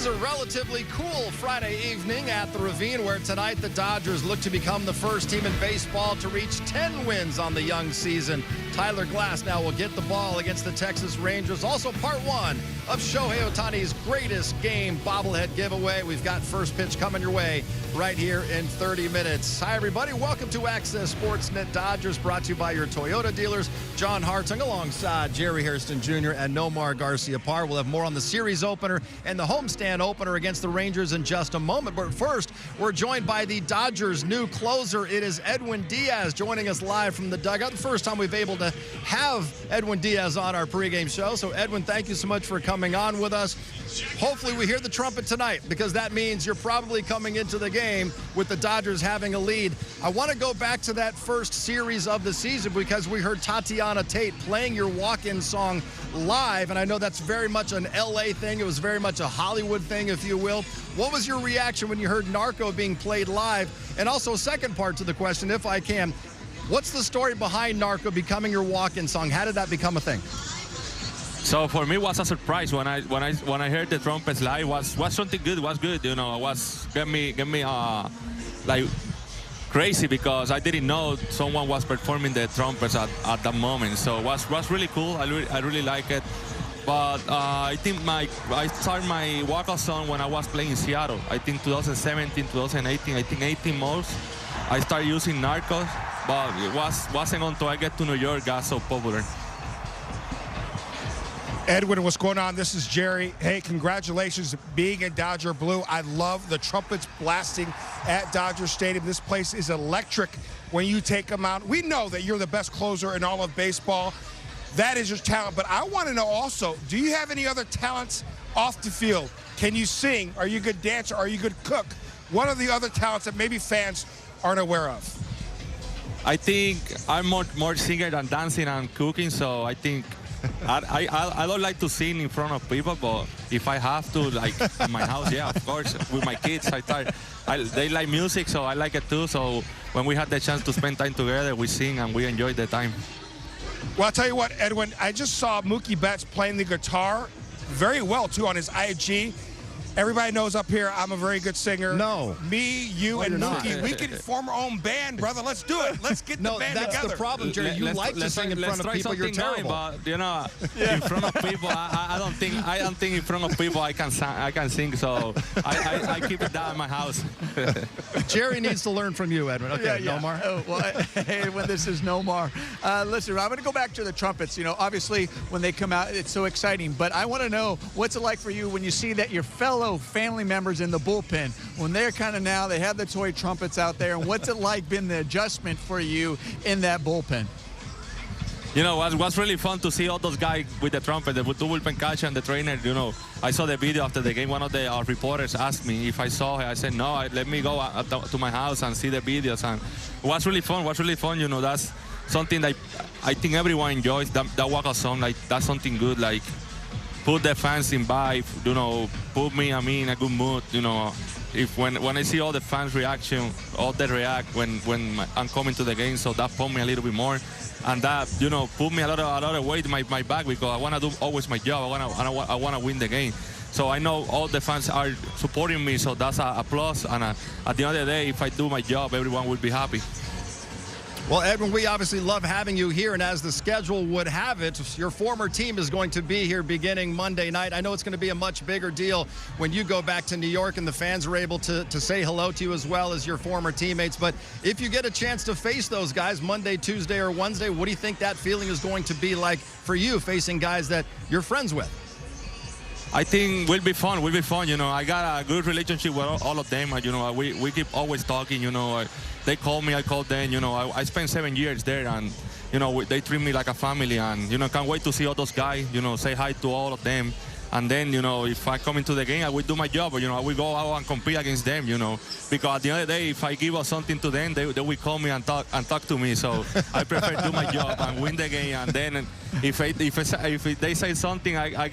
is a relatively cool Friday evening at the Ravine, where tonight the Dodgers look to become the first team in baseball to reach 10 wins on the young season. Tyler Glass now will get the ball against the Texas Rangers. Also part one of Shohei Ohtani's greatest game bobblehead giveaway. We've got first pitch coming your way right here in 30 minutes. Hi, everybody. Welcome to Access Sportsnet Dodgers, brought to you by your Toyota dealers. John Hartung alongside Jerry Hairston Jr. and Nomar Garciaparra. We'll have more on the series opener and the homestand opener against the Rangers in just a moment. But first, we're joined by the Dodgers' new closer. It is Edwin Diaz joining us live from the dugout. The first time we've able to have Edwin Diaz on our pregame show. So, Edwin, thank you so much for coming on with us. Hopefully we hear the trumpet tonight, because that means you're probably coming into the game with the Dodgers having a lead. I want to go back to that first series of the season, because we heard Tatiana Tate playing your walk-in song live, and I know that's very much an LA thing. It was very much a Hollywood thing, if you will. What was your reaction when you heard Narco being played live? And also, second part to the question, if I can, what's the story behind Narco becoming your walk-in song? How did that become a thing? So for me, it was a surprise when I heard the trumpets live. Was something good. Was good, you know. It was get me like crazy, because I didn't know someone was performing the trumpets at that moment. So it was really cool. I really like it. But I think I started my walk-up song when I was playing in Seattle. I think 2017, 2018. I think 18 most. I started using Narcos, but it wasn't until I get to New York got so popular. Edwin, what's going on? This is Jerry. Hey, congratulations being in Dodger Blue. I love the trumpets blasting at Dodger Stadium. This place is electric when you take them out. We know that you're the best closer in all of baseball. That is your talent. But I want to know also, do you have any other talents off the field? Can you sing? Are you a good dancer? Are you a good cook? What are the other talents that maybe fans aren't aware of? I think I'm more singer than dancing and cooking, so I think I don't like to sing in front of people, but if I have to, like in my house, yeah, of course. With my kids, they like music, so I like it too. So when we had the chance to spend time together, we sing and we enjoy the time. Well, I'll tell you what, Edwin, I just saw Mookie Betts playing the guitar very well, too, on his IG. Everybody knows up here I'm a very good singer. No. Me, you, and Mookie, we can form our own band, brother. Let's do it. Let's get the band together. No, that's the problem, Jerry. You like to sing in front of people. You're terrible. But, you know, in front of people, I don't think in front of people I can sing. So I keep it down in my house. Jerry needs to learn from you, Edwin. Okay, yeah. Nomar. Oh, well, hey, Edwin, this is Nomar. Listen, I'm going to go back to the trumpets. You know, obviously, when they come out, it's so exciting. But I want to know, what's it like for you when you see that your fellow family members in the bullpen, when they're kind of now, they have the toy trumpets out there, and what's it like been the adjustment for you in that bullpen? You know, it was really fun to see all those guys with the trumpet, the two bullpen catcher and the trainer. You know, I saw the video after the game. One of the reporters asked me if I saw it. I said, no, let me go to my house and see the videos. And it was really fun. It was really fun. You know, that's something that I think everyone enjoys, that walk-up song. Like, that's something good. Like, put the fans in vibe, you know, put me in a good mood, you know. If when I see all the fans' reaction, all they react when I'm coming to the game, so that pump me a little bit more, and that, you know, put me a lot of weight in my back, because I want to do always my job. I want to win the game. So I know all the fans are supporting me, so that's a plus. And at the end of the day, if I do my job, everyone will be happy. Well, Edwin, we obviously love having you here, and as the schedule would have it, your former team is going to be here beginning Monday night. I know it's going to be a much bigger deal when you go back to New York and the fans are able to say hello to you as well as your former teammates. But if you get a chance to face those guys Monday, Tuesday, or Wednesday, what do you think that feeling is going to be like for you, facing guys that you're friends with? I think will be fun. You know, I got a good relationship with all of them. You know, we keep always talking. You know, they call me, I call them. You know, I spent 7 years there, and you know, they treat me like a family. And you know, can't wait to see all those guys. You know, say hi to all of them. And then, you know, if I come into the game, I will do my job. You know, I will go out and compete against them, you know. Because at the end of the day, if I give us something to them, they will call me and talk to me. So I prefer do my job and win the game. And then if they say something, I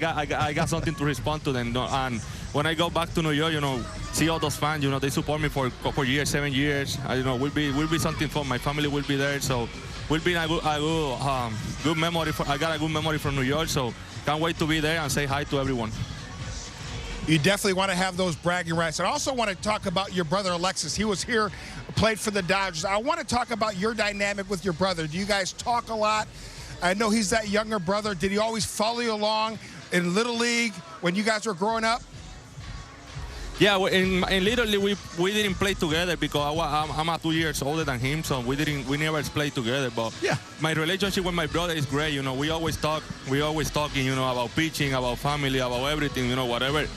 got something to respond to them. And when I go back to New York, you know, see all those fans, you know, they support me for years, 7 years. You know, will be something fun. My family will be there, so will be a good memory. I got a good memory from New York, so can't wait to be there and say hi to everyone. You definitely want to have those bragging rights. And I also want to talk about your brother, Alexis. He was here, played for the Dodgers. I want to talk about your dynamic with your brother. Do you guys talk a lot? I know he's that younger brother. Did he always follow you along in Little League when you guys were growing up? Yeah, in Little League we didn't play together because I'm 2 years older than him, so we never played together. But yeah, my relationship with my brother is great. You know, we always talking, you know, about pitching, about family, about everything. You know, whatever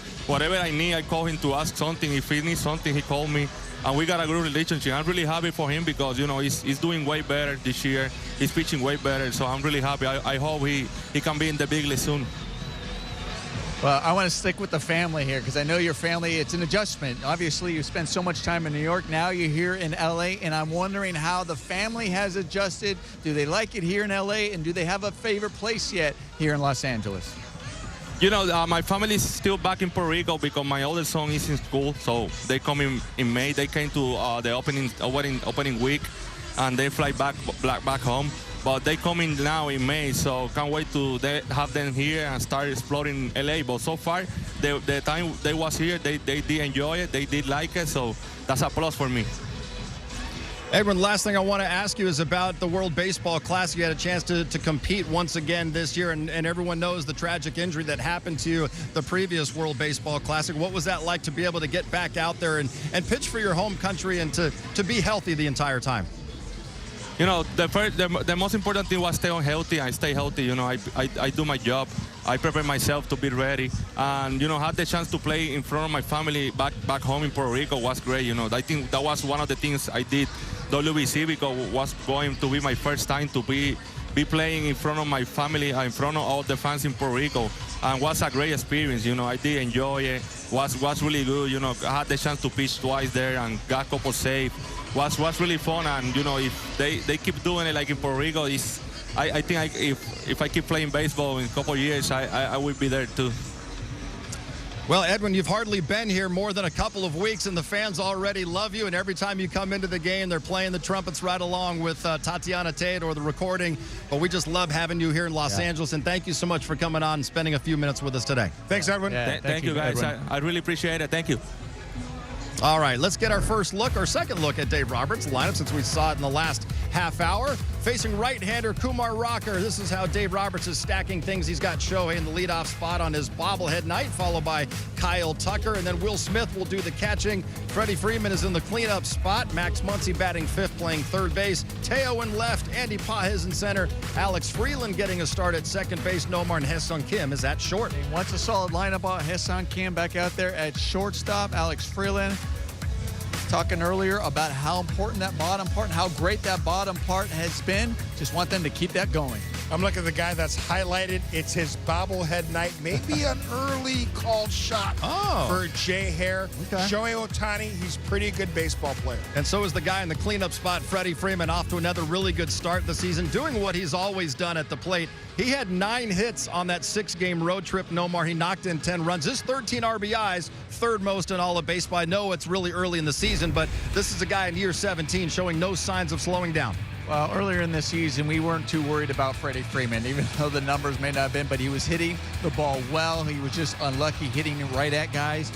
I need, I call him to ask something. If he needs something, he call me, and we got a good relationship. I'm really happy for him because, you know, he's doing way better this year. He's pitching way better, so I'm really happy. I hope he can be in the big league soon. Well, I want to stick with the family here because I know your family, it's an adjustment. Obviously, you spent so much time in New York. Now you're here in L.A., and I'm wondering how the family has adjusted. Do they like it here in L.A., and do they have a favorite place yet here in Los Angeles? You know, my family is still back in Puerto Rico because my oldest son is in school, so they come in May. They came to the opening week, and they fly back home. But they coming now in May, so can't wait to have them here and start exploring LA. But so far, the time they was here, they did enjoy it, they did like it, so that's a plus for me. Edwin, last thing I want to ask you is about the World Baseball Classic. You had a chance to compete once again this year, and everyone knows the tragic injury that happened to you the previous World Baseball Classic. What was that like to be able to get back out there and pitch for your home country and to be healthy the entire time? You know, the most important thing was stay healthy and stay healthy. You know, I do my job. I prepare myself to be ready. And, you know, had the chance to play in front of my family back home in Puerto Rico was great. You know, I think that was one of the things I did WBC because it was going to be my first time to be playing in front of my family, in front of all the fans in Puerto Rico. And was a great experience. You know, I did enjoy it. Was really good. You know, I had the chance to pitch twice there and got a couple saves. Was really fun, and you know, if they keep doing it like in Puerto Rico, I think if I keep playing baseball in a couple of years, I will be there too. Well, Edwin, you've hardly been here more than a couple of weeks, and the fans already love you. And every time you come into the game, they're playing the trumpets right along with Tatiana Tate or the recording. But we just love having you here in Los Angeles, and thank you so much for coming on and spending a few minutes with us today. Thanks, Edwin. Yeah, thank you, guys. I really appreciate it. Thank you. All right, let's get our second look at Dave Roberts' lineup since we saw it in the last half hour. Facing right-hander Kumar Rocker, this is how Dave Roberts is stacking things. He's got Shohei in the leadoff spot on his bobblehead night, followed by Kyle Tucker, and then Will Smith will do the catching. Freddie Freeman is in the cleanup spot. Max Muncy batting fifth, playing third base. Teo in left, Andy Pajes in center. Alex Freeland getting a start at second base. Nomar and Hesung Kim is at short. He wants a solid lineup. Hesung Kim back out there at shortstop. Alex Freeland. Talking earlier about how important that bottom part and how great that bottom part has been. Just want them to keep that going. I'm looking at the guy that's highlighted. It's his bobblehead night. Maybe an early called shot for Jay Hare. Okay. Shohei Ohtani, he's a pretty good baseball player. And so is the guy in the cleanup spot, Freddie Freeman, off to another really good start the season, doing what he's always done at the plate. He had 9 hits on that 6-game road trip, Nomar. He knocked in 10 runs. His 13 RBIs, third most in all of baseball. I know it's really early in the season, but this is a guy in year 17 showing no signs of slowing down. Well, earlier in the season, we weren't too worried about Freddie Freeman, even though the numbers may not have been, but he was hitting the ball well. He was just unlucky hitting it right at guys.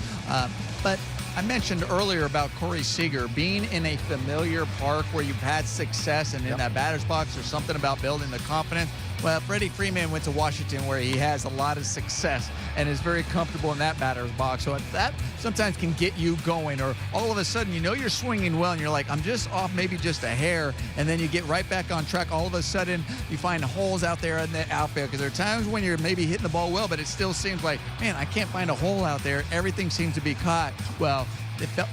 But I mentioned earlier about Corey Seager being in a familiar park where you've had success, and in that batter's box, there's something about building the confidence. Well, Freddie Freeman went to Washington where he has a lot of success and is very comfortable in that batter's box. So that sometimes can get you going, or all of a sudden, you know, you're swinging well and you're like, I'm just off maybe just a hair. And then you get right back on track. All of a sudden, you find holes out there in the outfield, because there are times when you're maybe hitting the ball well, but it still seems like, man, I can't find a hole out there. Everything seems to be caught. Well,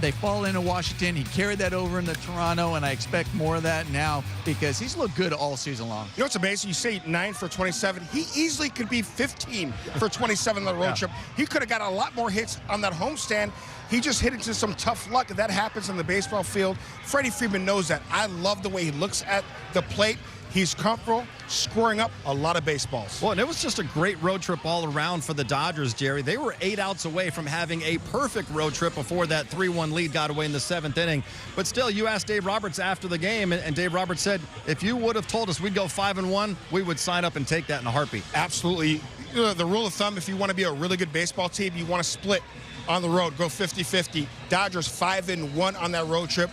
they fall into Washington. He carried that over into Toronto, and I expect more of that now because he's looked good all season long. You know what's amazing? You say 9 for 27. He easily could be 15 for 27 on the road trip. He could have got a lot more hits on that homestand. He just hit into some tough luck. That happens in the baseball field. Freddie Freeman knows that. I love the way he looks at the plate. He's comfortable scoring up a lot of baseballs. Well, and it was just a great road trip all around for the Dodgers, Jerry. They were 8 outs away from having a perfect road trip before that 3-1 lead got away in the 7th inning. But still, you asked Dave Roberts after the game, and Dave Roberts said, if you would have told us we'd go 5-1, we would sign up and take that in a heartbeat. Absolutely. The rule of thumb, if you want to be a really good baseball team, you want to split on the road, go 50-50. Dodgers 5-1 on that road trip.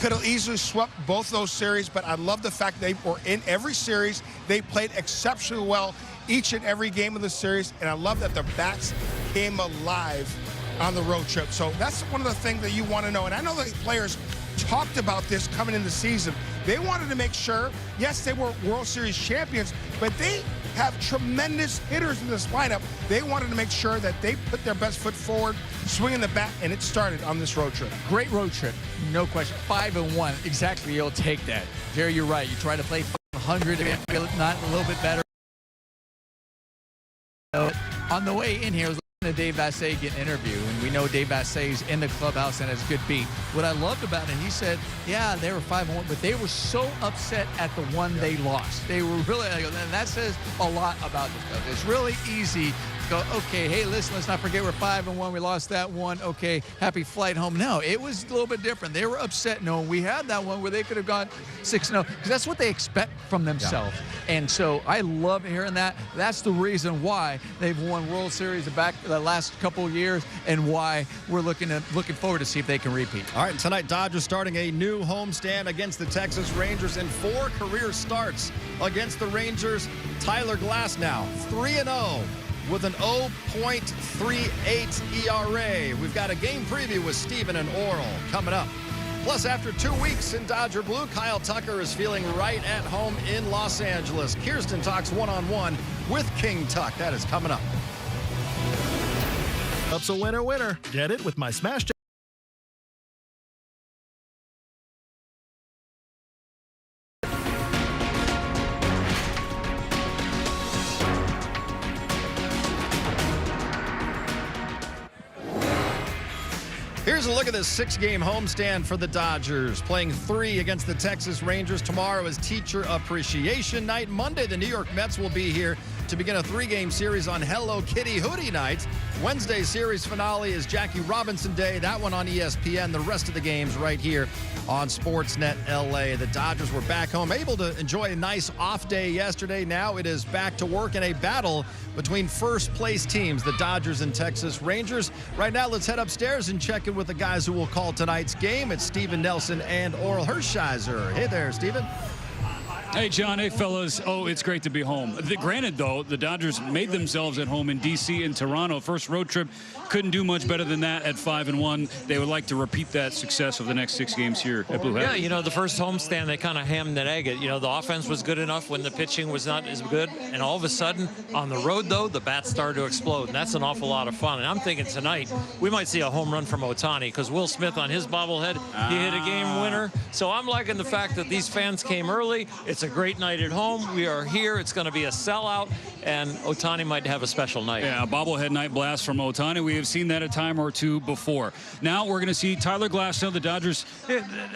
Could have easily swept both those series, but I love the fact they were in every series. They played exceptionally well each and every game of the series, and I love that the bats came alive on the road trip. So that's one of the things that you want to know. And I know that players talked about this coming in the season. They wanted to make sure, yes, they were World Series champions, but they have tremendous hitters in this lineup. They wanted to make sure that they put their best foot forward, swinging the bat, and it started on this road trip. Great road trip, no question. 5-1, exactly. You'll take that. Jerry, you're right. You try to play 500, not a little bit better. On the way in here, I was listening to Dave Vassegh get an interview, and we know Dave Vassegh's in the clubhouse and has good beat. What I loved about it, he said, yeah, they were 5-1, but they were so upset at the one they lost. They were really, and that says a lot about this stuff. It's really easy to go, okay, hey, listen, let's not forget we're 5-1. We lost that one. Okay, happy flight home. No, it was a little bit different. They were upset knowing we had that one where they could have gone 6-0, because that's what they expect from themselves. Yeah. And so I love hearing that. That's the reason why they've won World Series the last couple of years, and why we're looking forward to see if they can repeat. All right, tonight Dodgers starting a new homestand against the Texas Rangers in 4 career starts against the Rangers. Tyler Glasnow, 3-0 with an 0.38 ERA. We've got a game preview with Steven and Oral coming up. Plus, after 2 weeks in Dodger Blue, Kyle Tucker is feeling right at home in Los Angeles. Kirsten talks one-on-one with King Tuck. That is coming up. Up's a winner, winner. Get it with my Smash Jack. Here's a look at this 6-game homestand for the Dodgers. Playing 3 against the Texas Rangers. Tomorrow is Teacher Appreciation Night. Monday, the New York Mets will be here to begin a 3-game series on Hello Kitty Hoodie Night. Wednesday's series finale is Jackie Robinson Day. That one on ESPN. The rest of the games right here on Sportsnet LA. The Dodgers were back home, able to enjoy a nice off day yesterday. Now it is back to work in a battle between first-place teams, the Dodgers and Texas Rangers. Right now, let's head upstairs and check in with the guys who will call tonight's game. It's Steven Nelson and Oral Hershiser. Hey there, Steven. Hey, John. Hey, fellas. Oh, it's great to be home. Granted, though, the Dodgers made themselves at home in D.C. and Toronto. First road trip. Couldn't do much better than that at 5-1. They would like to repeat that success of the next 6 games here at Blue Hat. Yeah, you know, the first homestand, they kind of hammed and egged it. You know, the offense was good enough when the pitching was not as good. And all of a sudden, on the road, though, the bats started to explode. And that's an awful lot of fun. And I'm thinking tonight, we might see a home run from Ohtani, because Will Smith on his bobblehead, he hit a game winner. So I'm liking the fact that these fans came early. It's a great night at home. We are here. It's going to be a sellout. And Ohtani might have a special night. Yeah, a bobblehead night blast from Ohtani. We have seen that a time or two before. Now we're going to see Tyler Glasnow, the Dodgers,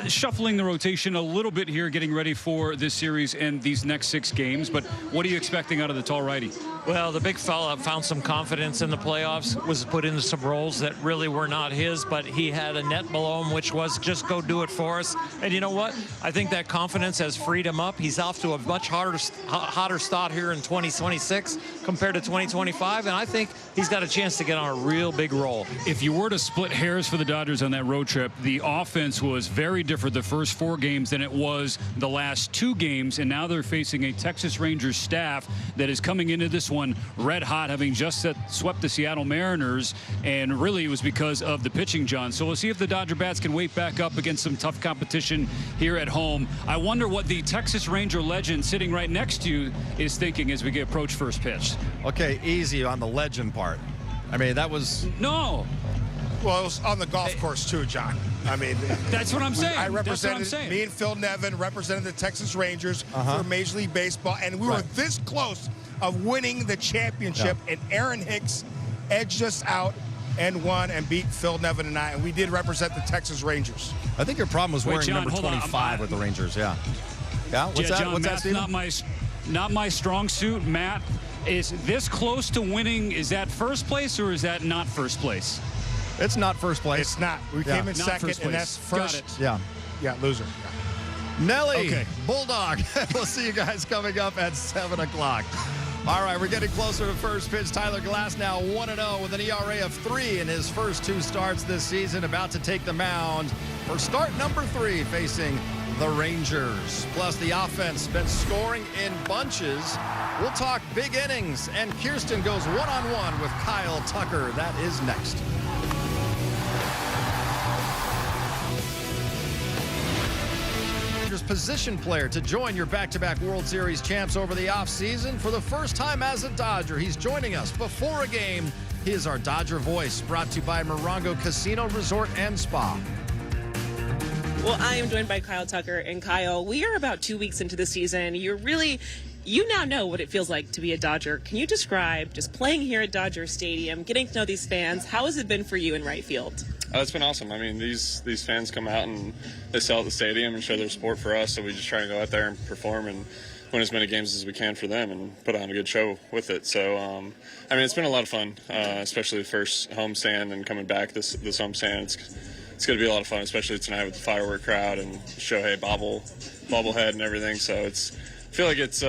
shuffling the rotation a little bit here, getting ready for this series and these next 6 games. But what are you expecting out of the tall righty? Well, the big fella found some confidence in the playoffs, was put into some roles that really were not his, but he had a net below him, which was just go do it for us. And you know what? I think that confidence has freed him up. He's off to a much hotter start here in 2026 compared to 2025, and I think he's got a chance to get on a real big roll. If you were to split hairs for the Dodgers on that road trip, the offense was very different the first 4 games than it was the last 2 games, and now they're facing a Texas Rangers staff that is coming into this one red hot, having just swept the Seattle Mariners, and really it was because of the pitching, John. So we'll see if the Dodger bats can wait back up against some tough competition here at home. I wonder what the Texas Ranger legend sitting right next to you is thinking as we approach first pitch. Okay, easy on the legend part. I mean, that was... No. Well, it was on the golf course too, John. I mean, that's what I'm saying. I represented, me and Phil Nevin represented the Texas Rangers for Major League Baseball, and we were this close of winning the championship, and Aaron Hicks edged us out and won and beat Phil Nevin and I, and we did represent the Texas Rangers. I think your problem was wearing John, number 25 with the Rangers, yeah. Yeah, what's that? John, what's Matt's that, not my strong suit. Matt, is this close to winning? Is that first place or is that not first place? It's not first place. It's not. We came in second, and that's first. Got it. Yeah. Yeah, loser. Nelly, Okay. Bulldog. We'll see you guys coming up at 7 o'clock. All right, we're getting closer to first pitch. Tyler Glass now 1-0 with an ERA of 3 in his first 2 starts this season, about to take the mound for start number 3 facing the Rangers. Plus, the offense been scoring in bunches. We'll talk big innings, and Kirsten goes one-on-one with Kyle Tucker. That is next. Position player to join your back-to-back World Series champs over the offseason. For the first time as a Dodger, he's joining us before a game. He is our Dodger voice, brought to you by Morongo Casino Resort and Spa. Well, I am joined by Kyle Tucker. And Kyle, we are about 2 weeks into the season. You now know what it feels like to be a Dodger. Can you describe just playing here at Dodger Stadium, getting to know these fans? How has it been for you in right field? It's been awesome. I mean, these fans come out and they sell at the stadium and show their support for us, so we just try and go out there and perform and win as many games as we can for them and put on a good show with it. So, I mean, it's been a lot of fun, especially the first homestand and coming back this homestand. It's going to be a lot of fun, especially tonight with the firework crowd and Shohei bobblehead and everything. So I feel like it's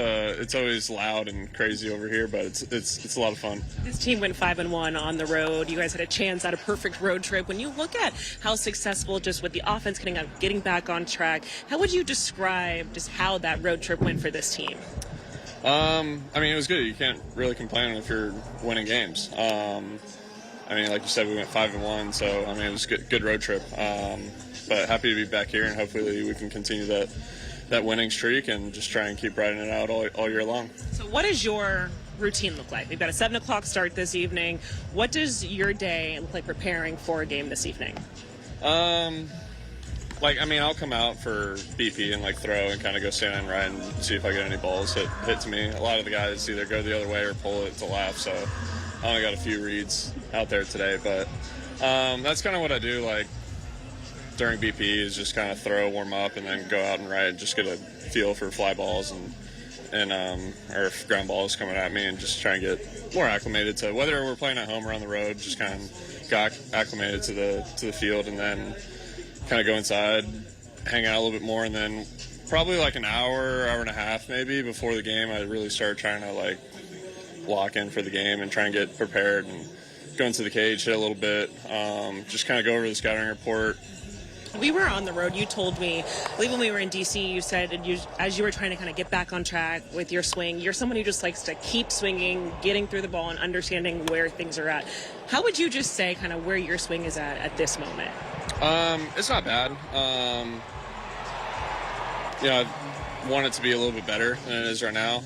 always loud and crazy over here, but it's a lot of fun. This team went 5-1 on the road. You guys had a chance at a perfect road trip. When you look at how successful, just with the offense getting back on track, how would you describe just how that road trip went for this team? I mean, it was good. You can't really complain if you're winning games. I mean, like you said, we went 5-1, so I mean, it was a good road trip. But happy to be back here, and hopefully we can continue that winning streak and just try and keep riding it out all year long. So what does your routine look like? We've got a 7 o'clock start this evening. What does your day look like preparing for a game this evening? I mean, I'll come out for BP and throw and kind of go stand and ride and see if I get any balls hit to me. A lot of the guys either go the other way or pull it to left, so I only got a few reads out there today, but that's kind of what I do during BP is just kind of throw, warm up, and then go out and ride, just get a feel for fly balls and or ground balls coming at me, and just try and get more acclimated to whether we're playing at home or on the road. Just kind of got acclimated to the field, and then kind of go inside, hang out a little bit more, and then probably an hour and a half maybe before the game, I really start trying to lock in for the game and try and get prepared and go into the cage, hit a little bit, just kind of go over the scouting report. We were on the road. You told me, I believe when we were in D.C., you said as you were trying to kind of get back on track with your swing, you're someone who just likes to keep swinging, getting through the ball, and understanding where things are at. How would you just say kind of where your swing is at this moment? It's not bad. I want it to be a little bit better than it is right now.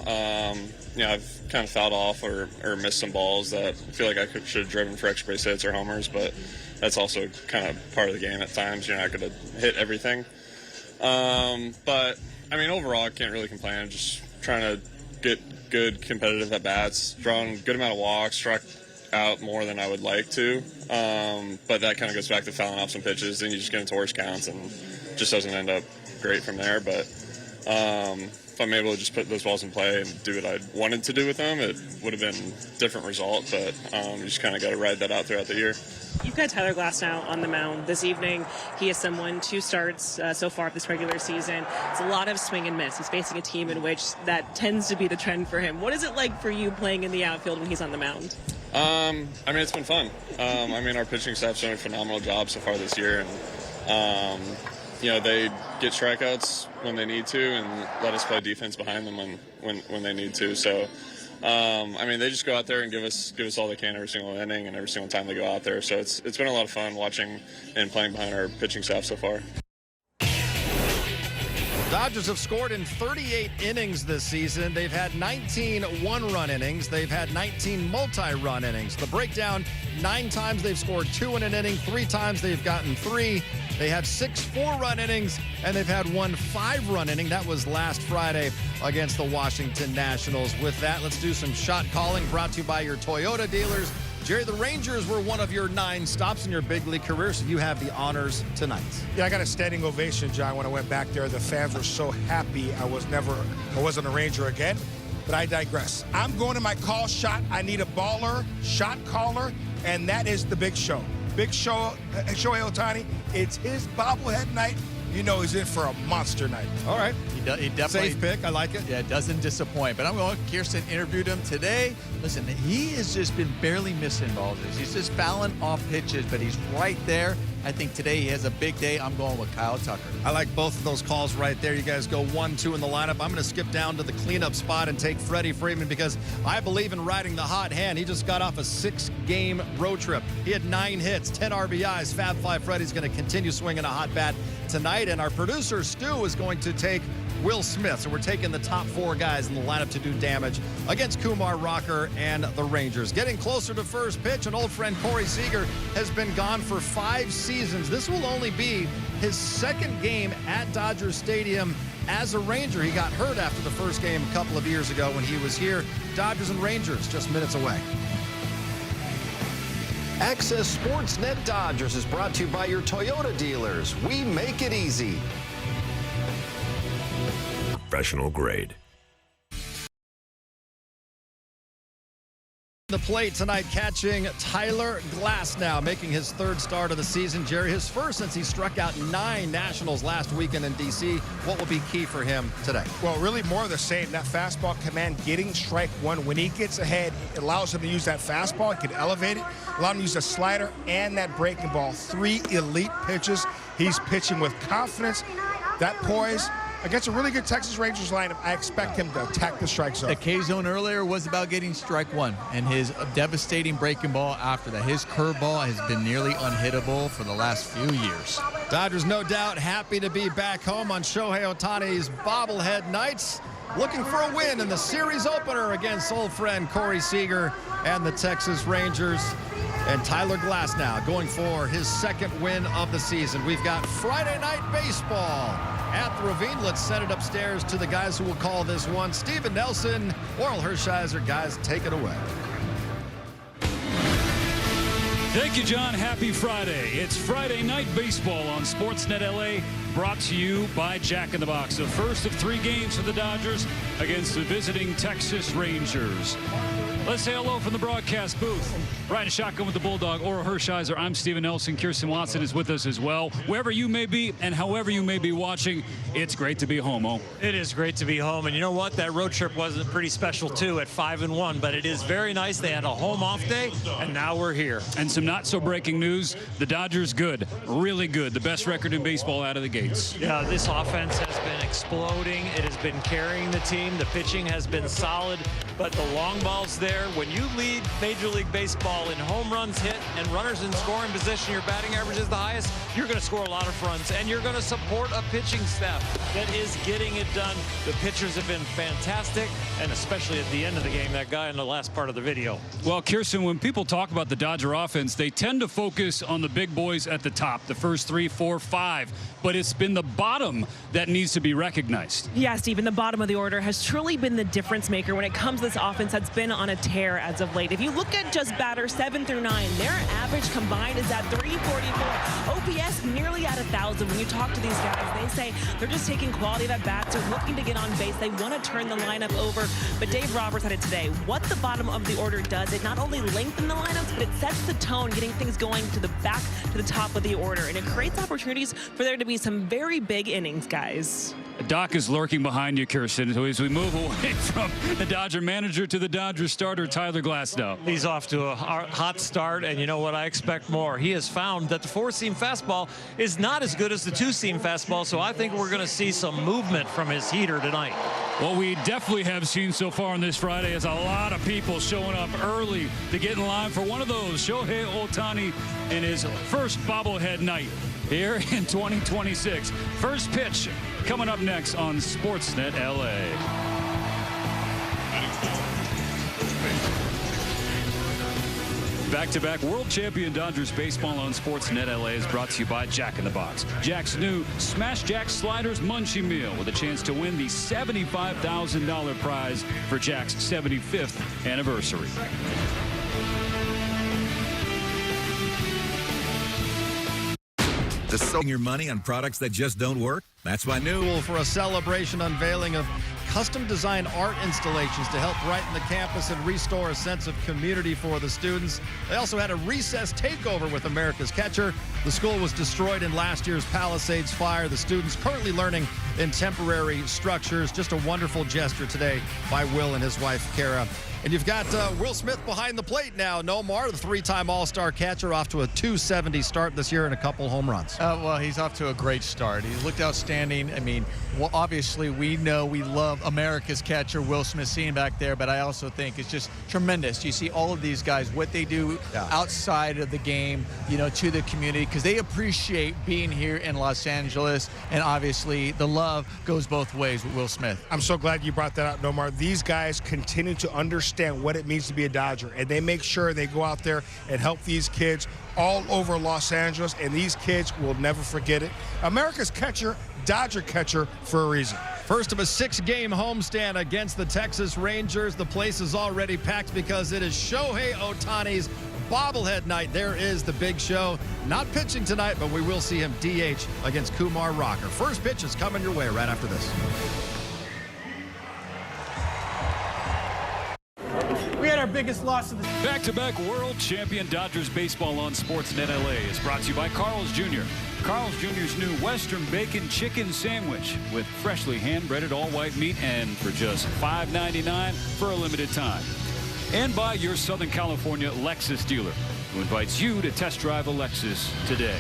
I've kind of fouled off or missed some balls that I feel like I should have driven for extra base hits or homers, but that's also kind of part of the game at times. You're not going to hit everything. But, I mean, overall, I can't really complain. I'm just trying to get good competitive at-bats, drawing a good amount of walks, struck out more than I would like to. But that kind of goes back to fouling off some pitches. Then you just get into worse counts and just doesn't end up great from there. But if I'm able to just put those balls in play and do what I wanted to do with them, it would have been a different result. But you just kind of got to ride that out throughout the year. You've got Tyler Glass now on the mound this evening. He is someone 2 starts so far this regular season. It's a lot of swing and miss. He's facing a team in which that tends to be the trend for him. What is it like for you playing in the outfield when he's on the mound? I mean, it's been fun. I mean, our pitching staff's done a phenomenal job so far this year, and they get strikeouts when they need to, and let us play defense behind them when they need to. So, I mean, they just go out there and give us all they can every single inning and every single time they go out there. So it's been a lot of fun watching and playing behind our pitching staff so far. Dodgers have scored in 38 innings this season. They've had 19 one-run innings. They've had 19 multi-run innings. The breakdown, 9 times they've scored 2 in an inning, 3 times they've gotten 3. They had 6 4-run innings, and they've had 1 5-run inning. That was last Friday against the Washington Nationals. With that, let's do some shot calling, brought to you by your Toyota dealers. Jerry, the Rangers were one of your 9 stops in your big league career, so you have the honors tonight. Yeah, I got a standing ovation, John, when I went back there. The fans were so happy I wasn't a Ranger again, but I digress. I'm going to my call shot. I need a baller, shot caller, and that is the Big Show. Big Show, Shohei Ohtani. It's his bobblehead night you know he's in for a monster night. All right. He definitely. Safe pick. I like it. Yeah, doesn't disappoint. But I'm going, Kirsten interviewed him today. Listen, he has just been barely missing balls. He's just fouling off pitches, but he's right there. I think today he has a big day. I'm going with Kyle Tucker. I like both of those calls right there. You guys go 1-2 in the lineup. I'm going to skip down to the cleanup spot and take Freddie Freeman because I believe in riding the hot hand. He just got off a 6-game road trip. He had 9 hits, 10 RBIs. Fab Five Freddie's going to continue swinging a hot bat tonight. And our producer, Stu, is going to take Will Smith. So we're taking the top 4 guys in the lineup to do damage against Kumar Rocker and the Rangers. Getting closer to first pitch, an old friend Corey Seager has been gone for 5 seasons. This will only be his 2nd game at Dodger Stadium as a Ranger. He got hurt after the first game a couple of years ago when he was here. Dodgers and Rangers just minutes away. Access Sportsnet Dodgers is brought to you by your Toyota dealers. We make it easy. Professional grade. The plate tonight, catching Tyler Glasnow, making his 3rd start of the season. Jerry, his first since he struck out 9 Nationals last weekend in D.C. What will be key for him today? Well, really more of the same. That fastball command, getting strike one. When he gets ahead, it allows him to use that fastball. He can elevate it, allow him to use the slider and that breaking ball. 3 elite pitches. He's pitching with confidence. That poise. Against a really good Texas Rangers lineup, I expect him to attack the strike zone. The K-zone earlier was about getting strike one and his devastating breaking ball after that. His curveball has been nearly unhittable for the last few years. Dodgers, no doubt, happy to be back home on Shohei Ohtani's bobblehead nights. Looking for a win in the series opener against old friend Corey Seager and the Texas Rangers. And Tyler Glasnow going for his 2nd win of the season. We've got Friday night baseball at the Ravine. Let's send it upstairs to the guys who will call this one. Steven Nelson, Oral Hershiser. Guys, take it away. Thank you, John. Happy Friday. It's Friday night baseball on Sportsnet LA, brought to you by Jack in the Box. The first of 3 games for the Dodgers against the visiting Texas Rangers. Let's say hello from the broadcast booth. Riding shotgun with the Bulldog, Oral Hershiser. I'm Steven Nelson. Kirsten Watson is with us as well. Wherever you may be and however you may be watching, it's great to be home. It is great to be home. And you know what? That road trip wasn't pretty special, too, at 5-1. But it is very nice. They had a home off day, and now we're here. And some not-so-breaking news. The Dodgers good. Really good. The best record in baseball out of the gates. Yeah, this offense has been exploding. It has been carrying the team. The pitching has been solid. But the long ball's there. When you lead Major League Baseball in home runs hit and runners in scoring position, your batting average is the highest, you're going to score a lot of runs, and you're going to support a pitching staff that is getting it done. The pitchers have been fantastic, and especially at the end of the game, that guy in the last part of the video. Well, Kirsten, when people talk about the Dodger offense, they tend to focus on the big boys at the top, the first 3, 4, 5. But it's been the bottom that needs to be recognized. Yeah, Steven, the bottom of the order has truly been the difference maker when it comes to this offense that's been on a tear as of late. If you look at just batters 7 through 9, their average combined is at 344. OPS nearly at 1,000. When you talk to these guys, they say they're just taking quality of at bats. They're looking to get on base. They want to turn the lineup over. But Dave Roberts had it today. What the bottom of the order does, it not only lengthens the lineups, but it sets the tone, getting things going to the back to the top of the order. And it creates opportunities for there to be some very big innings, guys. Doc is lurking behind you, Kirsten. So as we move away from the Dodger manager to the Dodger starter, Tyler Glasnow. He's off to a hot start, and you know what? I expect more. He has found that the 4-seam fastball is not as good as the 2-seam fastball, so I think we're going to see some movement from his heater tonight. What we definitely have seen so far on this Friday is a lot of people showing up early to get in line for one of those. Shohei Ohtani in his first bobblehead night here in 2026. First pitch coming up next on Sportsnet LA. Back-to-back world champion Dodgers baseball on Sportsnet LA is brought to you by Jack in the Box. Jack's new Smash Jack Sliders Munchie Meal with a chance to win the $75,000 prize for Jack's 75th anniversary. Spending your money on products that just don't work? That's why new. For a celebration unveiling of custom-designed art installations to help brighten the campus and restore a sense of community for the students. They also had a recess takeover with America's Catcher. The school was destroyed in last year's Palisades fire. The students currently learning in temporary structures. Just a wonderful gesture today by Will and his wife, Kara. And you've got Will Smith behind the plate now. Nomar, the three-time All-Star catcher, off to a .270 start this year and a couple home runs. Well, he's off to a great start. He looked outstanding. I mean, well, obviously, we know we love America's catcher, Will Smith, seeing back there, but I also think it's just tremendous. You see all of these guys, what they do outside of the game, you know, to the community, because they appreciate being here in Los Angeles, and obviously the love goes both ways with Will Smith. I'm so glad you brought that up, Nomar. These guys continue to understand what it means to be a Dodger, and they make sure they go out there and help these kids all over Los Angeles, and these kids will never forget it. America's catcher, Dodger catcher for a reason. First of a 6-game homestand against the Texas Rangers. The place is already packed because it is Shohei Ohtani's bobblehead night. There is the big show. Not pitching tonight, but we will see him DH against Kumar Rocker. First pitch is coming your way right after this. We had our biggest loss of the season. Back-to-back world champion Dodgers baseball on Sportsnet LA is brought to you by Carl's Jr. Carl's Jr.'s new Western Bacon Chicken Sandwich with freshly hand-breaded all-white meat and for just $5.99 for a limited time. And by your Southern California Lexus dealer, who invites you to test drive a Lexus today.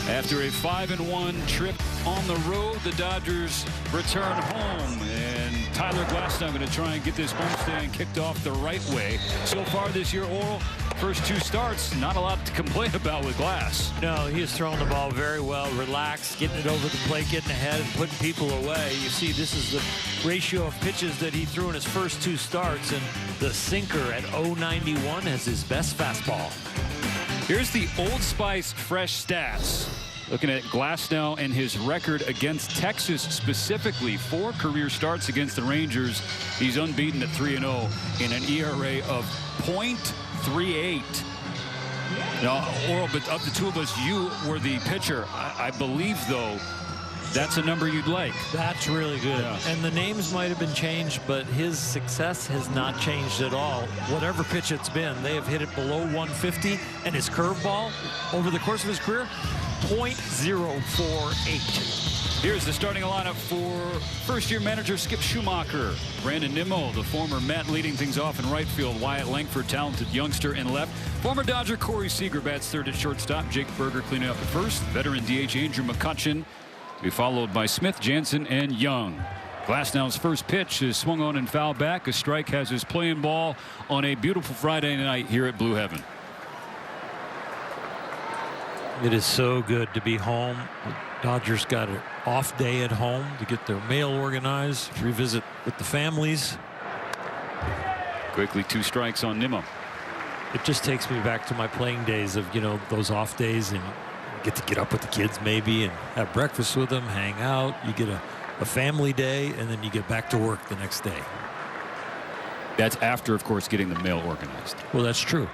After a 5-1 trip on the road, the Dodgers return home, and Tyler Glasnow going to try and get this homestand kicked off the right way. So far this year, Oral, first 2 starts, not a lot to complain about with Glass. No, he has thrown the ball very well, relaxed, getting it over the plate, getting ahead, and putting people away. You see, this is the ratio of pitches that he threw in his first 2 starts, and the sinker at 0.91 has his best fastball. Here's the Old Spice fresh stats. Looking at Glasnow and his record against Texas specifically, 4 career starts against the Rangers. He's unbeaten at 3-0 in an ERA of .38. Now, Oral, but of the two of us, you were the pitcher. I believe, though, that's a number you'd like. That's really good. Yeah. And the names might have been changed, but his success has not changed at all. Whatever pitch it's been, they have hit it below 150, and his curveball over the course of his career, .048. Here's the starting lineup for first-year manager Skip Schumacher. Brandon Nimmo, the former Met, leading things off in right field. Wyatt Langford, talented youngster, in left. Former Dodger Corey Seager bats third at shortstop. Jake Berger cleaning up at first. Veteran DH Andrew McCutchen, to be followed by Smith, Jansen, and Young. Glasnow's first pitch is swung on and fouled back. A strike has his playing ball on a beautiful Friday night here at Blue Heaven. It is so good to be home. The Dodgers got an off day at home to get their mail organized, revisit with the families. Quickly 2 strikes on Nimmo. It just takes me back to my playing days of, you know, those off days, and get to get up with the kids maybe and have breakfast with them, hang out. You get a family day, and then you get back to work the next day. That's after, of course, getting the mail organized. Well, that's true.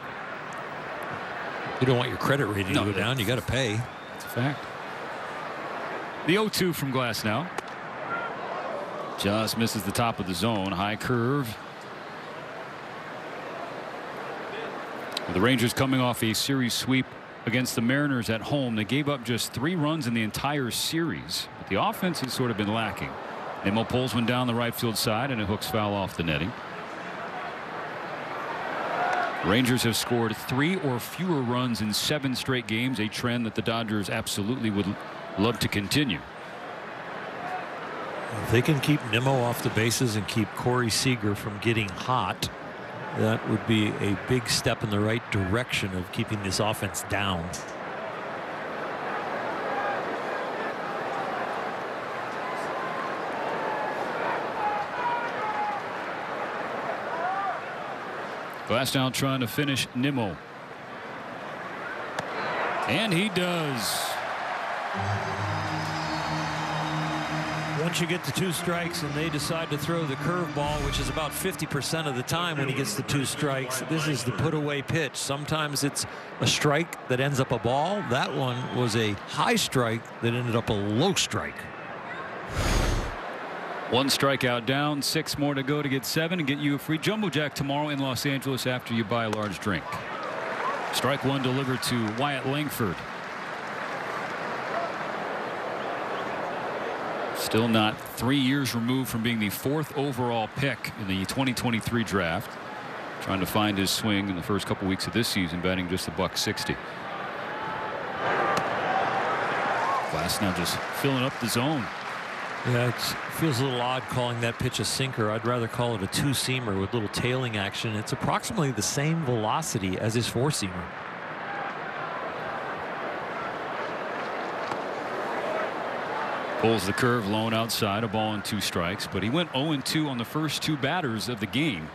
You don't want your credit rating to go down. You got to pay. That's a fact. The 0-2 from Glasnow. Just misses the top of the zone. High curve. The Rangers coming off a series sweep against the Mariners at home. They gave up just 3 runs in the entire series, but the offense has sort of been lacking. Nimmo pulls one down the right field side, and it hooks foul off the netting. Rangers have scored 3 or fewer runs in 7 straight games, a trend that the Dodgers absolutely would love to continue. If they can keep Nimmo off the bases and keep Corey Seager from getting hot, that would be a big step in the right direction of keeping this offense down. Glasnow trying to finish Nimmo. And he does. Once you get to 2 strikes and they decide to throw the curveball, which is about 50% of the time when he gets the 2 strikes, this is the put away pitch. Sometimes it's a strike that ends up a ball. That one was a high strike that ended up a low strike. One strikeout down, 6 more to go to get 7 and get you a free Jumbo Jack tomorrow in Los Angeles after you buy a large drink. Strike 1 delivered to Wyatt Langford. Still not 3 years removed from being the 4th overall pick in the 2023 draft. Trying to find his swing in the first couple weeks of this season, batting just $160. Glass now just filling up the zone. Yeah, it feels a little odd calling that pitch a sinker. I'd rather call it a two-seamer with little tailing action. It's approximately the same velocity as his four-seamer. Pulls the curve, lone outside, a ball and 2 strikes, but he went 0-2 on the first 2 batters of the game.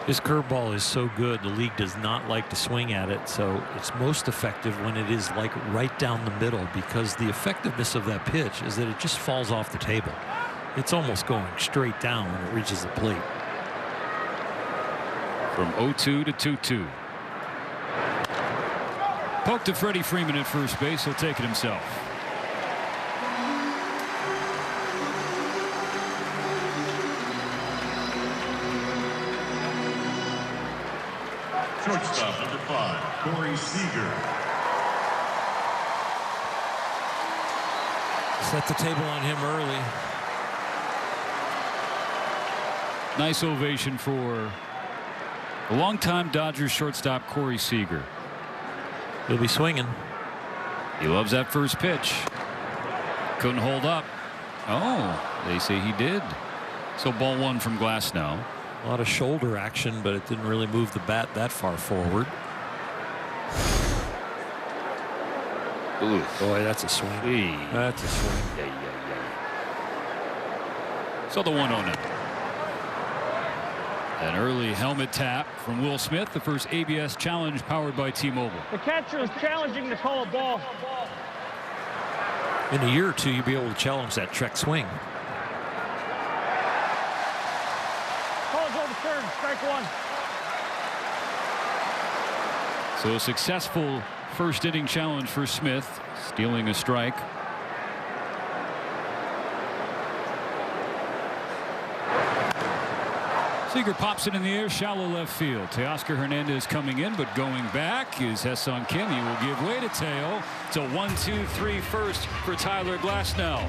His curveball is so good, the league does not like to swing at it, so it's most effective when it is like right down the middle, because the effectiveness of that pitch is that it just falls off the table. It's almost going straight down when it reaches the plate. From 0-2 to 2-2. Poke to Freddie Freeman at first base. He'll take it himself. Shortstop number 5, Corey Seager. Set the table on him early. Nice ovation for a longtime Dodgers shortstop Corey Seager. He'll be swinging. He loves that first pitch. Couldn't hold up. Oh, they say he did. So ball 1 from Glass now. A lot of shoulder action, but it didn't really move the bat that far forward. Ooh. Boy, that's a swing. Hey. That's a swing. So the 1-0 now. An early helmet tap from Will Smith, the first ABS challenge powered by T-Mobile. The catcher is challenging to call a ball. In a year or two, you'll be able to challenge that check swing. Third, strike 1. So a successful first inning challenge for Smith, stealing a strike. Seager pops it in the air, shallow left field. Teoscar Hernandez coming in, but going back is Ha-Seong Kim. He will give way to Teo. It's a 1-2-3 first for Tyler Glasnow.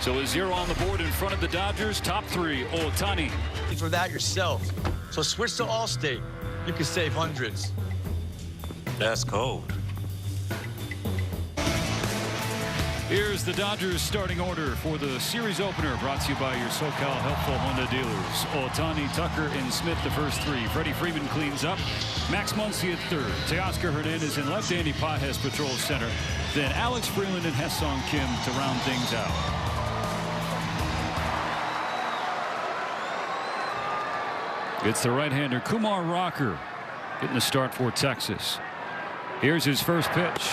So a 0 on the board in front of the Dodgers. Top 3, Ohtani. For that yourself. So switch to Allstate. You can save hundreds. That's cold. Here's the Dodgers starting order for the series opener, brought to you by your SoCal Helpful Honda dealers. Ohtani, Tucker, and Smith the first 3. Freddie Freeman cleans up. Max Muncy at third. Teoscar Hernandez in left. Andy Pages patrols center. Then Alex Freeland and Ha-Seong Kim to round things out. It's the right-hander Kumar Rocker getting the start for Texas. Here's his first pitch.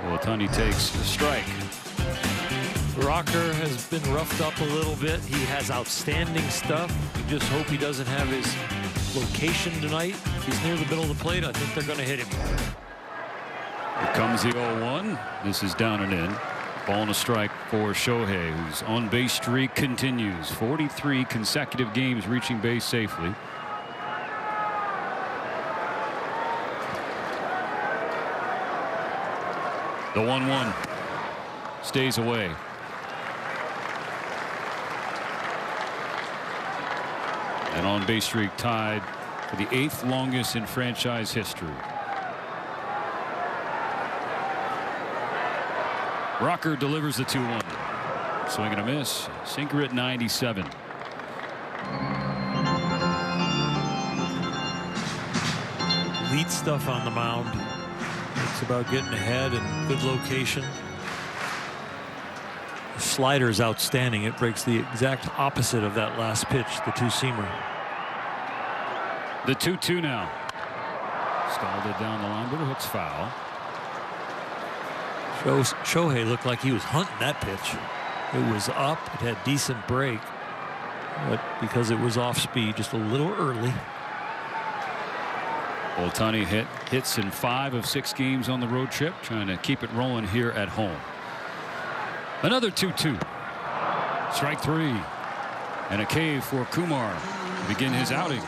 Ohtani takes a strike. Rocker has been roughed up a little bit. He has outstanding stuff. We just hope he doesn't have his location tonight. If he's near the middle of the plate, I think they're going to hit him. Here comes the 0-1. This is down and in. Ball and a strike for Shohei, whose on-base streak continues. 43 consecutive games reaching base safely. The 1-1 stays away. An on-base streak tied for the 8th longest in franchise history. Rocker delivers the 2-1. Swing and a miss. Sinker at 97. Elite stuff on the mound. It's about getting ahead and good location. The slider is outstanding. It breaks the exact opposite of that last pitch, the two-seamer. The 2-2 now. Scalded down the line, but it hooks foul. Shohei looked like he was hunting that pitch. It was up. It had decent break. but because it was off speed just a little early. Ohtani hits in 5 of 6 games on the road trip, trying to keep it rolling here at home. Another 2-2. Strike 3. And a K for Kumar to begin his outing.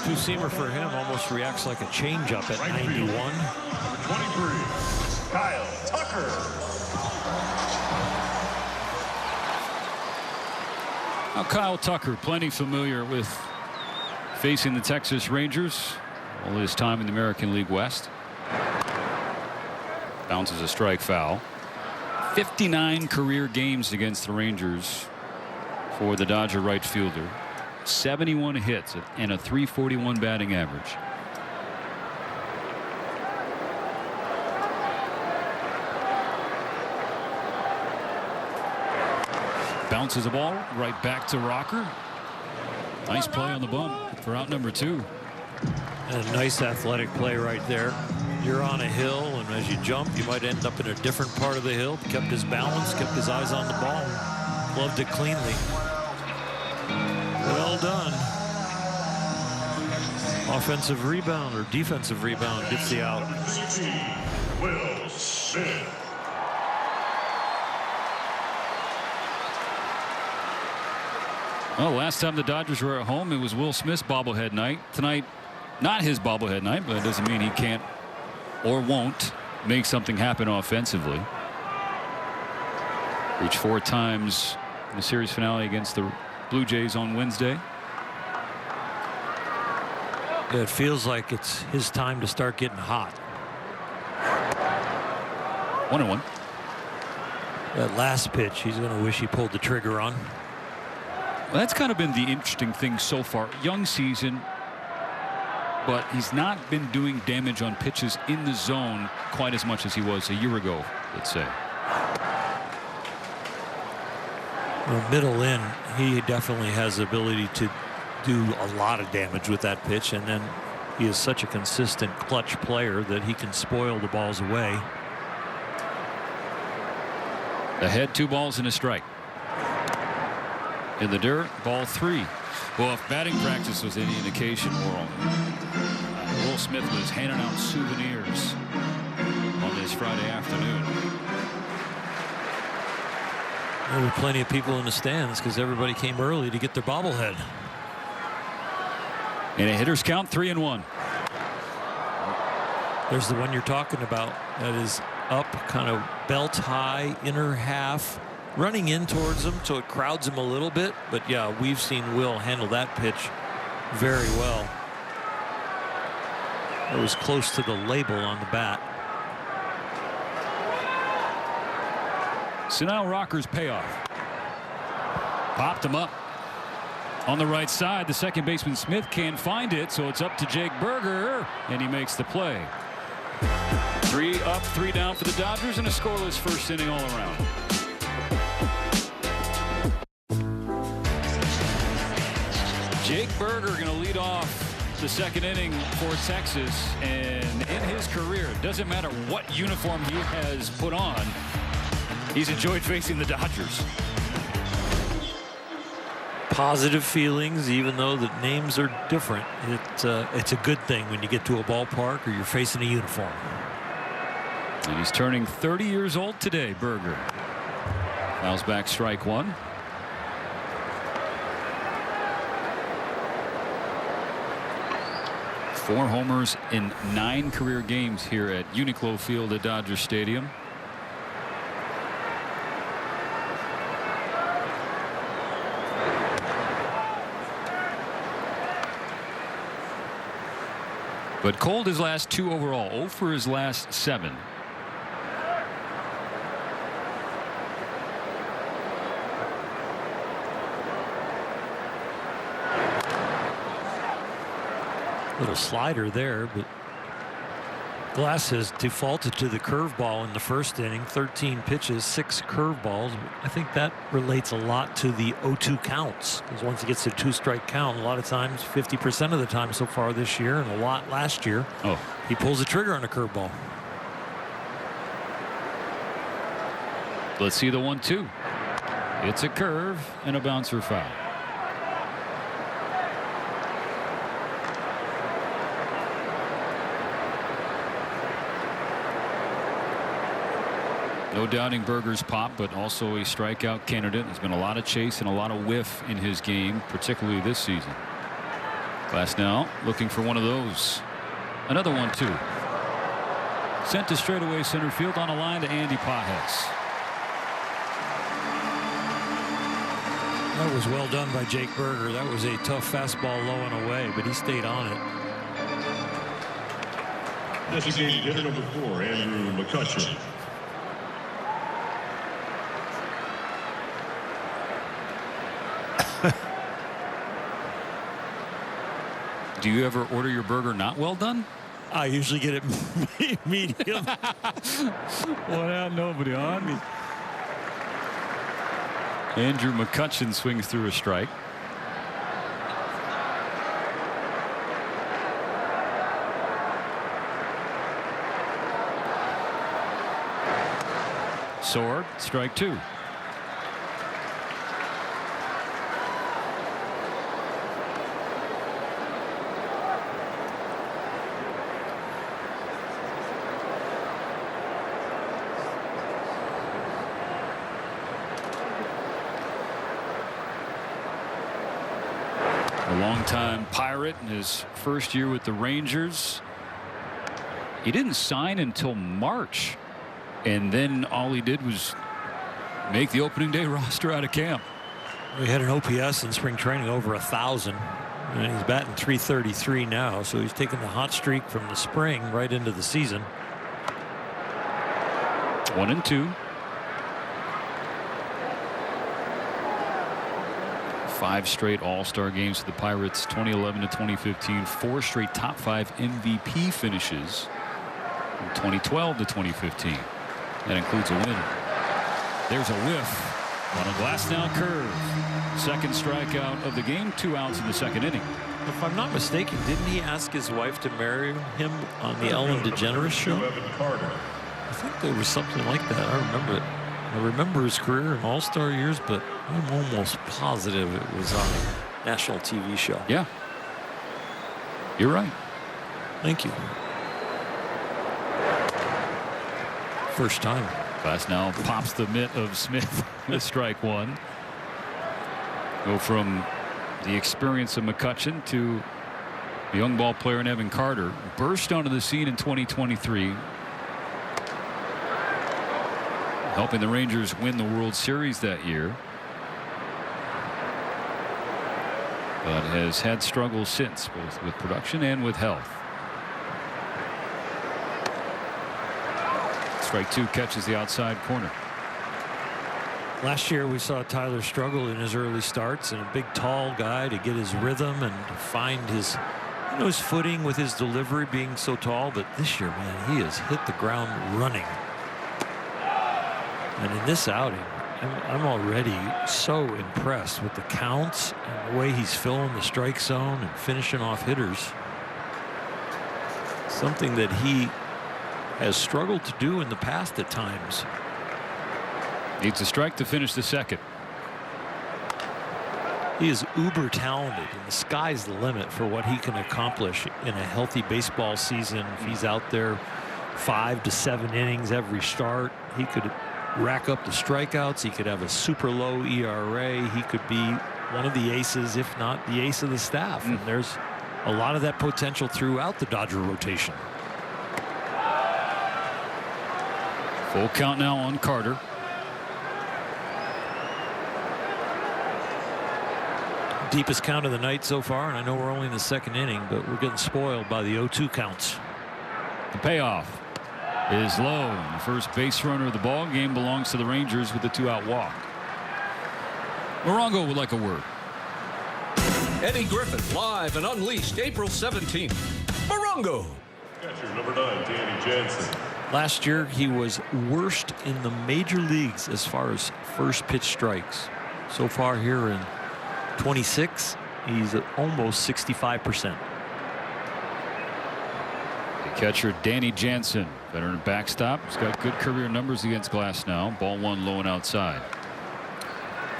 Two-seamer for him almost reacts like a changeup at 91. Number 23, Kyle Tucker. Now Kyle Tucker, plenty familiar with facing the Texas Rangers all his time in the American League West. Bounces a strike foul. 59 career games against the Rangers for the Dodger right fielder. 71 hits and a .341 batting average. Bounces the ball right back to Rocker. Nice play on the bump for out number 2. And a nice athletic play right there. You're on a hill, and as you jump, you might end up in a different part of the hill. Kept his balance, kept his eyes on the ball, gloved it cleanly. Well done. Offensive rebound or defensive rebound gets the out. Will Smith. Well, last time the Dodgers were at home, it was Will Smith's bobblehead night. Tonight, not his bobblehead night, but it doesn't mean he can't or won't make something happen offensively. Reached 4 times in the series finale against the Blue Jays on Wednesday. It feels like it's his time to start getting hot. 1-1. That last pitch, he's going to wish he pulled the trigger on. Well, that's kind of been the interesting thing so far. Young season, but he's not been doing damage on pitches in the zone quite as much as he was a year ago, let's say. Well, middle in, he definitely has the ability to do a lot of damage with that pitch, and then he is such a consistent clutch player that he can spoil the balls away. Ahead, 2 balls and a strike. In the dirt, ball 3. Well, if batting practice was any indication, Will Smith was handing out souvenirs on this Friday afternoon. There were plenty of people in the stands because everybody came early to get their bobblehead. And a hitter's count 3-1. There's the one you're talking about that is up, kind of belt high, inner half, running in towards him, so it crowds him a little bit. But yeah, we've seen Will handle that pitch very well. It was close to the label on the bat. So now Rocker's payoff. Popped him up on the right side. The second baseman Smith can't find it, so it's up to Jake Berger, and he makes the play. 3 up, 3 down for the Dodgers, and a scoreless first inning all around. Jake Berger going to lead off the second inning for Texas, and in his career, it doesn't matter what uniform he has put on, he's enjoyed facing the Dodgers. Positive feelings, even though the names are different. It's a good thing when you get to a ballpark or you're facing a uniform. And he's turning 30 years old today, Berger. Fouls back, strike 1. Four homers in 9 career games here at Uniqlo Field at Dodger Stadium. But cold his last 2 overall, 0 for his last 7. Little slider there, but Glass has defaulted to the curveball in the first inning. 13 pitches, 6 curveballs. I think that relates a lot to the 0-2 counts, because once he gets to a 2-strike count, a lot of times, 50% of the time so far this year, and a lot last year, he pulls the trigger on a curveball. Let's see the 1-2. It's a curve and a bouncer foul. No doubting Berger's pop, but also a strikeout candidate. There's been a lot of chase and a lot of whiff in his game, particularly this season. Glasnow looking for one of those. Another 1-2. Sent to straightaway center field on a line to Andy Pajes. That was well done by Jake Berger. That was a tough fastball low and away, but he stayed on it. Designated hitter number 4, Andrew McCutchen. Do you ever order your burger not well done? I usually get it medium. Well, yeah, nobody on me. Andrew McCutchen swings through a strike. Sword, strike 2. A longtime Pirate in his first year with the Rangers. He didn't sign until March, and then all he did was make the opening day roster out of camp. We had an OPS in spring training over 1,000, and he's batting .333 now, so he's taken the hot streak from the spring right into the season. 1-2. 5 straight All-Star games for the Pirates, 2011 to 2015. 4 straight top 5 MVP finishes from 2012 to 2015. That includes a win. There's a whiff on a Glasnow curve. Second strikeout of the game. 2 outs in the second inning. If I'm not mistaken, didn't he ask his wife to marry him on the Ellen DeGeneres show? I think there was something like that. I remember it. I remember his career in All-Star years, but I'm almost positive it was on a national TV show. Yeah. You're right. Thank you. First time. Glasnow pops the mitt of Smith with strike 1. Go from the experience of McCutchen to a young ball player in Evan Carter. Burst onto the scene in 2023. Helping the Rangers win the World Series that year. But has had struggles since, both with production and with health. Strike 2 catches the outside corner. Last year we saw Tyler struggle in his early starts, and a big tall guy to get his rhythm and to find his footing with his delivery being so tall. But this year, man, he has hit the ground running. And in this outing, I'm already so impressed with the counts and the way he's filling the strike zone and finishing off hitters. Something that he has struggled to do in the past at times. Needs a strike to finish the second. He is uber talented, and the sky's the limit for what he can accomplish in a healthy baseball season. If he's out there 5 to 7 innings every start, he could rack up the strikeouts. He could have a super low ERA. He could be one of the aces, if not the ace of the staff. And there's a lot of that potential throughout the Dodger rotation. Full count now on Carter. Deepest count of the night so far, and I know we're only in the second inning, but we're getting spoiled by the 0-2 counts. The payoff is low. The first base runner of the ball game belongs to the Rangers with a 2-out walk. Morongo would like a word. Eddie Griffin live and unleashed April 17th. Morongo. Catcher number 9, Danny Jansen. Last year he was worst in the major leagues as far as first pitch strikes. So far here in 26, he's at almost 65%. Catcher Danny Jansen, veteran backstop. He's got good career numbers against Glass now. Ball 1 low and outside.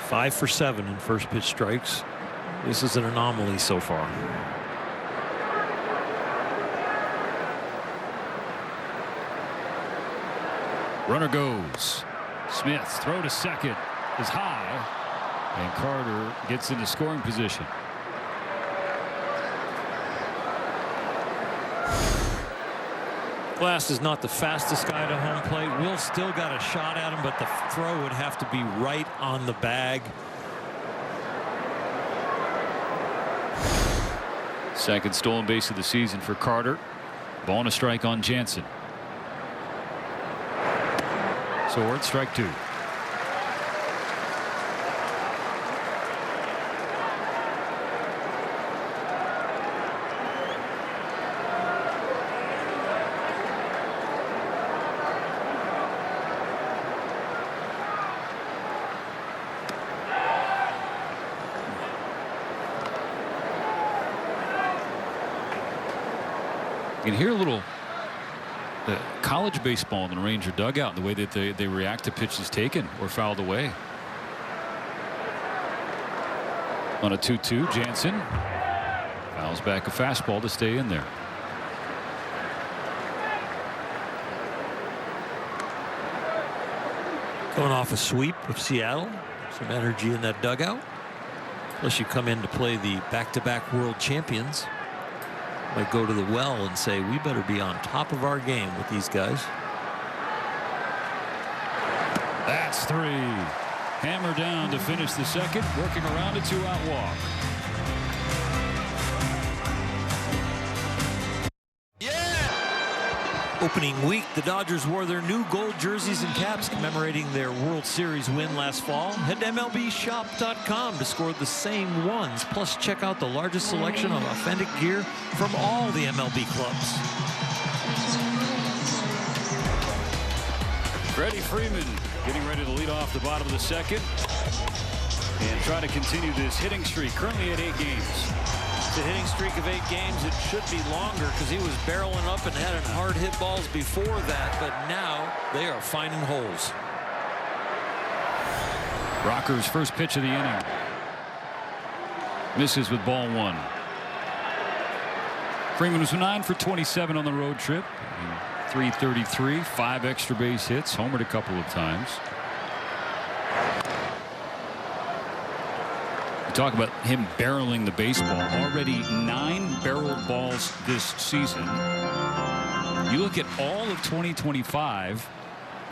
5 for 7 in first pitch strikes. This is an anomaly so far. Runner goes. Smith's throw to second is high, and Carter gets into scoring position. Glass is not the fastest guy to home plate. Will still got a shot at him, but the throw would have to be right on the bag. Second stolen base of the season for Carter. Ball and a strike on Jansen. Sword, strike 2. You can hear a little college baseball in the Ranger dugout, the way that they react to pitches taken or fouled away. On a 2-2, Jansen fouls back a fastball to stay in there. Going off a sweep of Seattle. Some energy in that dugout. Unless you come in to play the back-to-back world champions. Might go to the well and say, we better be on top of our game with these guys. That's 3. Hammer down to finish the second, working around a 2-out walk. Opening week, the Dodgers wore their new gold jerseys and caps commemorating their World Series win last fall. Head to MLBshop.com to score the same ones. Plus, check out the largest selection of authentic gear from all the MLB clubs. Freddie Freeman getting ready to lead off the bottom of the second and try to continue this hitting streak, currently at 8 games. The hitting streak of 8 games, it should be longer because he was barreling up and had hard hit balls before that, but now they are finding holes. Rocker's first pitch of the inning. Misses with ball 1. Freeman was 9 for 27 on the road trip. 333, 5 extra base hits, homered a couple of times. Talk about him barreling the baseball. Already 9 barreled balls this season. You look at all of 2025,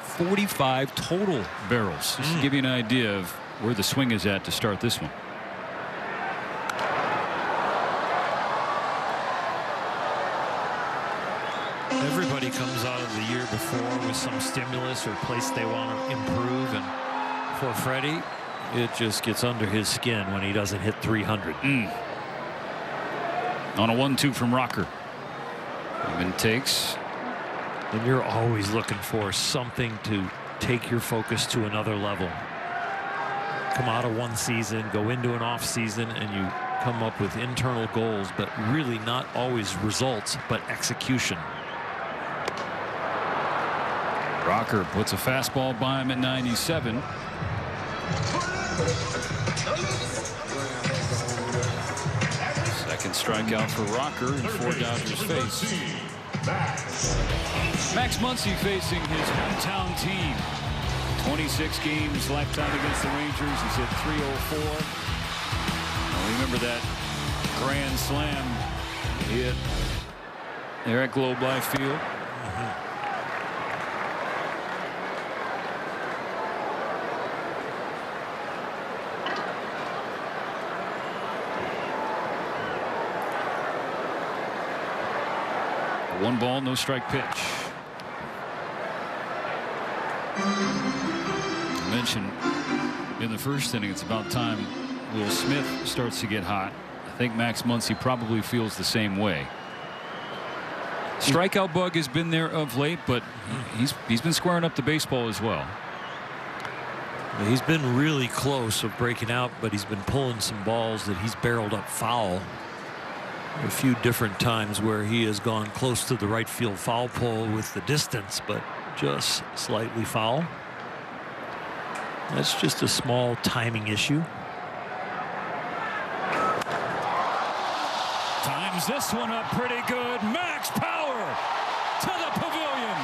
45 total barrels. Just to give you an idea of where the swing is at to start this one. Everybody comes out of the year before with some stimulus or place they want to improve, and for Freddie, it just gets under his skin when he doesn't hit 300. On a 1-2 from Rocker. Freeman takes. And you're always looking for something to take your focus to another level. Come out of one season, go into an off season, and you come up with internal goals, but really not always results, but execution. Rocker puts a fastball by him at 97. Second strikeout for Rocker in 4 Dodgers face. Max Muncy facing his hometown team. 26 games lifetime against the Rangers. He's hit .304. Remember that grand slam hit there at Globe Life Field. One ball, no strike pitch. I mentioned in the first inning, it's about time Will Smith starts to get hot. I think Max Muncy probably feels the same way. Strikeout bug has been there of late, but he's been squaring up the baseball as well. He's been really close of breaking out, but he's been pulling some balls that he's barreled up foul. A few different times where he has gone close to the right field foul pole with the distance, but just slightly foul. That's just a small timing issue. Times this one up pretty good. Max Power to the pavilion.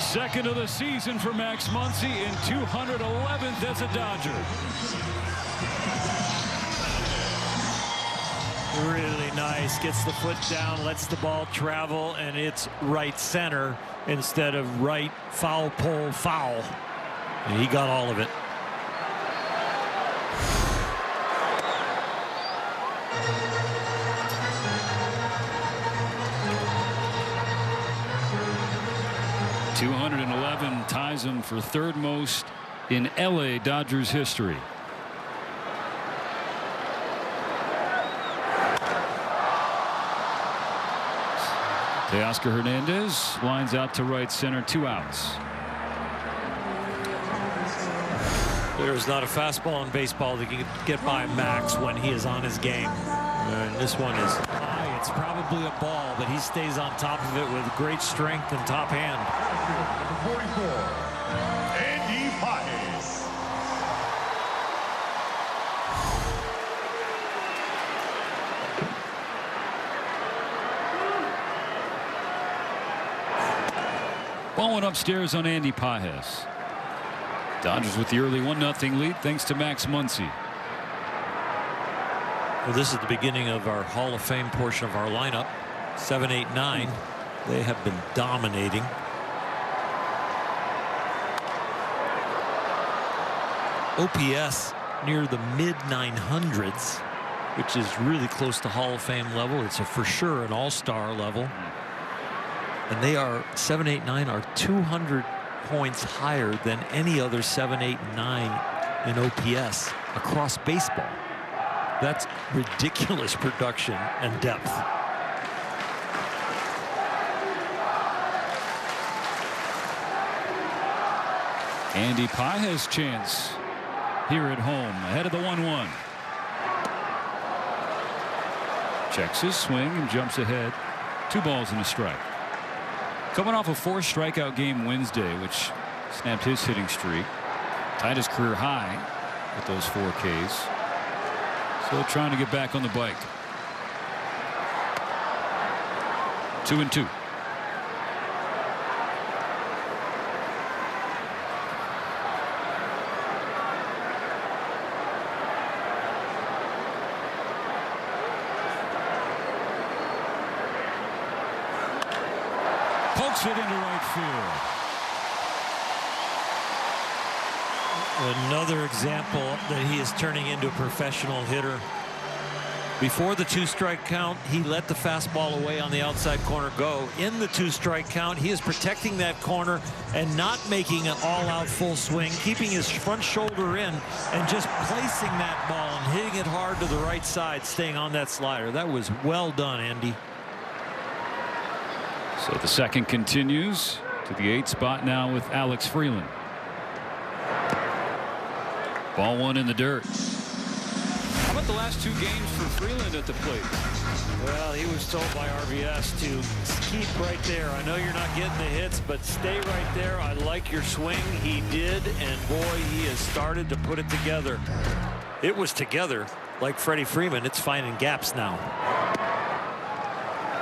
Second of the season for Max Muncy and 211th as a Dodger. Really nice. Gets the foot down, lets the ball travel, and it's right center instead of right foul pole foul. And he got all of it. .211 ties him for third most in LA Dodgers history. Teoscar Hernandez lines out to right center, 2 outs. There's not a fastball in baseball that can get by Max when he is on his game. And this one is high. It's probably a ball, but he stays on top of it with great strength and top hand. 44, Andy Pajes. Ball went upstairs on Andy Pajes. Dodgers with the early 1-0 lead thanks to Max Muncy. Well, this is the beginning of our Hall of Fame portion of our lineup. 7, 8, 9. They have been dominating. OPS near the mid-900s, which is really close to Hall of Fame level. It's for sure an all-star level. And they are 7, 8, 9 are 200 points higher than any other 7, 8, 9 in OPS across baseball. That's ridiculous production and depth. Andy Pajes chance here at home ahead of the 1-1. Checks his swing and jumps ahead. 2 balls and a strike. Coming off a 4 strikeout game Wednesday, which snapped his hitting streak. Tied his career high with those 4 Ks. So trying to get back on the bike. 2-2. Pokes it into right field. Another example that he is turning into a professional hitter. Before the 2-strike count, he let the fastball away on the outside corner go. In the 2-strike count, he is protecting that corner and not making an all-out full swing, keeping his front shoulder in and just placing that ball and hitting it hard to the right side, staying on that slider. That was well done, Andy. So the second continues to the 8th spot now with Alex Freeland. Ball 1 in the dirt. How about the last 2 games for Freeland at the plate? Well, he was told by RBS to keep right there. I know you're not getting the hits, but stay right there. I like your swing. He did, and boy, he has started to put it together. It was together like Freddie Freeman. It's finding gaps now.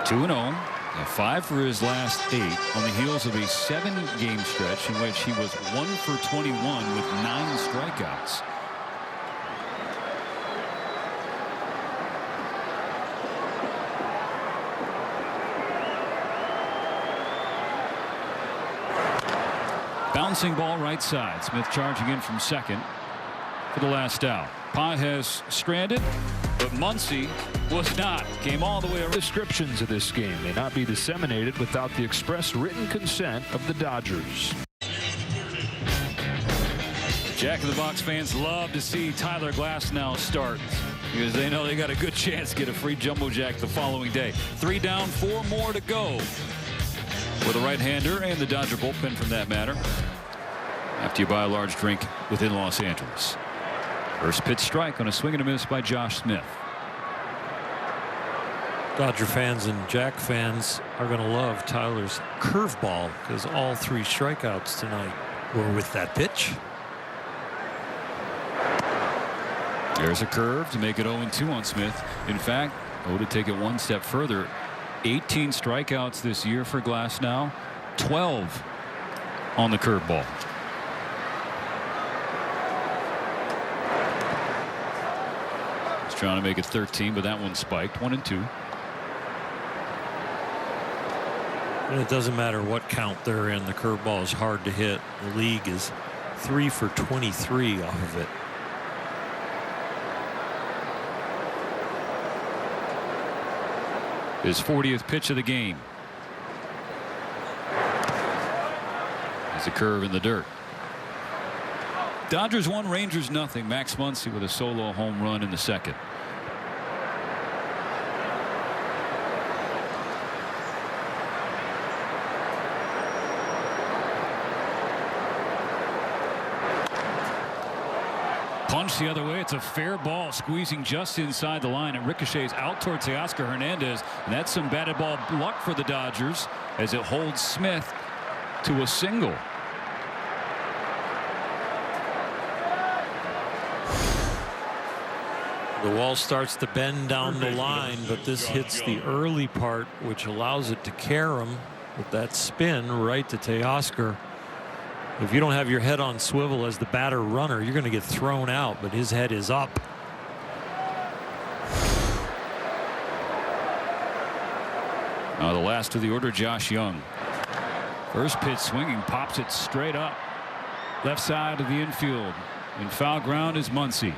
2-0. 5 for his last 8 on the heels of a 7-game stretch in which he was 1 for 21 with 9 strikeouts. Bouncing ball right side. Smith charging in from second for the last out. Pajes stranded, but Muncy was not. Came all the way around. Descriptions of this game may not be disseminated without the express written consent of the Dodgers. Jack in the Box fans love to see Tyler Glasnow start because they know they got a good chance to get a free Jumbo Jack the following day. 3 down, 4 more to go with a right-hander and the Dodger bullpen from that matter. After you buy a large drink within Los Angeles. First pitch strike on a swing and a miss by Josh Smith. Dodger fans and Jack fans are going to love Tyler's curveball because all 3 strikeouts tonight were with that pitch. There's a curve to make it 0-2 on Smith. In fact, to take it one step further, 18 strikeouts this year for Glasnow, 12 on the curveball. He's trying to make it 13, but that one spiked. 1-2. And it doesn't matter what count they're in. The curveball is hard to hit. The league is 3 for 23 off of it. His 40th pitch of the game. There's a curve in the dirt. Dodgers 1, Rangers nothing. Max Muncy with a solo home run in the second. Punch the other way. It's a fair ball squeezing just inside the line. It ricochets out towards Teoscar Hernandez. And that's some batted ball luck for the Dodgers as it holds Smith to a single. The wall starts to bend down the line, but this hits the early part, which allows it to carry him with that spin right to Teoscar. If you don't have your head on swivel as the batter runner, you're going to get thrown out, but his head is up. Now the last of the order, Josh Young. First pitch swinging, pops it straight up. Left side of the infield. In foul ground is Muncy.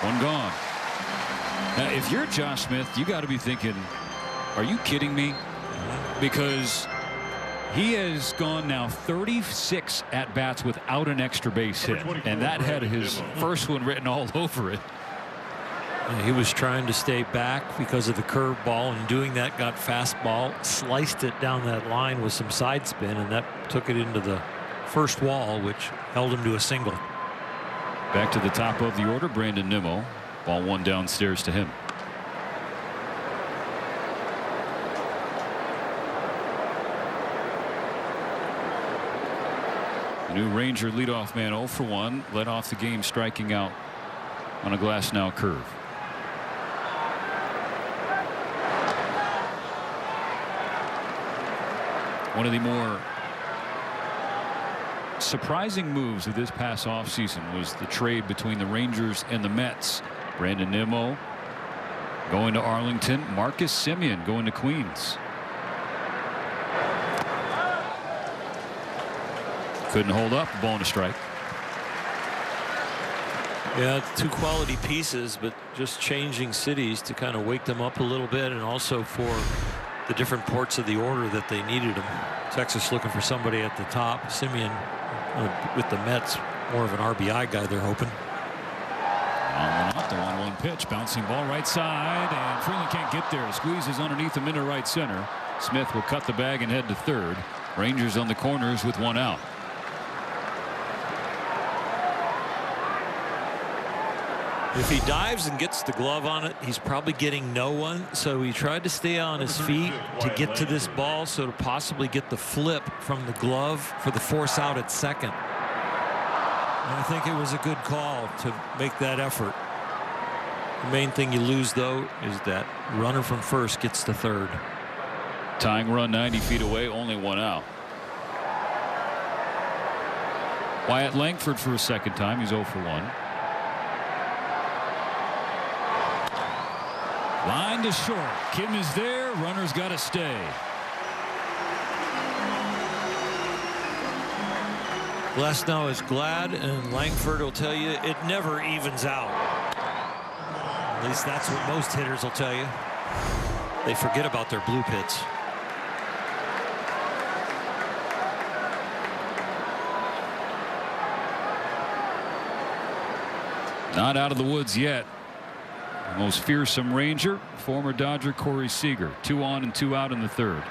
One gone. Now, if you're Josh Smith, you got to be thinking, are you kidding me? Because he has gone now 36 at-bats without an extra base hit, and that had his first one written all over it. He was trying to stay back because of the curveball, and doing that got fastball, sliced it down that line with some side spin, and that took it into the first wall, which held him to a single. Back to the top of the order, Brandon Nimmo. Ball 1 downstairs to him. The new Ranger leadoff man 0 for 1, led off the game striking out on a Glasnow curve. One of the more surprising moves of this past offseason was the trade between the Rangers and the Mets. Brandon Nimmo going to Arlington, Marcus Semien going to Queens. Couldn't hold up, ball and a strike. Yeah, 2 quality pieces, but just changing cities to kind of wake them up a little bit, and also for the different parts of the order that they needed them. Texas looking for somebody at the top. Semien with the Mets, more of an RBI guy they're hoping. The 1-1 pitch, bouncing ball right side, and Freeland can't get there. Squeezes underneath him into right center. Smith will cut the bag and head to third. Rangers on the corners with 1 out. If he dives and gets the glove on it, he's probably getting no one. So he tried to stay on his feet to get to this ball, so to possibly get the flip from the glove for the force out at second. And I think it was a good call to make that effort. The main thing you lose, though, is that runner from first gets to third. Tying run 90 feet away, only 1 out. Wyatt Langford for a second time. He's 0 for 1. Line to short. Kim is there. Runner's got to stay. Glasnow is glad, and Langford will tell you it never evens out. At least that's what most hitters will tell you. They forget about their blue pits. Not out of the woods yet. The most fearsome Ranger, former Dodger Corey Seager. 2 on and 2 out in the third.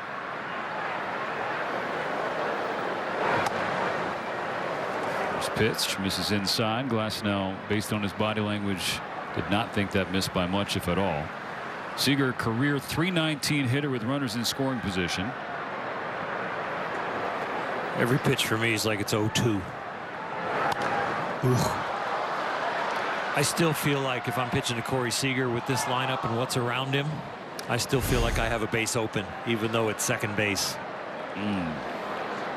First pitch misses inside. Glasnow, based on his body language, did not think that missed by much, if at all. Seager, career .319 hitter with runners in scoring position. Every pitch for me is like it's 0-2. I still feel like if I'm pitching to Corey Seager with this lineup and what's around him, I still feel like I have a base open, even though it's second base.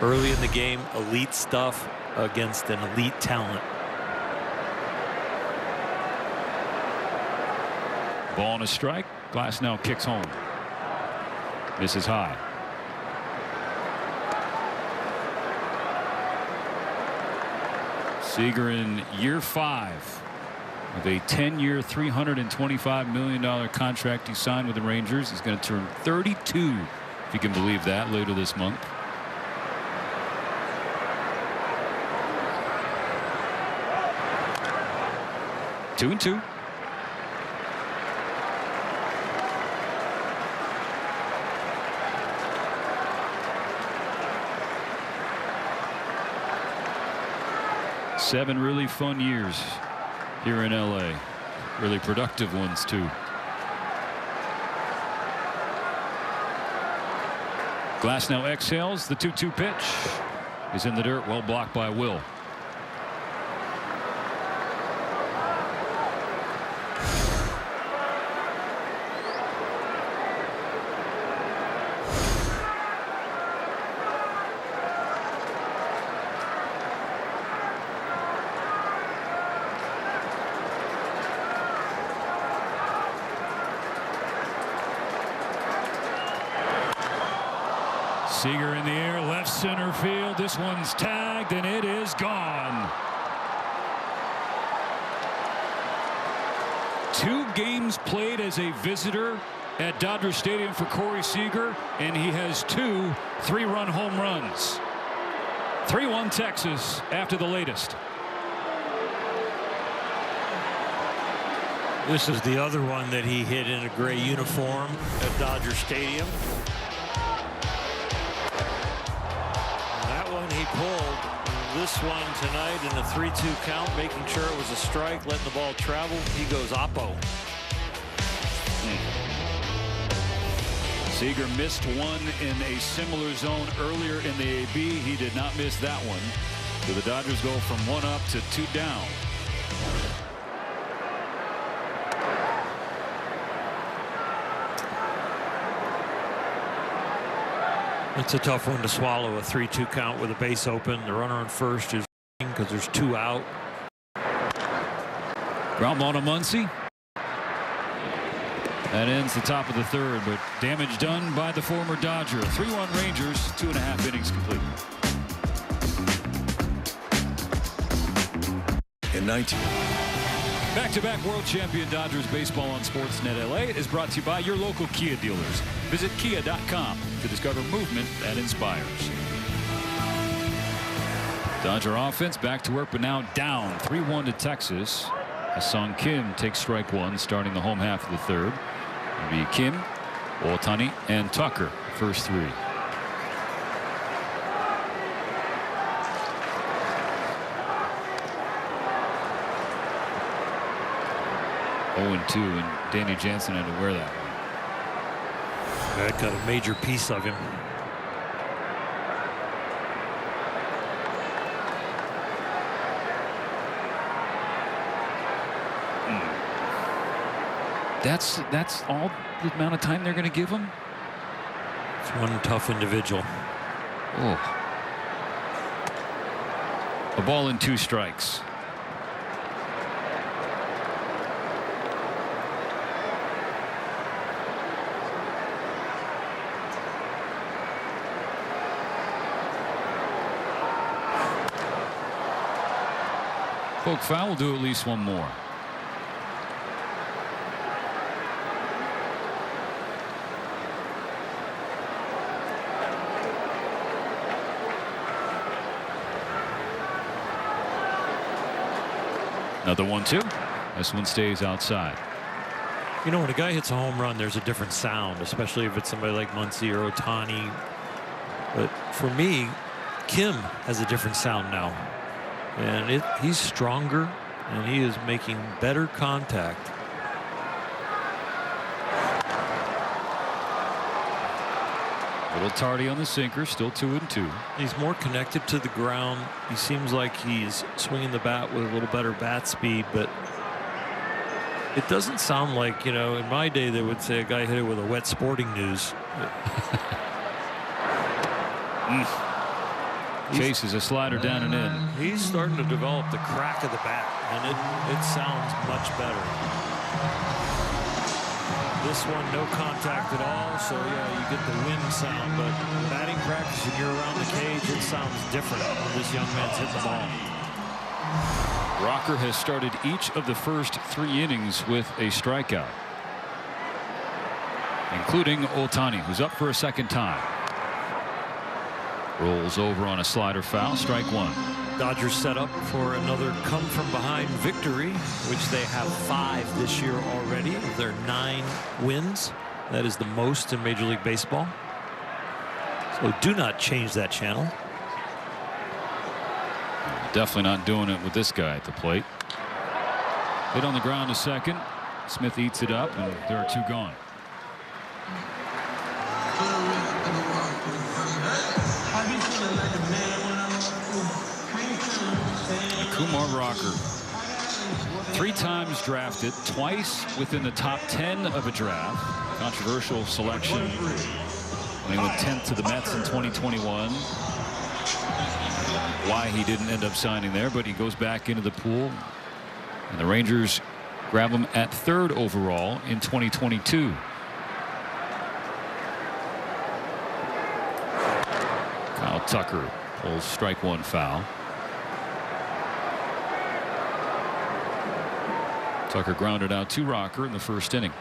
Early in the game, elite stuff against an elite talent. Ball and a strike. Glasnow kicks home. Misses high. Seager in year 5 of a 10-year, $325 million contract he signed with the Rangers. He's going to turn 32, if you can believe that, later this month. Two and two. Seven really fun years here in LA. Really productive ones too. Glasnow exhales. The 2-2 pitch is in the dirt, well blocked by Will. Seager in the air, left center field. This one's tagged, and it is gone. 2 games played as a visitor at Dodger Stadium for Corey Seager, and he has 2 3-run home runs. 3-1 Texas after the latest. This is the other one that he hit in a gray uniform at Dodger Stadium. He pulled this one tonight in a 3-2 count, making sure it was a strike, letting the ball travel. He goes oppo. Seager missed one in a similar zone earlier in the AB. He did not miss that one. So the Dodgers go from 1 up to 2 down. It's a tough one to swallow, a 3-2 count with a base open. The runner on first is because there's 2 out. Ground ball to Muncy. That ends the top of the third, but damage done by the former Dodger. 3-1 Rangers, 2.5 innings complete. In 19. Back-to-back world champion Dodgers baseball on Sportsnet LA is brought to you by your local Kia dealers. Visit kia.com to discover movement that inspires. Dodger offense back to work, but now down 3-1 to Texas. Sung Kim takes strike 1, starting the home half of the third. It'll be Kim, Ohtani, and Tucker, first 3. And 2, and Danny Jansen had to wear that one. That got a major piece of him. That's all the amount of time they're going to give him. It's one tough individual. Oh. A ball and 2 strikes. Poke foul will do at least one more. Another 1-2. This one stays outside. You know, when a guy hits a home run, there's a different sound, especially if it's somebody like Muncy or Ohtani. But for me, Kim has a different sound now. And he's stronger, and he is making better contact. A little tardy on the sinker, still 2-2. He's more connected to the ground. He seems like he's swinging the bat with a little better bat speed, but it doesn't sound like, you know, in my day they would say a guy hit it with a wet sporting news. Chases a slider down and in. He's starting to develop the crack of the bat, and it sounds much better. This one, no contact at all, so yeah, you get the wind sound, but batting practice and you're around the cage, it sounds different when this young man's hitting the ball. Rocker has started each of the first 3 innings with a strikeout, including Ohtani, who's up for a second time. Rolls over on a slider foul, strike 1. Dodgers set up for another come-from-behind victory, which they have 5 this year already of their 9 wins. That is the most in Major League Baseball. So do not change that channel. Definitely not doing it with this guy at the plate. Hit on the ground to second. Smith eats it up, and there are 2 gone. Kumar Rocker, 3 times drafted, twice within the top 10 of a draft. Controversial selection when he went 10th to the Mets in 2021. Why he didn't end up signing there, but he goes back into the pool, and the Rangers grab him at 3rd overall in 2022. Kyle Tucker pulls strike 1 foul. Tucker grounded out to Rocker in the first inning.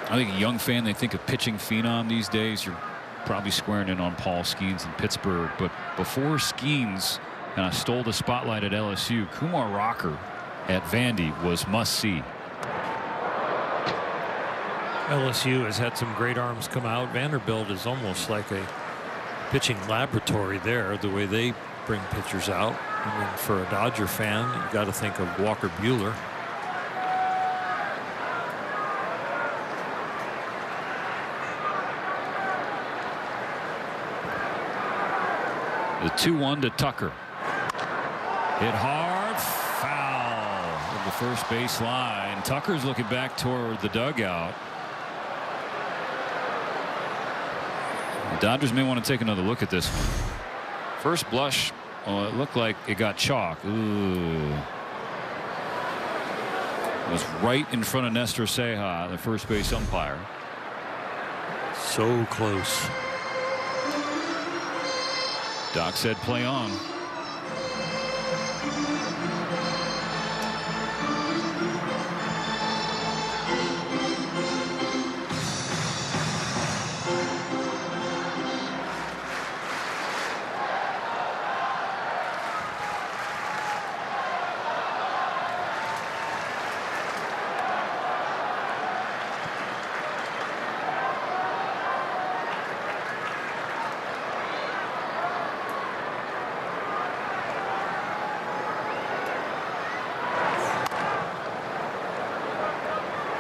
I think a young fan, they think of pitching phenom these days. You're probably squaring in on Paul Skeens in Pittsburgh, but before Skeens kind of stole the spotlight at LSU, Kumar Rocker at Vandy was must-see. LSU has had some great arms come out. Vanderbilt is almost like a pitching laboratory there, the way they bring pitchers out. I mean, for a Dodger fan, you got to think of Walker Buehler. The 2-1 to Tucker. Hit hard, foul from the first base line. Tucker's looking back toward the dugout. The Dodgers may want to take another look at this one. First blush, it looked like it got chalk. Ooh. It was right in front of Nestor Ceja, the first base umpire. So close. Doc said play on.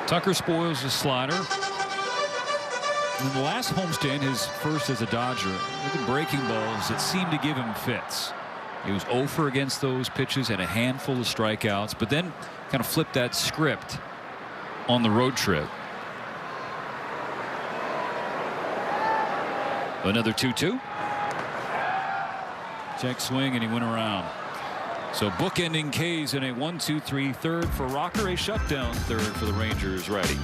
Tucker spoils the slider. In the last homestand, his first as a Dodger, with the breaking balls that seemed to give him fits. He was 0 for against those pitches and a handful of strikeouts, but then kind of flipped that script on the road trip. Another 2-2. Check swing, and he went around. So bookending K's in a 1-2-3 third for Rocker, a shutdown third for the Rangers righty.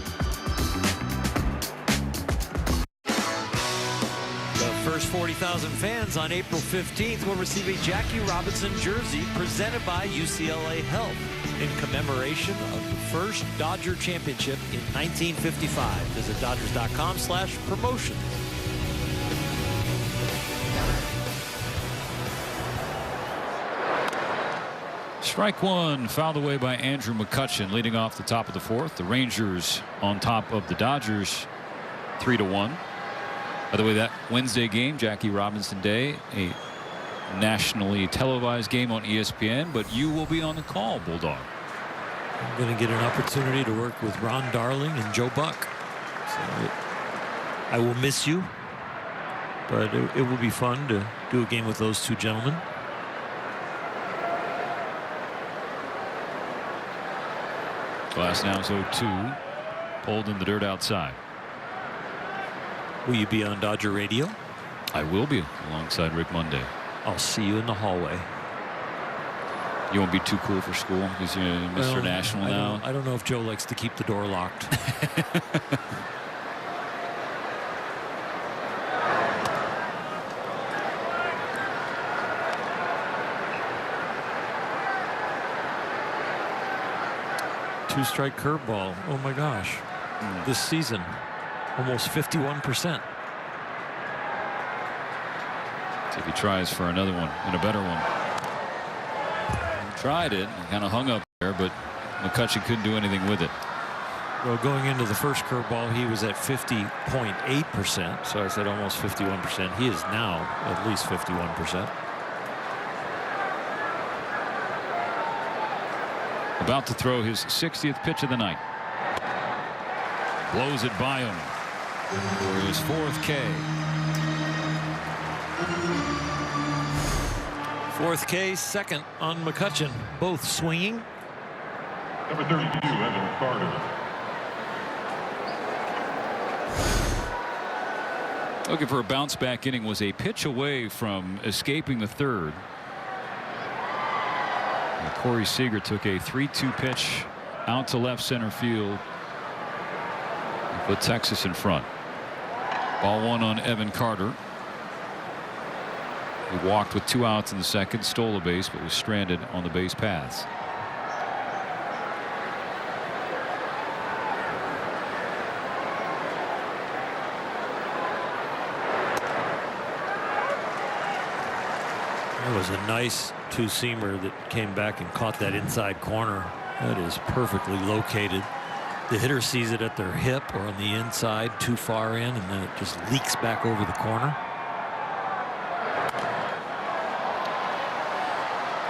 The first 40,000 fans on April 15th will receive a Jackie Robinson jersey presented by UCLA Health in commemoration of the first Dodger championship in 1955. Visit Dodgers.com/promotions. Strike one, fouled away by Andrew McCutchen, leading off the top of the fourth. The Rangers on top of the Dodgers 3-1. By the way, that Wednesday game, Jackie Robinson Day, a nationally televised game on ESPN, but you will be on the call, Bulldog. I'm going to get an opportunity to work with Ron Darling and Joe Buck. So I will miss you, but it will be fun to do a game with those two gentlemen. Glass now is 0-2. Pulled in the dirt outside. Will you be on Dodger Radio? I will be alongside Rick Monday. I'll see you in the hallway. You won't be too cool for school because you're Mr. National now? I don't know if Joe likes to keep the door locked. Two-strike curveball. Oh my gosh. This season, almost 51%. See if he tries for another one and a better one. He tried it and kind of hung up there, but McCutchen couldn't do anything with it. Well, going into the first curveball, he was at 50.8%. So I said almost 51%. He is now at least 51%. About to throw his 60th pitch of the night. Blows it by him for his 4th K. 4th K, second on McCutchen. Both swinging. Number 32, Evan Carter. Looking for a bounce back inning, was a pitch away from escaping the third. And Corey Seager took a 3-2 pitch out to left center field and put Texas in front. Ball one on Evan Carter. He walked with 2 outs in the second, stole a base, but was stranded on the base paths. That was a nice two-seamer that came back and caught that inside corner. That is perfectly located. The hitter sees it at their hip or on the inside too far in, and then it just leaks back over the corner.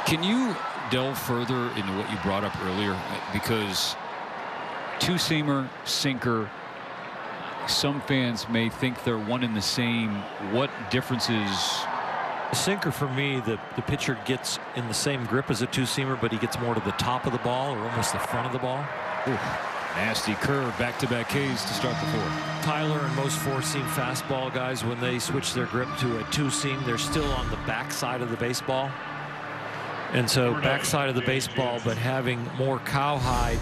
Can you delve further into what you brought up earlier? Because two-seamer, sinker, some fans may think they're one and the same. What differences? A sinker, for me, the pitcher gets in the same grip as a two-seamer, but he gets more to the top of the ball or almost the front of the ball. Ooh, nasty curve, back-to-back Ks to start the fourth. Tyler and most four-seam fastball guys, when they switch their grip to a two-seam, they're still on the back side of the baseball. And so backside of the baseball, but having more cowhide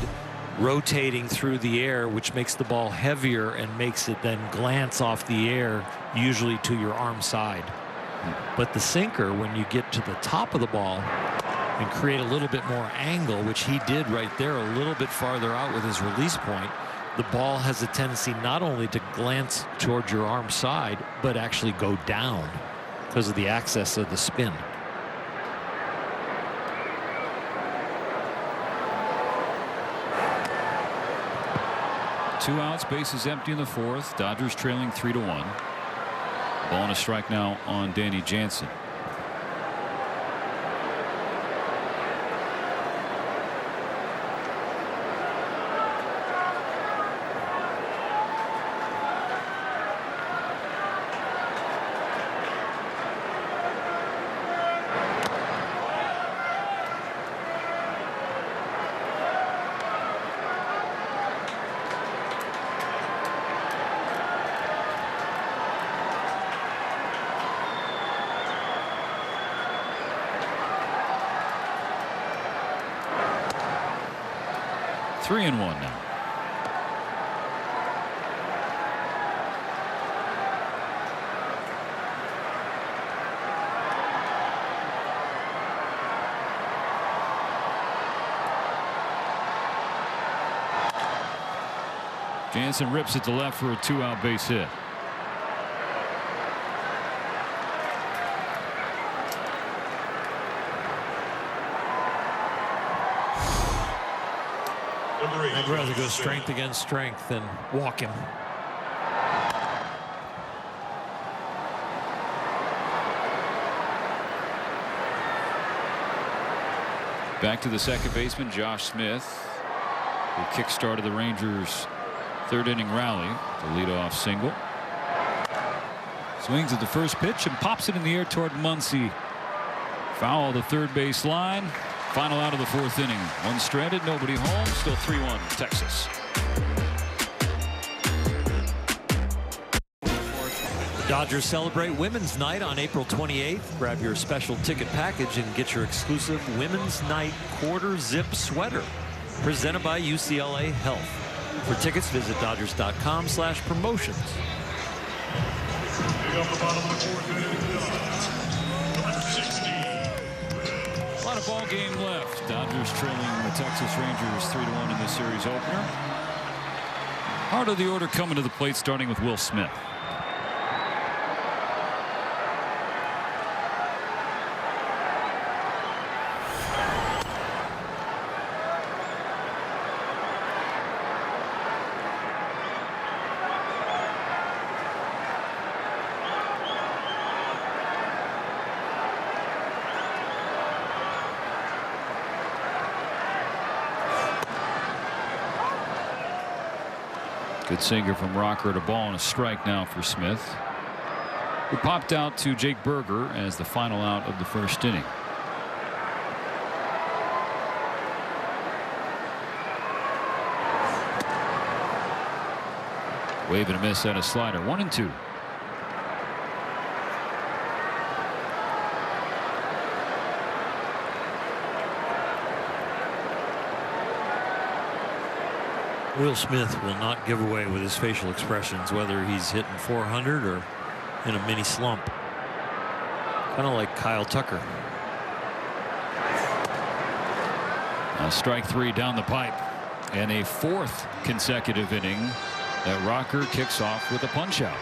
rotating through the air, which makes the ball heavier and makes it then glance off the air, usually to your arm side. But the sinker, when you get to the top of the ball and create a little bit more angle, which he did right there a little bit farther out with his release point, the ball has a tendency not only to glance towards your arm side, but actually go down because of the access of the spin. Two outs, bases empty in the fourth. Dodgers trailing 3-1. Ball and a strike now on Danny Jansen. Three and one now. Jansen rips it to left for a 2-out base hit. I'd rather go strength against strength than walk him. Back to the second baseman, Josh Smith, who kick-started the Rangers' third-inning rally, the leadoff single. Swings at the first pitch and pops it in the air toward Muncy. Foul the third base line. Final out of the fourth inning. One stranded, nobody home. Still 3-1 Texas. The Dodgers celebrate Women's Night on April 28th. Grab your special ticket package and get your exclusive Women's Night quarter zip sweater. Presented by UCLA Health. For tickets, visit Dodgers.com/promotions. A lot of ball game left. Dodgers trailing the Texas Rangers 3-1 in this series opener. Heart of the order coming to the plate, starting with Will Smith. Good sinker from Rocker at a ball and a strike now for Smith, who popped out to Jake Berger as the final out of the first inning. Wave and a miss at a slider. 1-2. Will Smith will not give away with his facial expressions whether he's hitting 400 or in a mini slump. Kind of like Kyle Tucker. Now strike three down the pipe, and a fourth consecutive inning that Rocker kicks off with a punch out.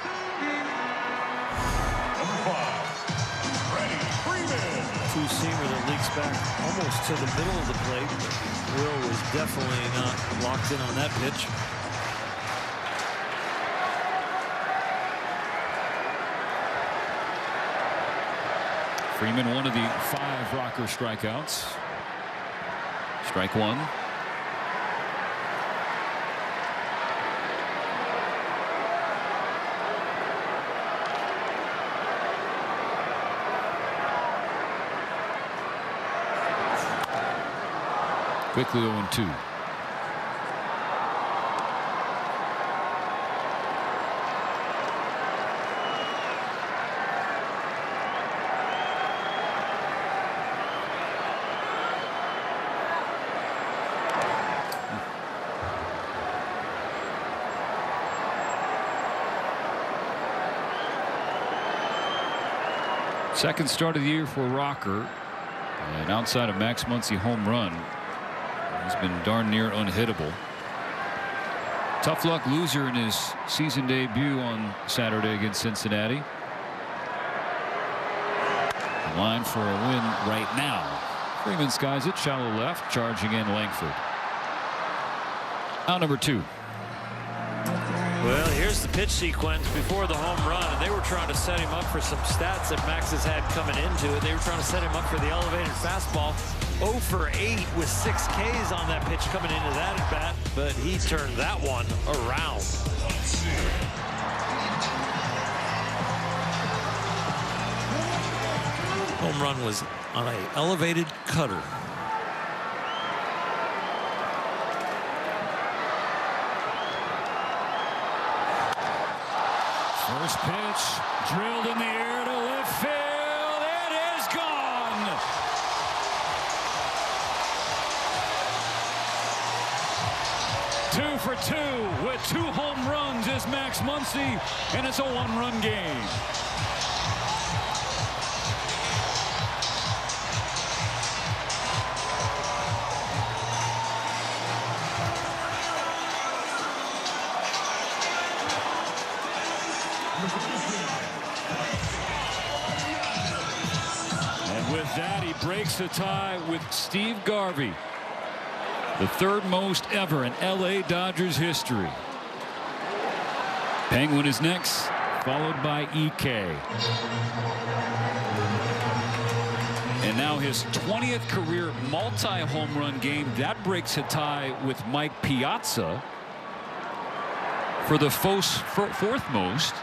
Two-seamer that leaks back almost to the middle of the plate. Will was definitely not locked in on that pitch. Freeman, one of the 5 Rocker strikeouts. Strike one. Quickly 0-2. Second start of the year for Rocker, and outside of Max Muncy home run, he's been darn near unhittable. Tough luck loser in his season debut on Saturday against Cincinnati. The line for a win right now. Freeman skies it shallow left, charging in Langford. Out number 2. Well, here's the pitch sequence before the home run. They were trying to set him up for some stats that Max has had coming into it. They were trying to set him up for the elevated fastball. 0 for 8 with 6 Ks on that pitch coming into that at bat, but he turned that one around. Home run was on an elevated cutter. First pitch drilled in the air to left field. It is gone. Two for 2 with 2 home runs is Max Muncy, and it's a 1-run game. breaks the tie with Steve Garvey, the third most ever in LA Dodgers history. Penguin is next, followed by EK. And now his 20th career multi-home run game. That breaks a tie with Mike Piazza for the fourth most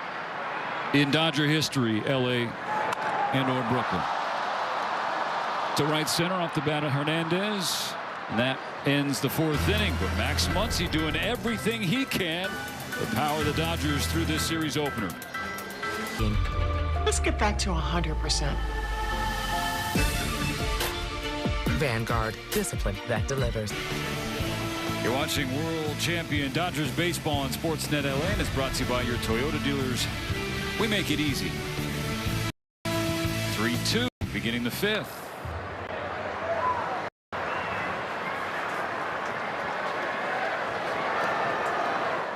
in Dodger history, LA and/or Brooklyn. To right center off the bat of Hernandez. And that ends the fourth inning. But Max Muncy doing everything he can to power the Dodgers through this series opener. Let's get back to 100%. Vanguard, discipline that delivers. You're watching world champion Dodgers baseball on Sportsnet LA, and it's brought to you by your Toyota dealers. We make it easy. 3-2, beginning the fifth.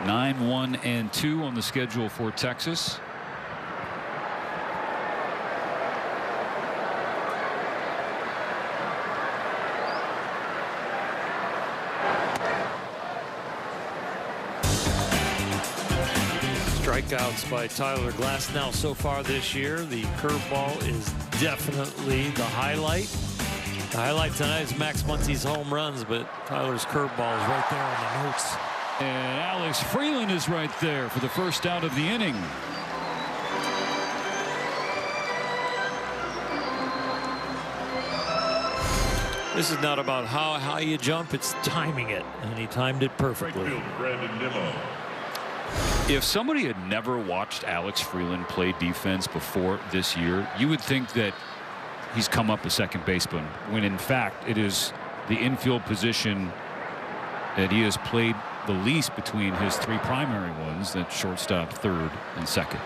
9-1-2 on the schedule for Texas. Strikeouts by Tyler Glasnow so far this year. The curveball is definitely the highlight. The highlight tonight is Max Muncy's home runs, but Tyler's curveball is right there on the notes. And Alex Freeland is right there for the first out of the inning. This is not about how high you jump, it's timing it, and he timed it perfectly. If somebody had never watched Alex Freeland play defense before this year, you would think that he's come up a second baseman, when in fact it is the infield position that he has played the least between his three primary ones, that shortstop, third, and second.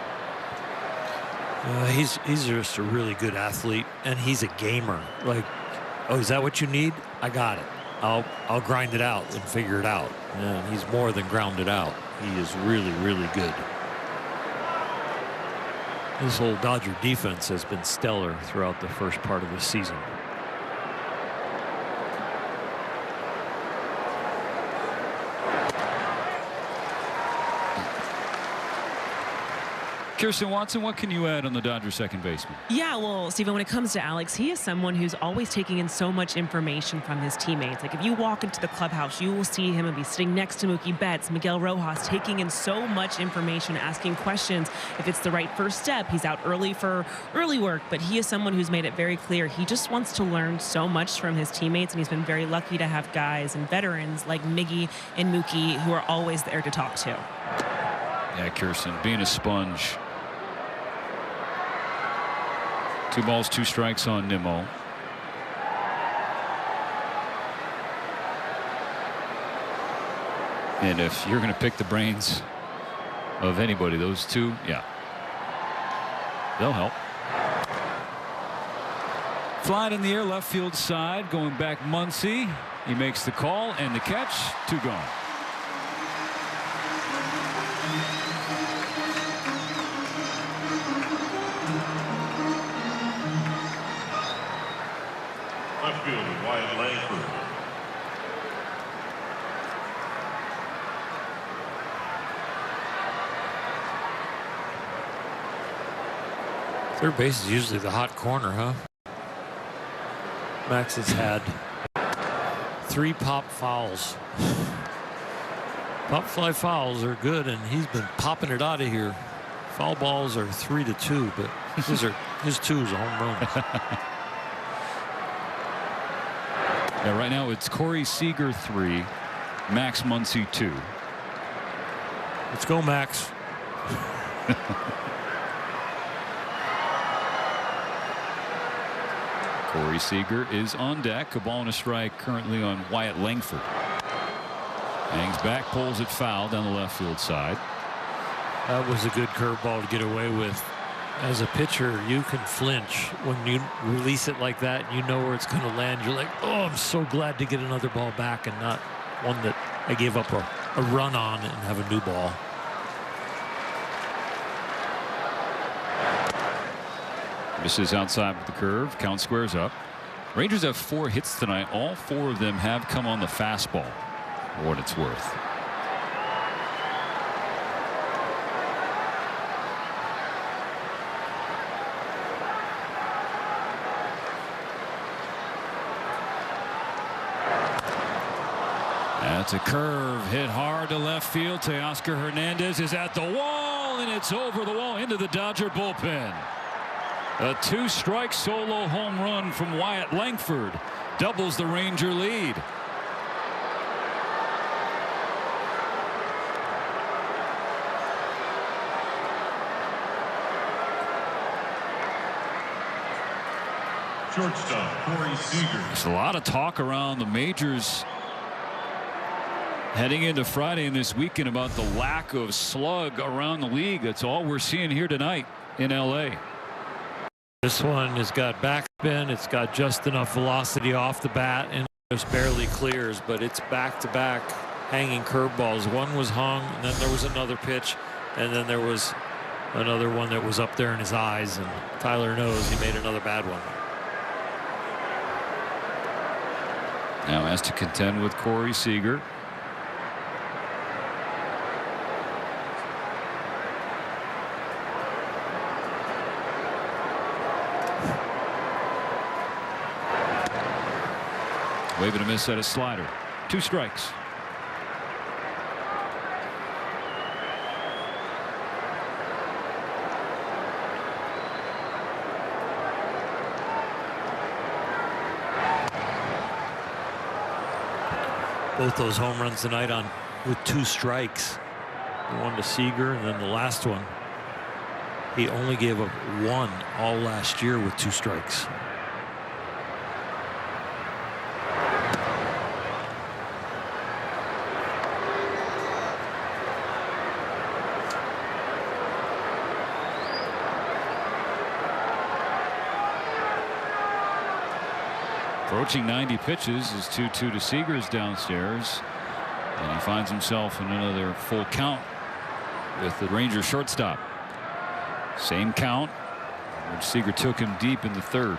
He's just a really good athlete, and he's a gamer. Like, oh, is that what you need? I got it. I'll grind it out and figure it out. And he's more than grounded out. He is really, really good. This whole Dodger defense has been stellar throughout the first part of the season. Kirsten Watson, what can you add on the Dodgers second baseman? Yeah, well, Stephen, when it comes to Alex, he is someone who's always taking in so much information from his teammates. Like, if you walk into the clubhouse, you will see him and be sitting next to Mookie Betts, Miguel Rojas, taking in so much information, asking questions. If it's the right first step, he's out early for early work, but he is someone who's made it very clear he just wants to learn so much from his teammates, and he's been very lucky to have guys and veterans like Miggy and Mookie who are always there to talk to. Yeah, Kirsten, being a sponge. 2 balls, 2 strikes on Nimmo. And if you're going to pick the brains of anybody, those two, yeah, they'll help. Flying in the air, left field side, going back Muncy. He makes the call and the catch. 2 gone. Left field, Wyatt Langford. Third base is usually the hot corner, huh? Max has had 3 pop fouls. Pop fly fouls are good, and he's been popping it out of here. Foul balls are 3-2, but these are his 2s home runs. Yeah, right now it's Corey Seager 3, Max Muncy 2. Let's go, Max. Corey Seager is on deck. A ball and a strike currently on Wyatt Langford. Hangs back, pulls it foul down the left field side. That was a good curveball to get away with. As a pitcher, you can flinch when you release it like that. You know where it's going to land. You're like, oh, I'm so glad to get another ball back and not one that I gave up a run on and have a new ball. This is outside with the curve. Count squares up. Rangers have 4 hits tonight. All 4 of them have come on the fastball, for what it's worth. That's a curve hit hard to left field. Teoscar Hernandez is at the wall, and it's over the wall into the Dodger bullpen. A 2-strike solo home run from Wyatt Langford doubles the Ranger lead. Shortstop, Corey Seager. There's a lot of talk around the majors heading into Friday and this weekend about the lack of slug around the league. That's all we're seeing here tonight in LA. This one has got backspin. It's got just enough velocity off the bat and just barely clears, but it's back-to-back hanging curveballs. One was hung, and then there was another pitch, and then there was another one that was up there in his eyes, and Tyler knows he made another bad one. Now has to contend with Corey Seager. Waving a miss at a slider. 2 strikes. Both those home runs tonight on with 2 strikes. The one to Seager, and then the last one. He only gave up 1 all last year with 2 strikes. Approaching 90 pitches is 2-2 to Seager's downstairs, and he finds himself in another full count with the Rangers shortstop. Same count, which Seager took him deep in the 3rd.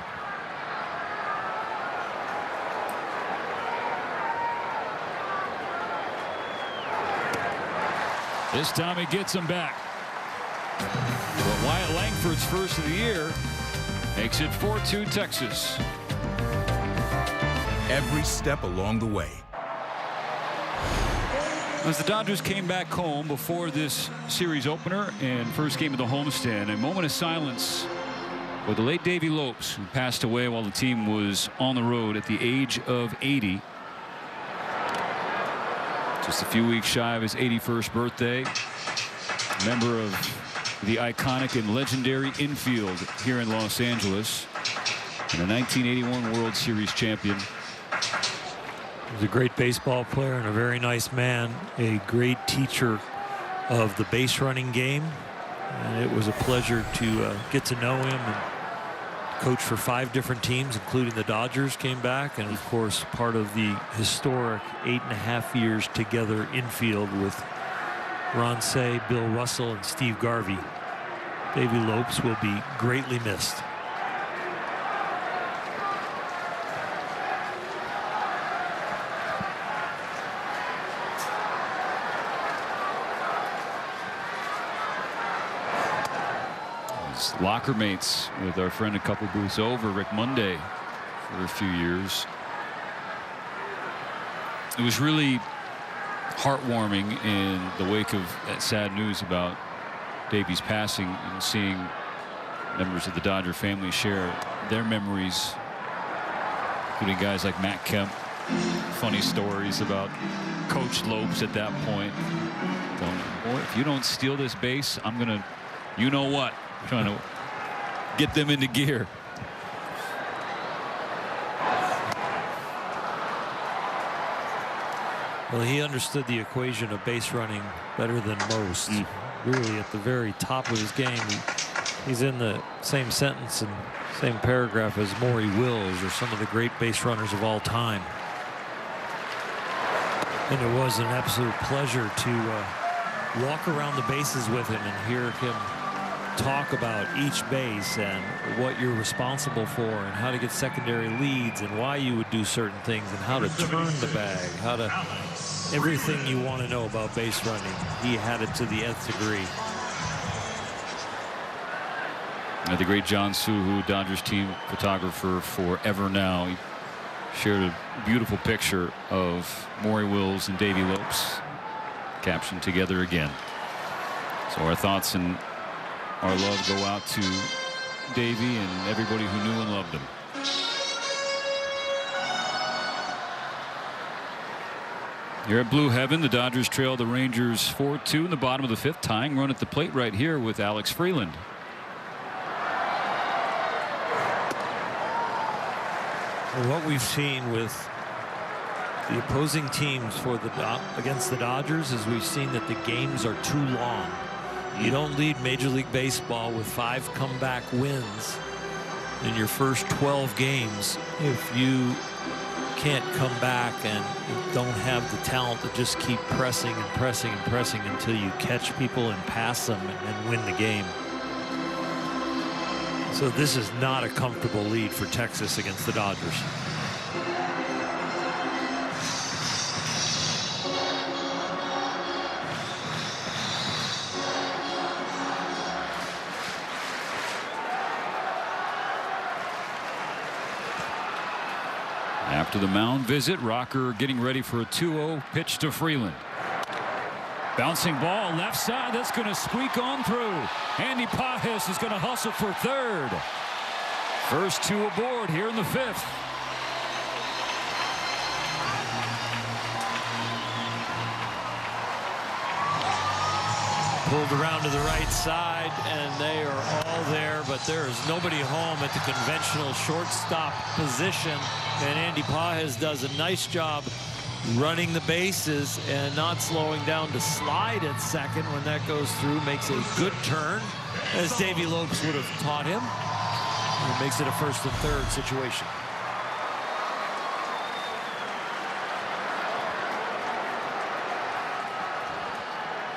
This time he gets him back. But Wyatt Langford's first of the year makes it 4-2 Texas. Every step along the way. As the Dodgers came back home before this series opener and first game of the homestand, a moment of silence for the late Davey Lopes, who passed away while the team was on the road at the age of 80. Just a few weeks shy of his 81st birthday. Member of the iconic and legendary infield here in Los Angeles, and a 1981 World Series champion. He was a great baseball player and a very nice man, a great teacher of the base running game, and it was a pleasure to get to know him, and coach for 5 different teams, including the Dodgers, came back, and of course part of the historic 8.5 years together infield with Ron Say, Bill Russell, and Steve Garvey. Davey Lopes will be greatly missed. Locker mates with our friend a couple booths over, Rick Monday, for a few years. It was really heartwarming in the wake of that sad news about Davey's passing, and seeing members of the Dodger family share their memories, including guys like Matt Kemp. Funny stories about Coach Lopes at that point. Boy, if you don't steal this base, I'm gonna, you know what, trying to get them into gear. Well, he understood the equation of base running better than most. Really at the very top of his game. He's in the same sentence and same paragraph as Maury Wills or some of the great base runners of all time. And it was an absolute pleasure to walk around the bases with him and hear him talk about each base and what you're responsible for and how to get secondary leads and why you would do certain things and how to turn the bag, how to everything you want to know about base running. He had it to the nth degree. The great John Suhu, Dodgers team photographer forever now, he shared a beautiful picture of Maury Wills and Davey Lopes captioned together again. So our thoughts and our love go out to Davey and everybody who knew and loved him. Here at Blue Heaven, the Dodgers trail the Rangers 4-2 in the bottom of the 5th, tying run at the plate right here with Alex Freeland. What we've seen with the opposing teams against the Dodgers is we've seen that the games are too long. You don't lead Major League Baseball with 5 comeback wins in your first 12 games if you can't come back and don't have the talent to just keep pressing and pressing and pressing until you catch people and pass them and win the game. So this is not a comfortable lead for Texas against the Dodgers. After the mound visit, Rocker getting ready for a 2-0 pitch to Freeland. Bouncing ball left side, that's going to squeak on through. Andy Pages is going to hustle for third. First 2 aboard here in the 5th. Pulled around to the right side, and they are all there, but there is nobody home at the conventional shortstop position. And Andy Pages does a nice job running the bases and not slowing down to slide at second when that goes through. Makes a good turn, as Davey Lopes would have taught him. And makes it a first and third situation.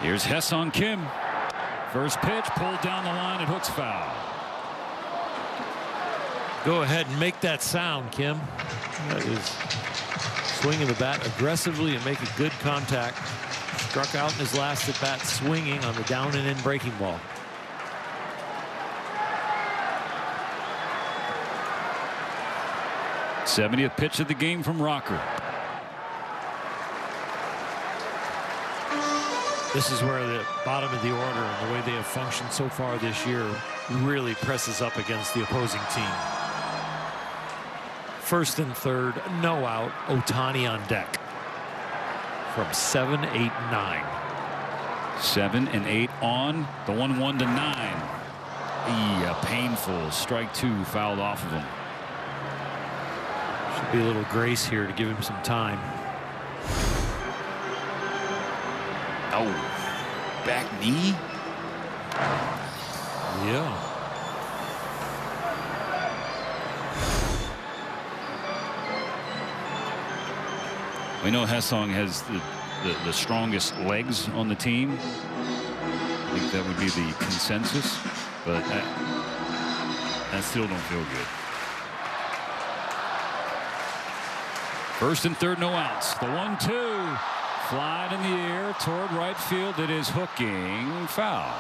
Here's Ha-Seong Kim. First pitch pulled down the line and hooks foul. Go ahead and make that sound, Kim. That is swinging the bat aggressively and making good contact. Struck out in his last at bat swinging on the down and in breaking ball. '70th pitch of the game from Rocker. This is where the bottom of the order and the way they have functioned so far this year really presses up against the opposing team. First and third, no out. Ohtani on deck from 7, 8, 9. 7 and 8 on the 1-1 to 9. A painful strike 2 fouled off of him. Should be a little grace here to give him some time. Oh, back knee. Yeah. We know Ha-Seong has the strongest legs on the team. I think that would be the consensus, but that still don't feel good. First and third, no outs. The 1-2. Flied in the air toward right field. It is hooking foul.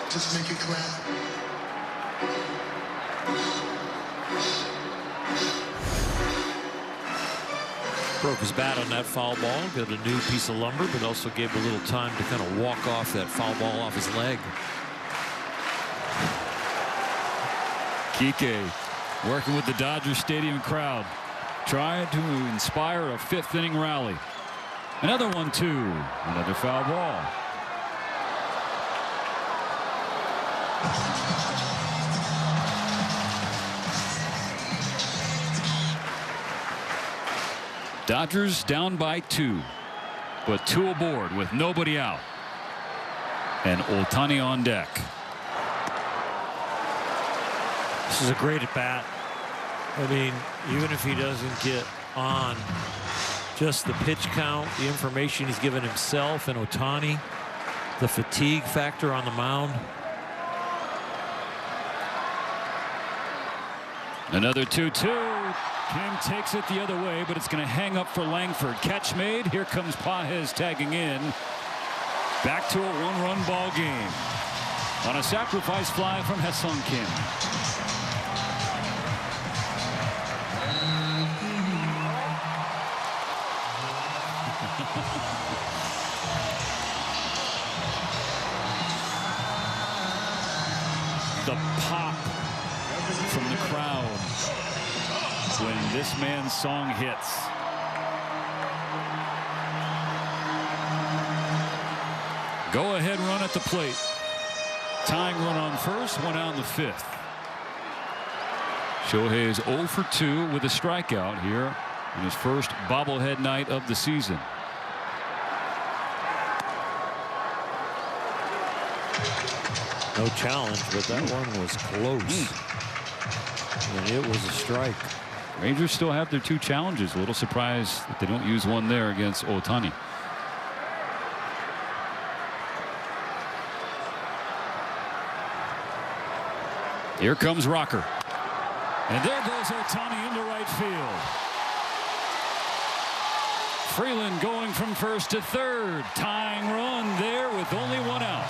Just make it clap. Broke his bat on that foul ball, got a new piece of lumber, but also gave a little time to kind of walk off that foul ball off his leg. Kike working with the Dodgers Stadium crowd, trying to inspire a 5th inning rally. Another 1-2, another foul ball. Dodgers down by 2, but 2 aboard with nobody out. And Ohtani on deck. This is a great at bat. I mean, even if he doesn't get on, just the pitch count, the information he's given himself and Ohtani, the fatigue factor on the mound. Another 2-2. Kim takes it the other way, but it's going to hang up for Langford. Catch made. Here comes Pages tagging in. Back to a one-run ball game on a sacrifice fly from Ha-Seong Kim. The pop from the crowd when this man's song hits. Go ahead run at the plate. Tying run on first, one out in the fifth. Shohei is 0 for 2 with a strikeout here in his first bobblehead night of the season. No challenge, but that one was close. And it was a strike. Rangers still have their 2 challenges. A little surprised that they don't use one there against Ohtani. Here comes Rocker. And there goes Ohtani into right field. Freeland going from first to third. Tying run there with only one out.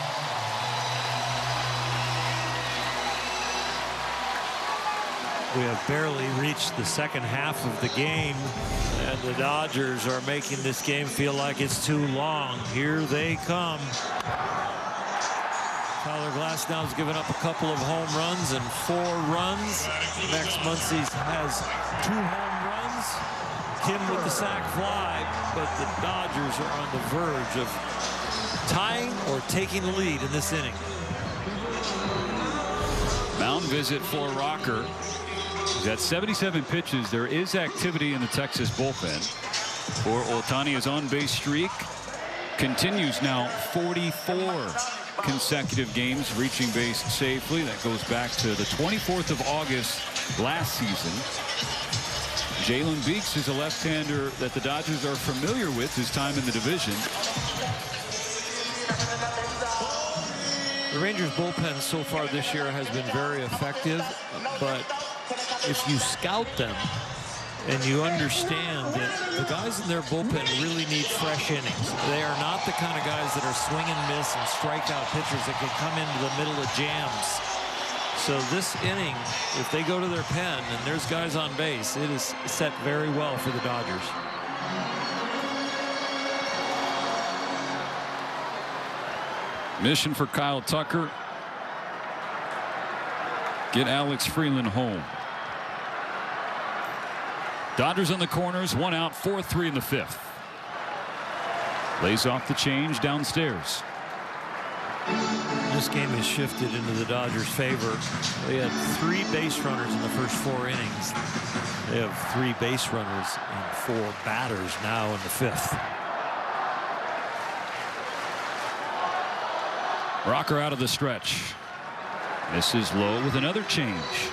We have barely reached the second half of the game, and the Dodgers are making this game feel like it's too long. Here they come. Tyler Glasnow's given up a couple of home runs and 4 runs. Max Muncy has 2 home runs. Kim with the sac fly, but the Dodgers are on the verge of tying or taking the lead in this inning. Mound visit for Rocker. He's at 77 pitches. There is activity in the Texas bullpen. For Ohtani, his on-base streak continues now. 44 consecutive games reaching base safely. That goes back to the 24th of August last season. Jalen Beeks is a left-hander that the Dodgers are familiar with his time in the division. The Rangers bullpen so far this year has been very effective, but if you scout them and you understand that the guys in their bullpen really need fresh innings. They are not the kind of guys that are swing and miss and strikeout pitchers that can come into the middle of jams. So this inning, if they go to their pen and there's guys on base, it is set very well for the Dodgers. Mission for Kyle Tucker. Get Alex Freeland home. Dodgers on the corners, 1 out, 4-3 in the 5th. Lays off the change downstairs. This game has shifted into the Dodgers' favor. They had 3 base runners in the first 4 innings. They have 3 base runners and 4 batters now in the 5th. Rocker out of the stretch. Misses low with another change.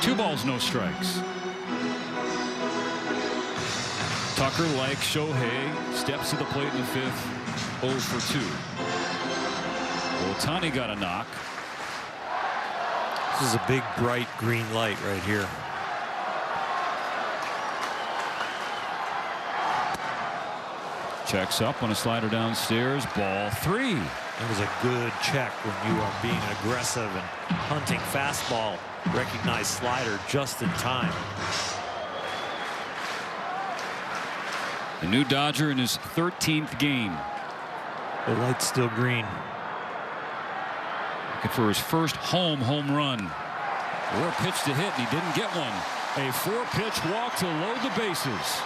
2 balls, no strikes. Tucker, like Shohei, steps to the plate in the 5th, 0 for 2. Ohtani got a knock. This is a big, bright green light right here. Checks up on a slider downstairs. Ball 3. It was a good check when you are being aggressive and hunting fastball. Recognize slider just in time. The new Dodger in his 13th game. The light's still green. Looking for his first home run. Or a pitch to hit, and he didn't get one. A 4-pitch walk to load the bases.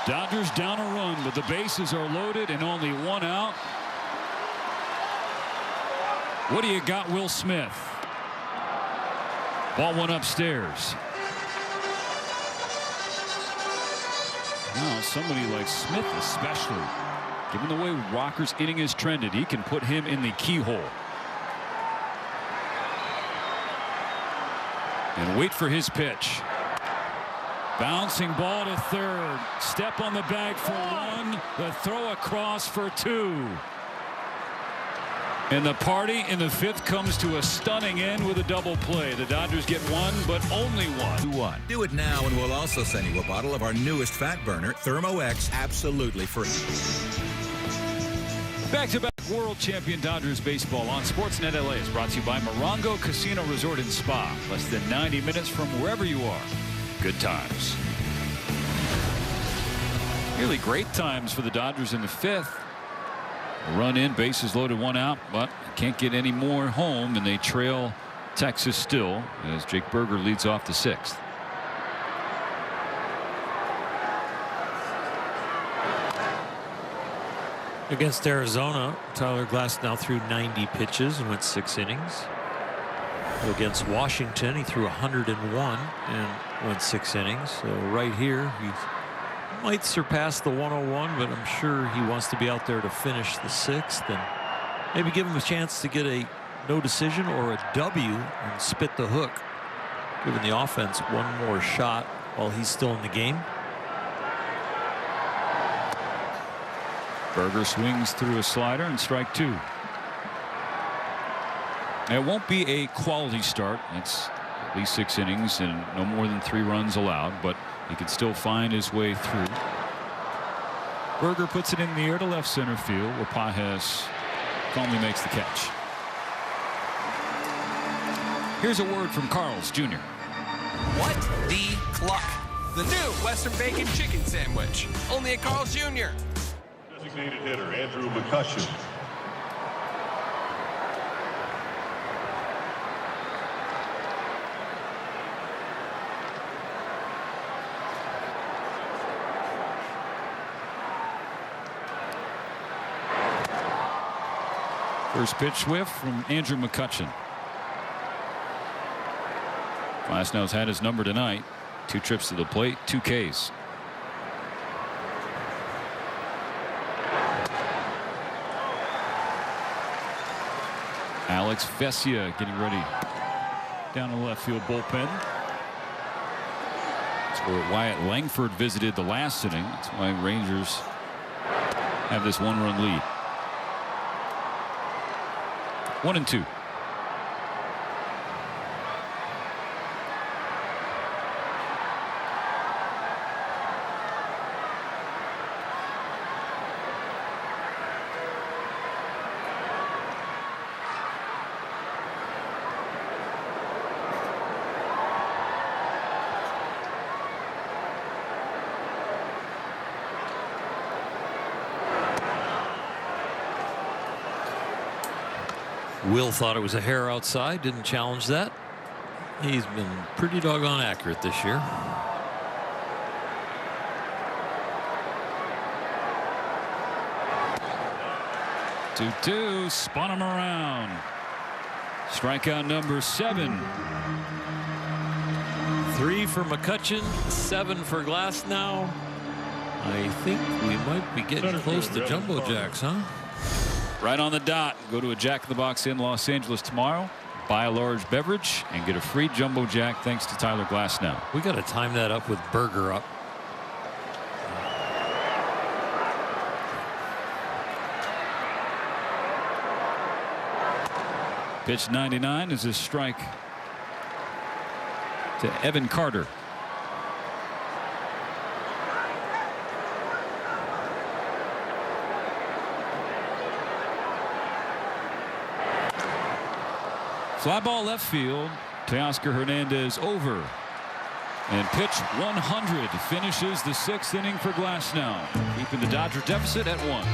Dodgers down a run, but the bases are loaded and only 1 out. What do you got, Will Smith? Ball went upstairs. Now, somebody like Smith especially, given the way Rocker's inning has trended, he can put him in the keyhole. And wait for his pitch. Bouncing ball to third. Step on the bag for one. The throw across for two. And the party in the fifth comes to a stunning end with a double play. The Dodgers get one, but only one. Do it now, and we'll also send you a bottle of our newest fat burner, Thermo X, absolutely free. Back-to-back world champion Dodgers baseball on Sportsnet LA is brought to you by Morongo Casino Resort and Spa. Less than 90 minutes from wherever you are. Good times. Really great times for the Dodgers in the fifth. A run in, bases loaded, one out, but can't get any more home, and they trail Texas still as Jake Berger leads off the sixth. Against Arizona, Tyler Glasnow threw 90 pitches and went 6 innings. Against Washington, he threw 101 and went 6 innings. So right here, he might surpass the 101, but I'm sure he wants to be out there to finish the 6th and maybe give him a chance to get a no decision or a W and spit the hook, giving the offense one more shot while he's still in the game. Berger swings through a slider and strike two. It won't be a quality start. It's at least 6 innings and no more than 3 runs allowed, but he can still find his way through. Berger puts it in the air to left center field, where Pages calmly makes the catch. Here's a word from Carl's Jr. What the cluck? The new Western Bacon Chicken Sandwich. Only at Carl's Jr. Designated hitter, Andrew McCutcheon. First pitch whiff from Andrew McCutcheon. Glasnow's had his number tonight. 2 trips to the plate, 2 Ks. Alex Vesia getting ready down the left field bullpen. That's where Wyatt Langford visited the last inning. That's why Rangers have this 1-run lead. 1-2. Will thought it was a hair outside, didn't challenge that. He's been pretty doggone accurate this year. Two, spun him around. Strikeout number 7. 3 for McCutcheon, 7 for Glasnow. I think we might be getting close to Jumbo Jacks, huh? Right on the dot. Go to a Jack in the Box in Los Angeles tomorrow. Buy a large beverage and get a free Jumbo Jack thanks to Tyler Glasnow. We got to time that up with Berger up. Pitch 99 is a strike to Evan Carter. Fly ball left field. Teoscar Hernandez over. And pitch 100 finishes the 6th inning for Glasnow, keeping the Dodger deficit at 1.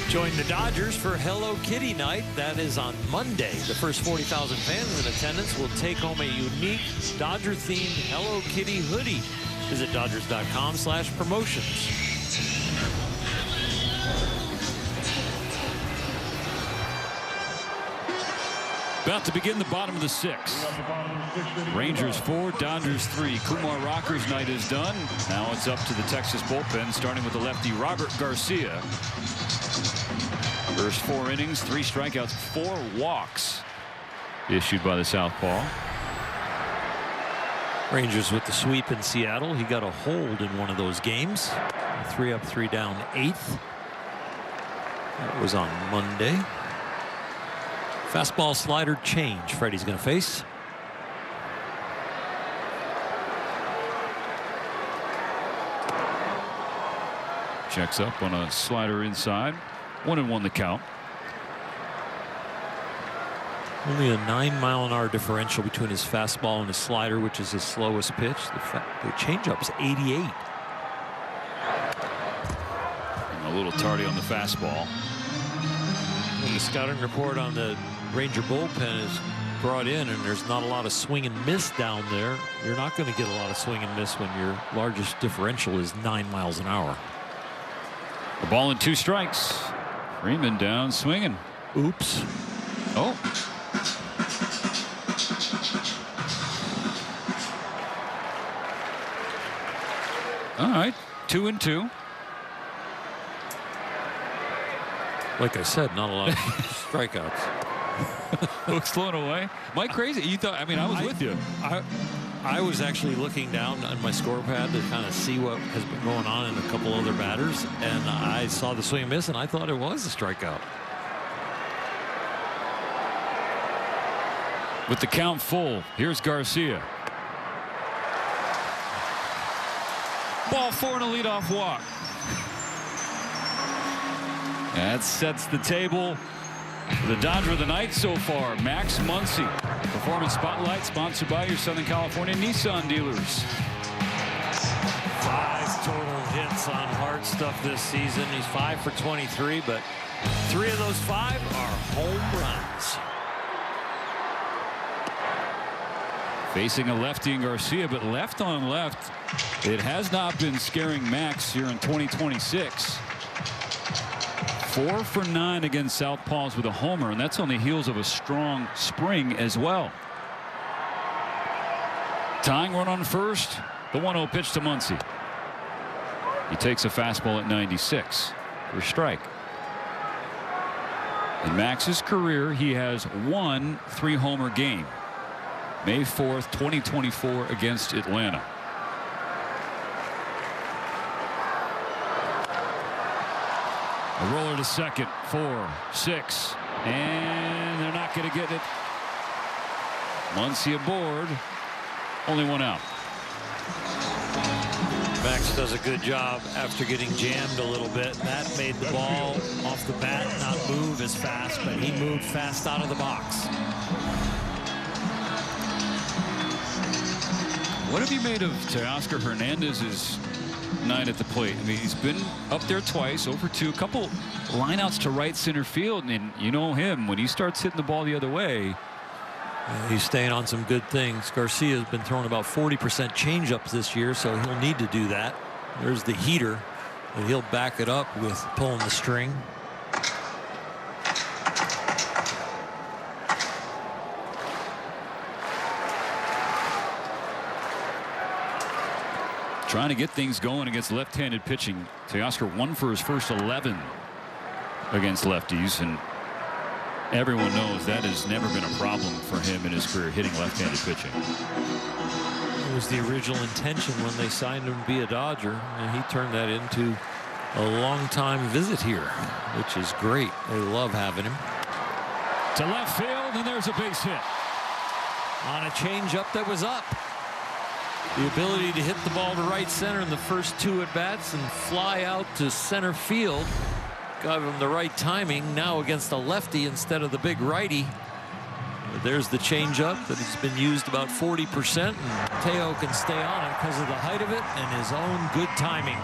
Join the Dodgers for Hello Kitty Night. That is on Monday. The first 40,000 fans in attendance will take home a unique Dodger-themed Hello Kitty hoodie. Visit Dodgers.com/promotions. About to begin the bottom of the 6th. Rangers 4, Dodgers 3. Kumar Rocker's night is done. Now it's up to the Texas bullpen, starting with the lefty Robert Garcia. First 4 innings, 3 strikeouts, 4 walks issued by the southpaw. Rangers with the sweep in Seattle. He got a hold in one of those games. 3 up, 3 down, 8th. That was on Monday. Fastball slider change Freddie's going to face. Checks up on a slider inside. 1-1 the count. Only a 9-mile-an-hour differential between his fastball and his slider, which is his slowest pitch. The changeup's 88. And a little tardy on the fastball. And the scouting report on the Ranger bullpen is brought in, and there's not a lot of swing and miss down there. You're not going to get a lot of swing and miss when your largest differential is 9 miles an hour. A ball and 2 strikes. Freeman down swinging. Oops. Oh. All right, 2-2. Like I said, not a lot of strikeouts. Looks thrown away. Mike, crazy. You thought? I mean, I was with you. I was actually looking down on my score pad to kind of see what has been going on in a couple other batters, and I saw the swing and miss, and I thought it was a strikeout. With the count full, here's Garcia. Ball 4 and a leadoff walk. That sets the table for the Dodger of the night so far, Max Muncy. Performance Spotlight sponsored by your Southern California Nissan dealers. 5 total hits on hard stuff this season. He's 5 for 23, but 3 of those 5 are home runs. Facing a lefty in Garcia, but left on left, it has not been scaring Max here in 2026. 4 for 9 against Southpaws with a homer, and that's on the heels of a strong spring as well. Tying run on first, the 1-0 pitch to Muncy. He takes a fastball at 96 for a strike. In Max's career, he has 1 3-homer game. May 4th, 2024 against Atlanta. A roller to second, 4, 6, and they're not going to get it. Muncy aboard, only 1 out. Max does a good job after getting jammed a little bit. That made the ball off the bat not move as fast, but he moved fast out of the box. What have you made of Teoscar Hernandez's night at the plate? I mean, he's been up there twice, over 2, a couple lineouts to right center field, and you know him, when he starts hitting the ball the other way. He's staying on some good things. Garcia's been throwing about 40% changeups this year, so he'll need to do that. There's the heater, and he'll back it up with pulling the string. Trying to get things going against left-handed pitching. Teoscar 1 for his first 11 against lefties, and everyone knows that has never been a problem for him in his career, hitting left-handed pitching. It was the original intention when they signed him to be a Dodger, and he turned that into a long-time visit here, which is great. They love having him. To left field, and there's a base hit. On a changeup that was up. The ability to hit the ball to right center in the first 2 at-bats and fly out to center field gave him the right timing. Now against the lefty instead of the big righty. There's the changeup that has been used about 40%, and Teo can stay on it because of the height of it and his own good timing.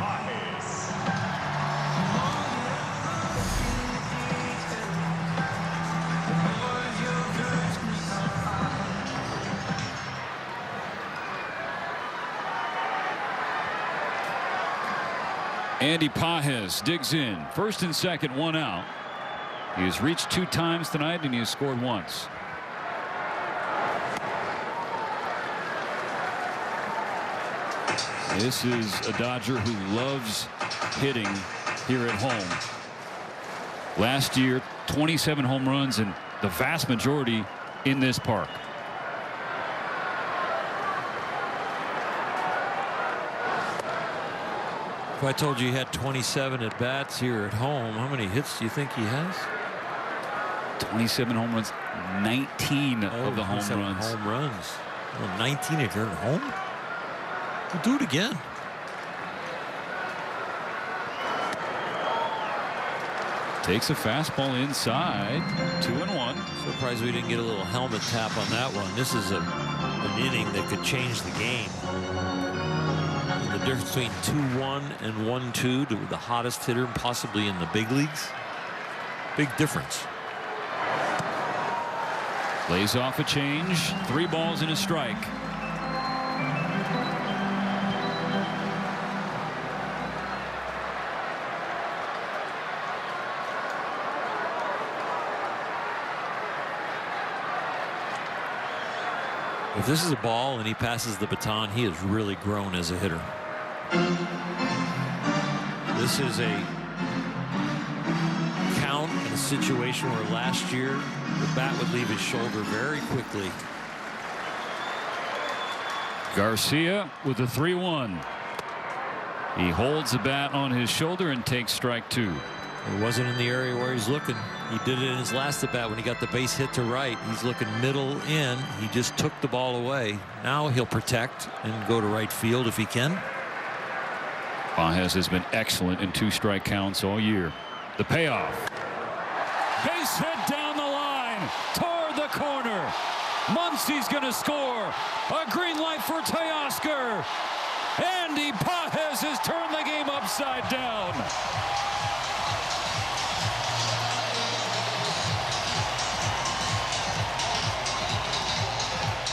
Andy Pajes digs in. First and second, 1 out. He has reached 2 times tonight, and he has scored once. This is a Dodger who loves hitting here at home. Last year, 27 home runs, and the vast majority in this park. If I told you he had 27 at bats here at home, how many hits do you think he has? 27 home runs, 19 of the home runs. Home runs. Well, 19 if you're at home? We'll do it again. Takes a fastball inside. 2-1. Surprised we didn't get a little helmet tap on that one. This is an inning that could change the game. And the difference between 2-1 and 1-2 to the hottest hitter possibly in the big leagues. Big difference. Lays off a change. 3 balls and a strike. If this is a ball and he passes the baton, he has really grown as a hitter. This is a count in a situation where last year the bat would leave his shoulder very quickly. Garcia with a 3-1. He holds the bat on his shoulder and takes strike 2. It wasn't in the area where he's looking. He did it in his last at bat when he got the base hit to right. He's looking middle in. He just took the ball away. Now he'll protect and go to right field if he can. Pages has been excellent in 2 strike counts all year. The payoff. Base hit down the line toward the corner. Muncy's going to score. A green light for Teoscar. Andy Pages has turned the game upside down.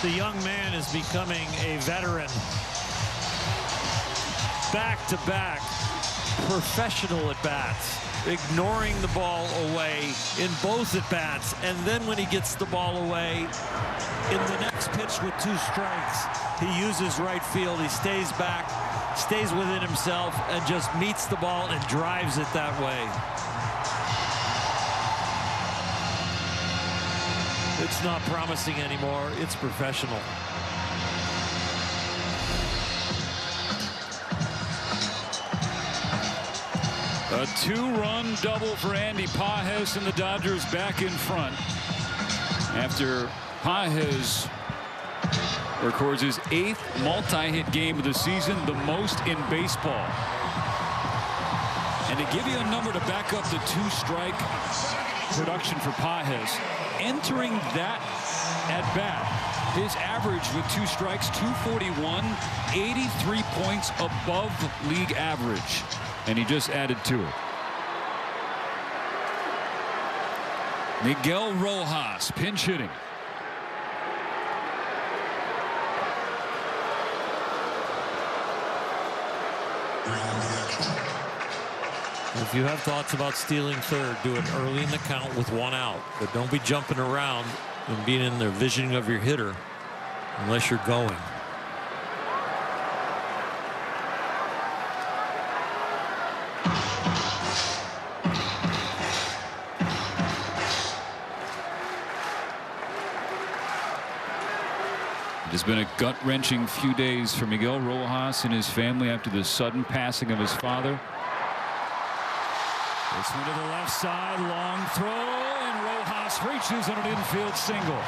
The young man is becoming a veteran. Back-to-back professional at-bats, ignoring the ball away in both at-bats, and then when he gets the ball away in the next pitch with 2 strikes, he uses right field. He stays back, stays within himself, and just meets the ball and drives it that way. It's not promising anymore. It's professional. A 2-run double for Andy Pages, and the Dodgers back in front after Pages records his 8th multi-hit game of the season, the most in baseball. And to give you a number to back up the 2-strike production for Pages, entering that at bat, his average with 2 strikes, 241, 83 points above league average. And he just added to it. Miguel Rojas pinch hitting. If you have thoughts about stealing third, do it early in the count with 1 out. But don't be jumping around and being in the vision of your hitter unless you're going. It has been a gut-wrenching few days for Miguel Rojas and his family after the sudden passing of his father. This one to the left side, long throw, and Rojas reaches on an infield single.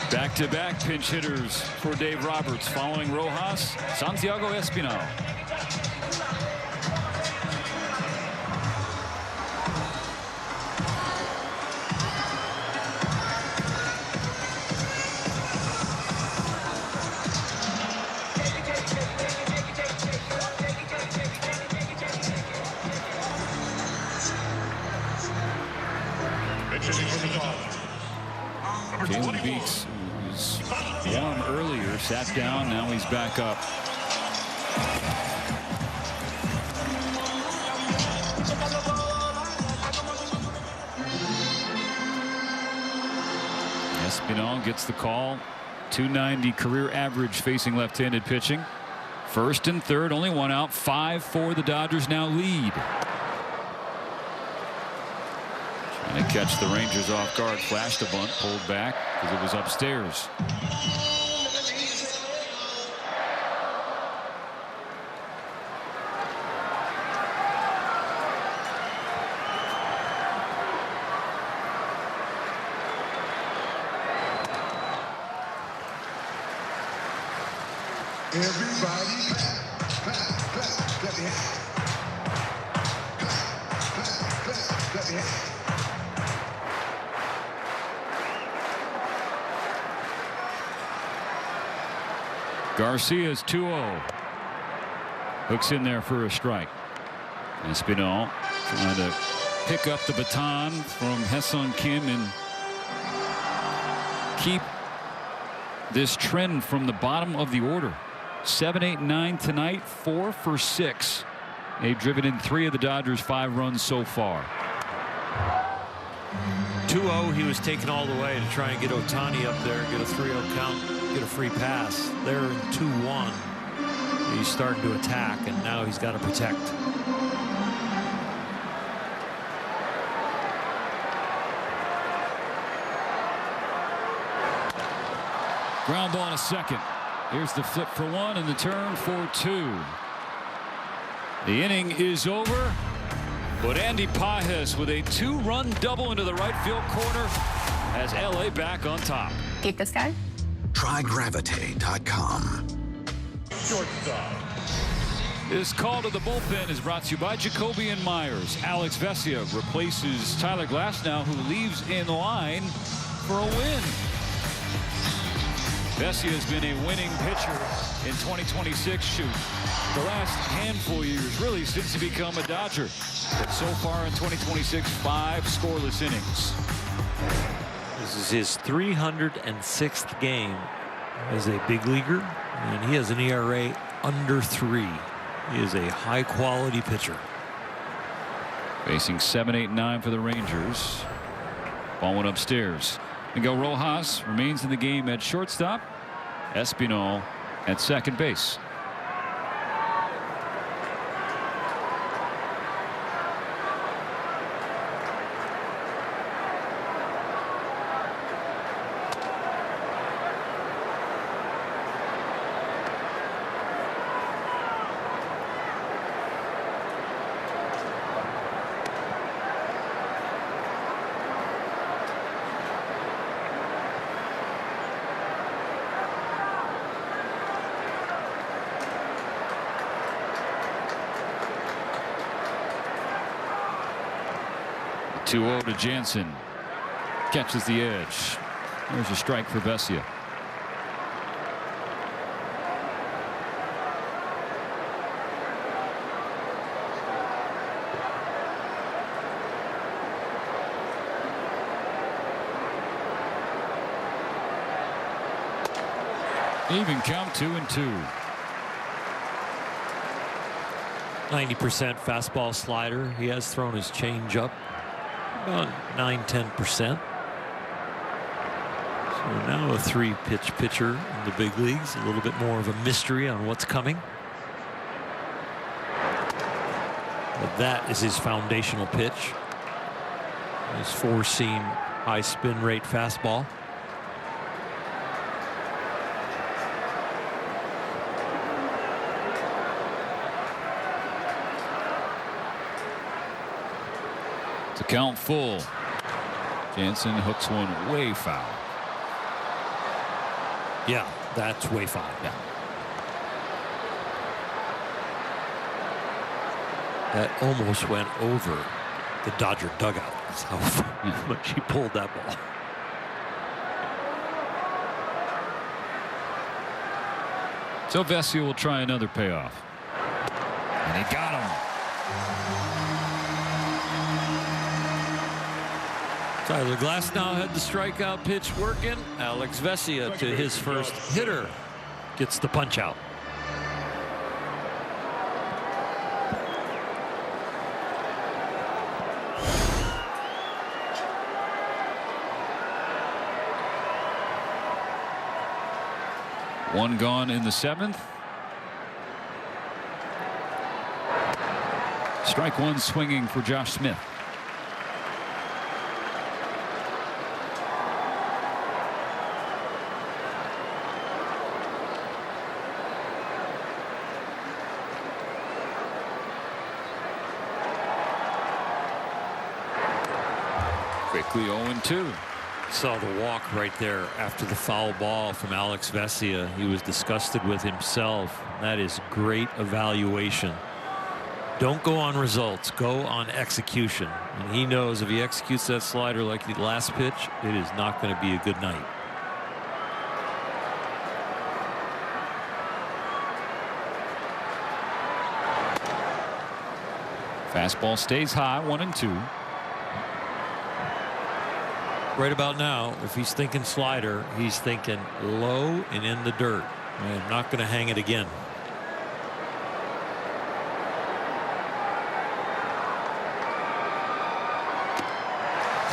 Back-to-back pinch hitters for Dave Roberts. Following Rojas, Santiago Espinal. Jalen Beeks was warm earlier, sat down, now he's back up. Espinal gets the call. 290 career average facing left-handed pitching. First and third, only one out. 5-4 the Dodgers now lead. Trying to catch the Rangers off guard. Flashed a bunt, pulled back because it was upstairs. Everybody clap your hands. Clap your hands. Garcia's 2-0. Hooks in there for a strike. Espinal trying to pick up the baton from Ha-Seong Kim and keep this trend from the bottom of the order. 7, 8, 9 tonight, 4 for 6. They've driven in 3 of the Dodgers' 5 runs so far. 2-0, he was taken all the way to try and get Ohtani up there, get a 3-0 count, get a free pass. They're in 2-1. He's starting to attack, and now he's got to protect. Ground ball in a second. Here's the flip for 1 and the turn for 2. The inning is over, but Andy Pages with a 2-run double into the right field corner has LA back on top. Keep this guy. TryGravity.com. Shortstop. This call to the bullpen is brought to you by Jacoby and Myers. Alex Vesia replaces Tyler Glasnow, who leaves in line for a win. Vesia has been a winning pitcher in 2026 shoot. The last handful of years, really, since he became a Dodger. But so far in 2026, 5 scoreless innings. This is his 306th game as a big leaguer, and he has an ERA under 3. He is a high-quality pitcher. Facing 7, 8, 9 for the Rangers. Ball went upstairs. Miguel Rojas remains in the game at shortstop. Espinal at second base. Two-0 to Jansen. Catches the edge. There's a strike for Vesia. Even count, 2-2. 90% fastball slider. He has thrown his change up about 9–10%. So now a 3-pitch pitcher in the big leagues. A little bit more of a mystery on what's coming. But that is his foundational pitch. His 4-seam high spin rate fastball. To count full. Jansen hooks one way foul. Yeah, that's way foul. Yeah. That almost went over the Dodger dugout. That's how much he pulled that ball. So Vesia will try another payoff. And he got him. Tyler Glasnow had the strikeout pitch working. Alex Vesia to his first hitter gets the punch out. One gone in the 7th. Strike one swinging for Josh Smith. Quickly 0-2. Saw the walk right there after the foul ball from Alex Vesia. He was disgusted with himself. That is great evaluation. Don't go on results, go on execution. And he knows if he executes that slider like the last pitch, it is not going to be a good night. Fastball stays high, 1-2. Right about now, if he's thinking slider, he's thinking low and in the dirt. I'm not going to hang it again.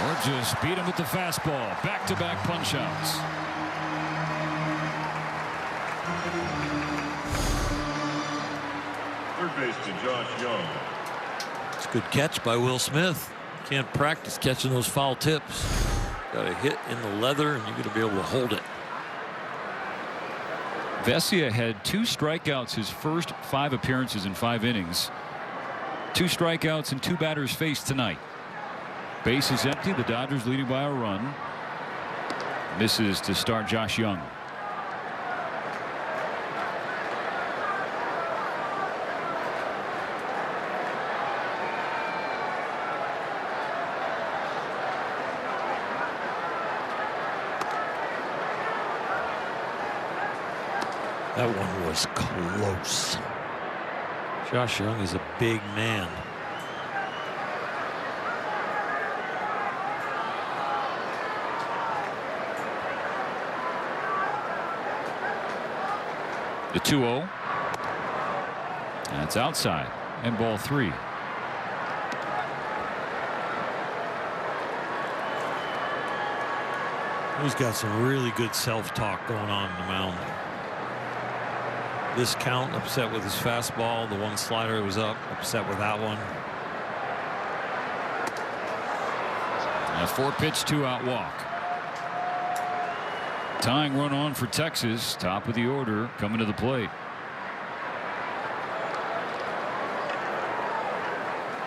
Or just beat him with the fastball. Back-to-back punch-outs. Third baseman Josh Young. It's a good catch by Will Smith. Can't practice catching those foul tips. Got a hit in the leather, and you're going to be able to hold it. Vesia had 2 strikeouts his first 5 appearances in 5 innings. 2 strikeouts and 2 batters faced tonight. Base is empty. The Dodgers leading by a run. Misses to start Josh Young. That one was close. Josh Young is a big man. The 2-0. That's outside. And ball 3. He's got some really good self-talk going on in the mound. This count, upset with his fastball. The one slider was up, upset with that one. A 4-pitch 2-out walk. Tying run on for Texas. Top of the order coming to the plate.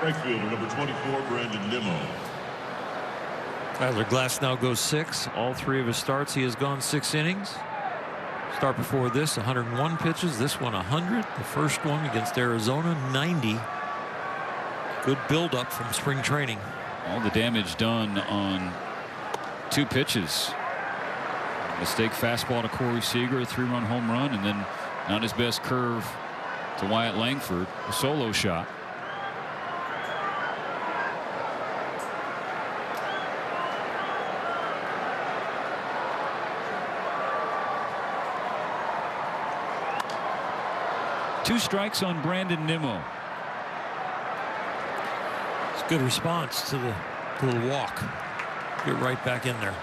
Right fielder number 24, Brandon Nimmo. Tyler Glasnow goes 6. All 3 of his starts, he has gone 6 innings. Start before this, 101 pitches. This one, 100. The first one against Arizona, 90. Good buildup from spring training. All the damage done on 2 pitches. Mistake fastball to Corey Seager, a 3-run home run, and then not his best curve to Wyatt Langford, a solo shot. Two strikes on Brandon Nimmo. It's a good response to the little walk. Get right back in there.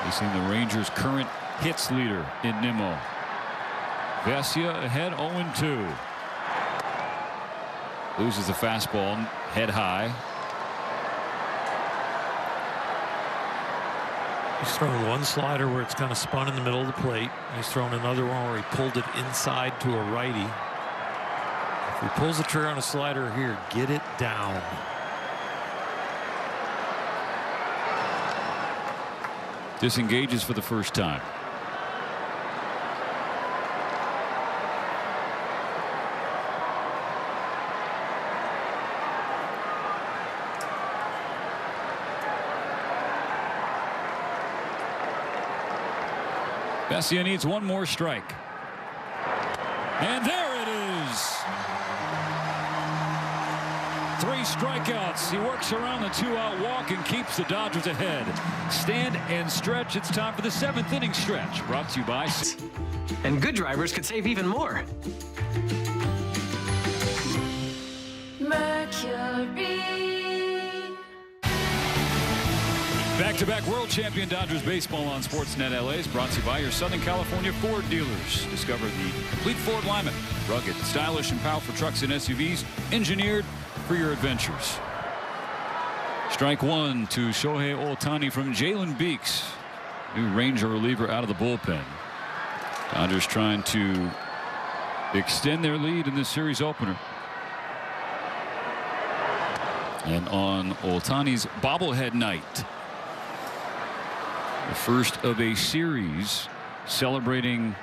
Facing the Rangers' current hits leader in Nimmo. Vesia ahead 0-2. Loses the fastball, head high. He's thrown one slider where it's kind of spun in the middle of the plate. He's thrown another one where he pulled it inside to a righty. If he pulls the trigger on a slider here, get it down. Disengages for the first time. Bessia needs one more strike. And there it is. 3 strikeouts. He works around the 2-out walk and keeps the Dodgers ahead. Stand and stretch. It's time for the 7th inning stretch. Brought to you by... And good drivers could save even more. Mercury. Back-to-back world champion Dodgers baseball on Sportsnet LA is brought to you by your Southern California Ford dealers. Discover the complete Ford lineup. Rugged, stylish, and powerful trucks and SUVs engineered for your adventures. Strike 1 to Shohei Ohtani from Jalen Beeks. New Ranger reliever out of the bullpen. Dodgers trying to extend their lead in this series opener. And on Ohtani's bobblehead night, the first of a series celebrating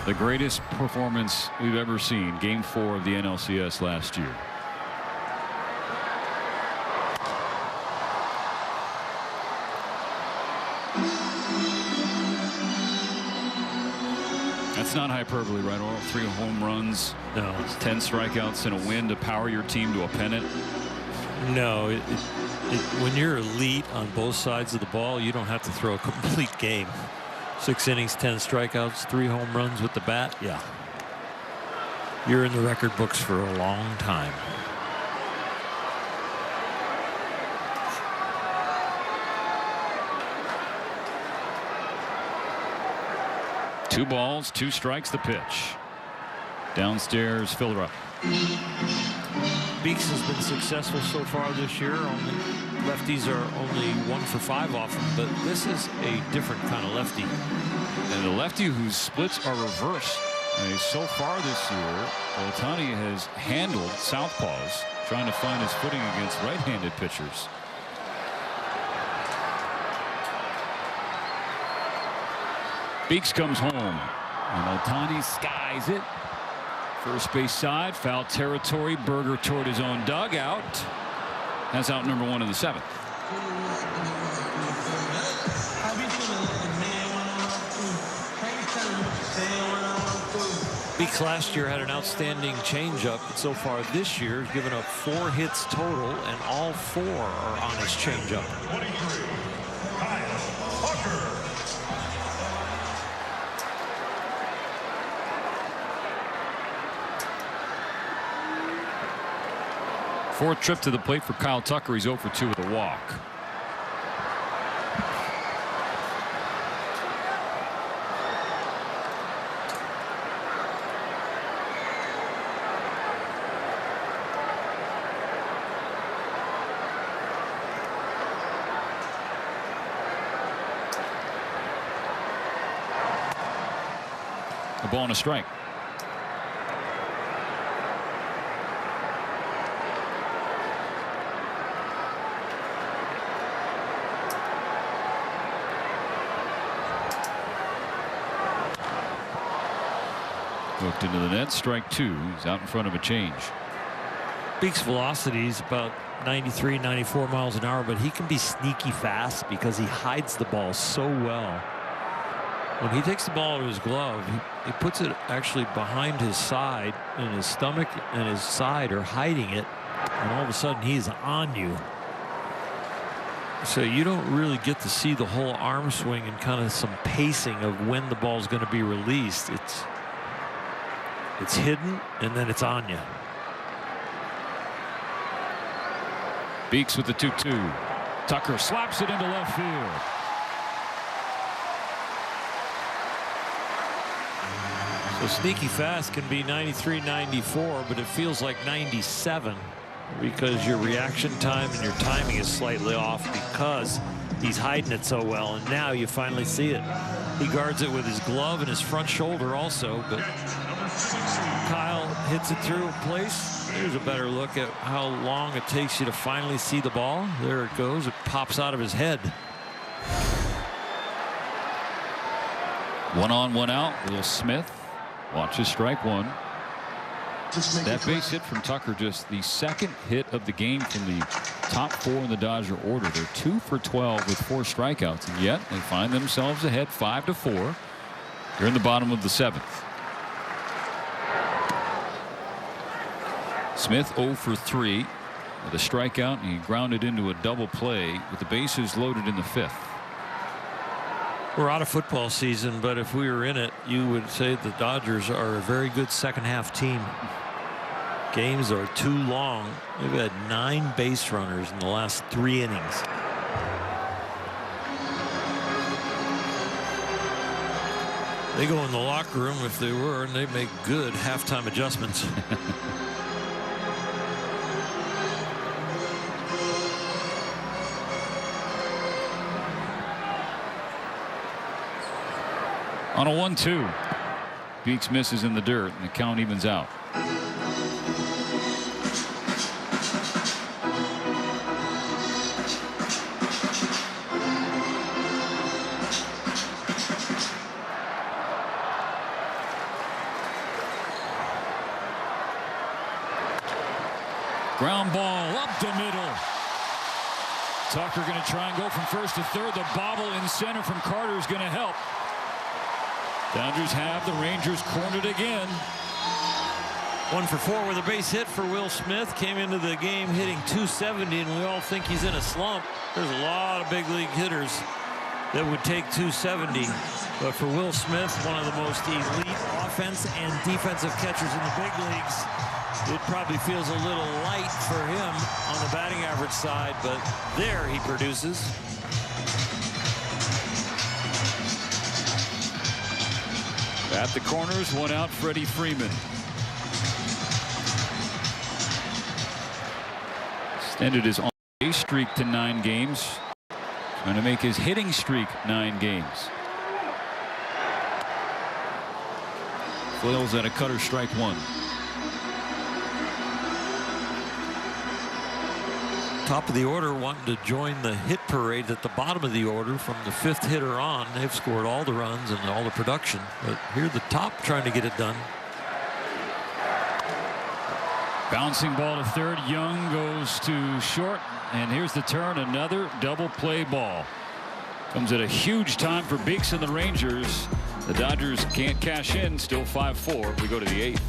the greatest performance we've ever seen, Game 4 of the NLCS last year. That's not hyperbole, right? All 3 home runs, no, 10 strikeouts and a win to power your team to a pennant. No, when you're elite on both sides of the ball, you don't have to throw a complete game. 6 innings, 10 strikeouts, 3 home runs with the bat. Yeah, you're in the record books for a long time. Two balls, 2 strikes, the pitch. Downstairs, Phil Rupp. Beeks has been successful so far this year. Lefties are only 1 for 5 off him, but this is a different kind of lefty. And a lefty whose splits are reversed. So far this year, Ohtani has handled southpaws, trying to find his footing against right-handed pitchers. Beeks comes home, and Ohtani skies it. First base side, foul territory. Berger toward his own dugout. That's out number 1 in the 7th. Beeks last year had an outstanding changeup, but so far this year he's given up 4 hits total, and all 4 are on his changeup. Fourth trip to the plate for Kyle Tucker. He's 0 for 2 with a walk. A ball and a strike. Hooked into the net. Strike 2. He's out in front of a change. Beeks' velocity is about 93, 94 miles an hour, but he can be sneaky fast because he hides the ball so well. When he takes the ball to his glove, he puts it actually behind his side, and his stomach and his side are hiding it, and all of a sudden he's on you. So you don't really get to see the whole arm swing and kind of some pacing of when the ball's going to be released. It's hidden, and then it's on you. Beeks with the 2-2. Tucker slaps it into left field. So sneaky fast can be 93, 94, but it feels like 97 because your reaction time and your timing is slightly off because he's hiding it so well, and now you finally see it. He guards it with his glove and his front shoulder also, but Kyle hits it through in place. Here's a better look at how long it takes you to finally see the ball. There it goes. It pops out of his head. 1 on, 1 out. Will Smith watches strike 1. That base hit from Tucker, just the 2nd hit of the game from the top 4 in the Dodger order. They're 2 for 12 with 4 strikeouts, and yet they find themselves ahead 5-4. You're in the bottom of the 7th. Smith 0 for 3 with a strikeout, and he grounded into a double play with the bases loaded in the 5th. We're out of football season, but if we were in it, you would say the Dodgers are a very good second half team. Games are too long. They've had 9 base runners in the last 3 innings. They go in the locker room if they were, and they make good halftime adjustments. On a 1-2. Beeks misses in the dirt, and the count evens out. Ground ball up the middle. Tucker going to try and go from first to third. The bobble in center from Carter is going to help. Dodgers have the Rangers cornered again. 1 for 4 with a base hit for Will Smith. Came into the game hitting .270, and we all think he's in a slump. There's a lot of big league hitters that would take .270. But for Will Smith, one of the most elite offense and defensive catchers in the big leagues, it probably feels a little light for him on the batting average side, but there he produces. At the corners, one out, Freddie Freeman. Extended his on-base streak to 9 games. Trying to make his hitting streak 9 games. Flails at a cutter, strike 1. Top of the order wanting to join the hit parade at the bottom of the order from the 5th hitter on. They've scored all the runs and all the production, but here the top trying to get it done. Bouncing ball to third. Young goes to short, and here's the turn. Another double play ball. Comes at a huge time for Beeks and the Rangers. The Dodgers can't cash in. Still 5-4. We go to the 8th.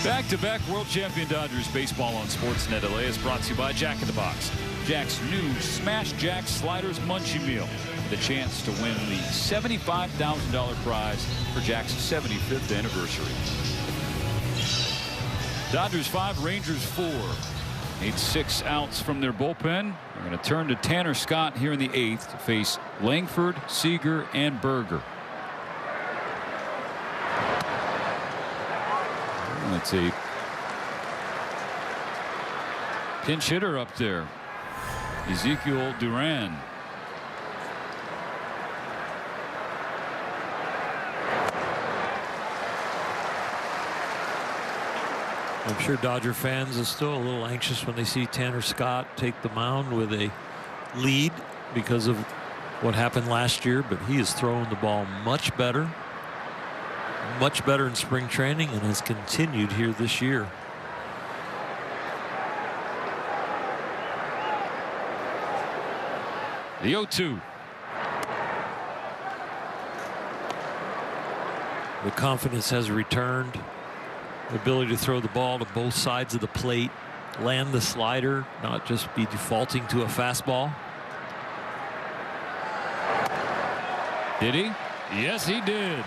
Back-to-back world champion Dodgers baseball on Sportsnet LA is brought to you by Jack in the Box. Jack's new Smash Jack Sliders Munchie Meal with a chance to win the $75,000 prize for Jack's 75th anniversary. Dodgers 5, Rangers 4. Need 6 outs from their bullpen. They're going to turn to Tanner Scott here in the 8th to face Langford, Seager, and Berger. Let's see. Pinch hitter up there. Ezekiel Duran. I'm sure Dodger fans are still a little anxious when they see Tanner Scott take the mound with a lead because of what happened last year, but he is throwing the ball much better in spring training and has continued here this year. The 0-2. The confidence has returned. The ability to throw the ball to both sides of the plate, land the slider, not just be defaulting to a fastball. Did he? Yes, he did.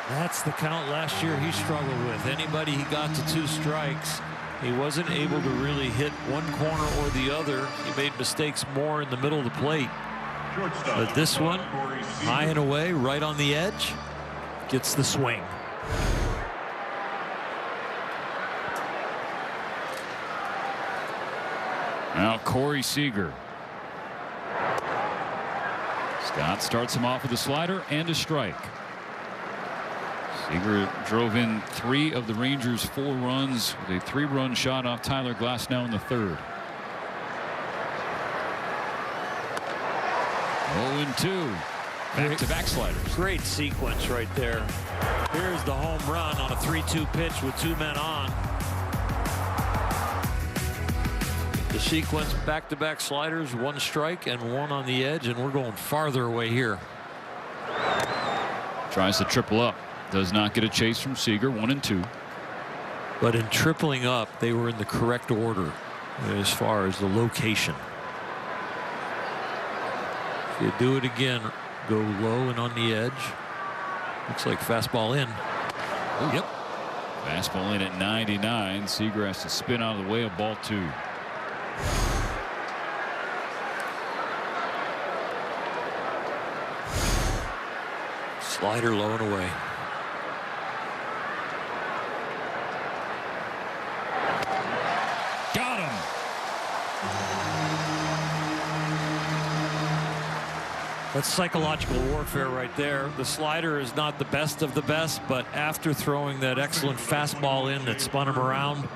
That's the count last year he struggled with. Anybody he got to 2 strikes, he wasn't able to really hit one corner or the other. He made mistakes more in the middle of the plate. But this one, high and away, right on the edge, gets the swing. Now Corey Seager. Scott starts him off with a slider and a strike. Seager drove in 3 of the Rangers' 4 runs with a 3-run shot off Tyler Glasnow in the 3rd. 0-2. Back-to-back sliders. Great sequence right there. Here's the home run on a 3-2 pitch with 2 men on. The the sequence, back-to-back sliders, 1 strike and 1 on the edge, and we're going farther away here. Tries to triple up. Does not get a chase from Seager. 1 and 2. But in tripling up, they were in the correct order as far as the location. If you do it again, go low and on the edge. Looks like fastball in. Oh, yep. Fastball in at 99. Seager has to spin out of the way of ball 2. Slider low and away. Got him. That's psychological warfare right there. The slider is not the best of the best, but after throwing that excellent fastball in that spun him around,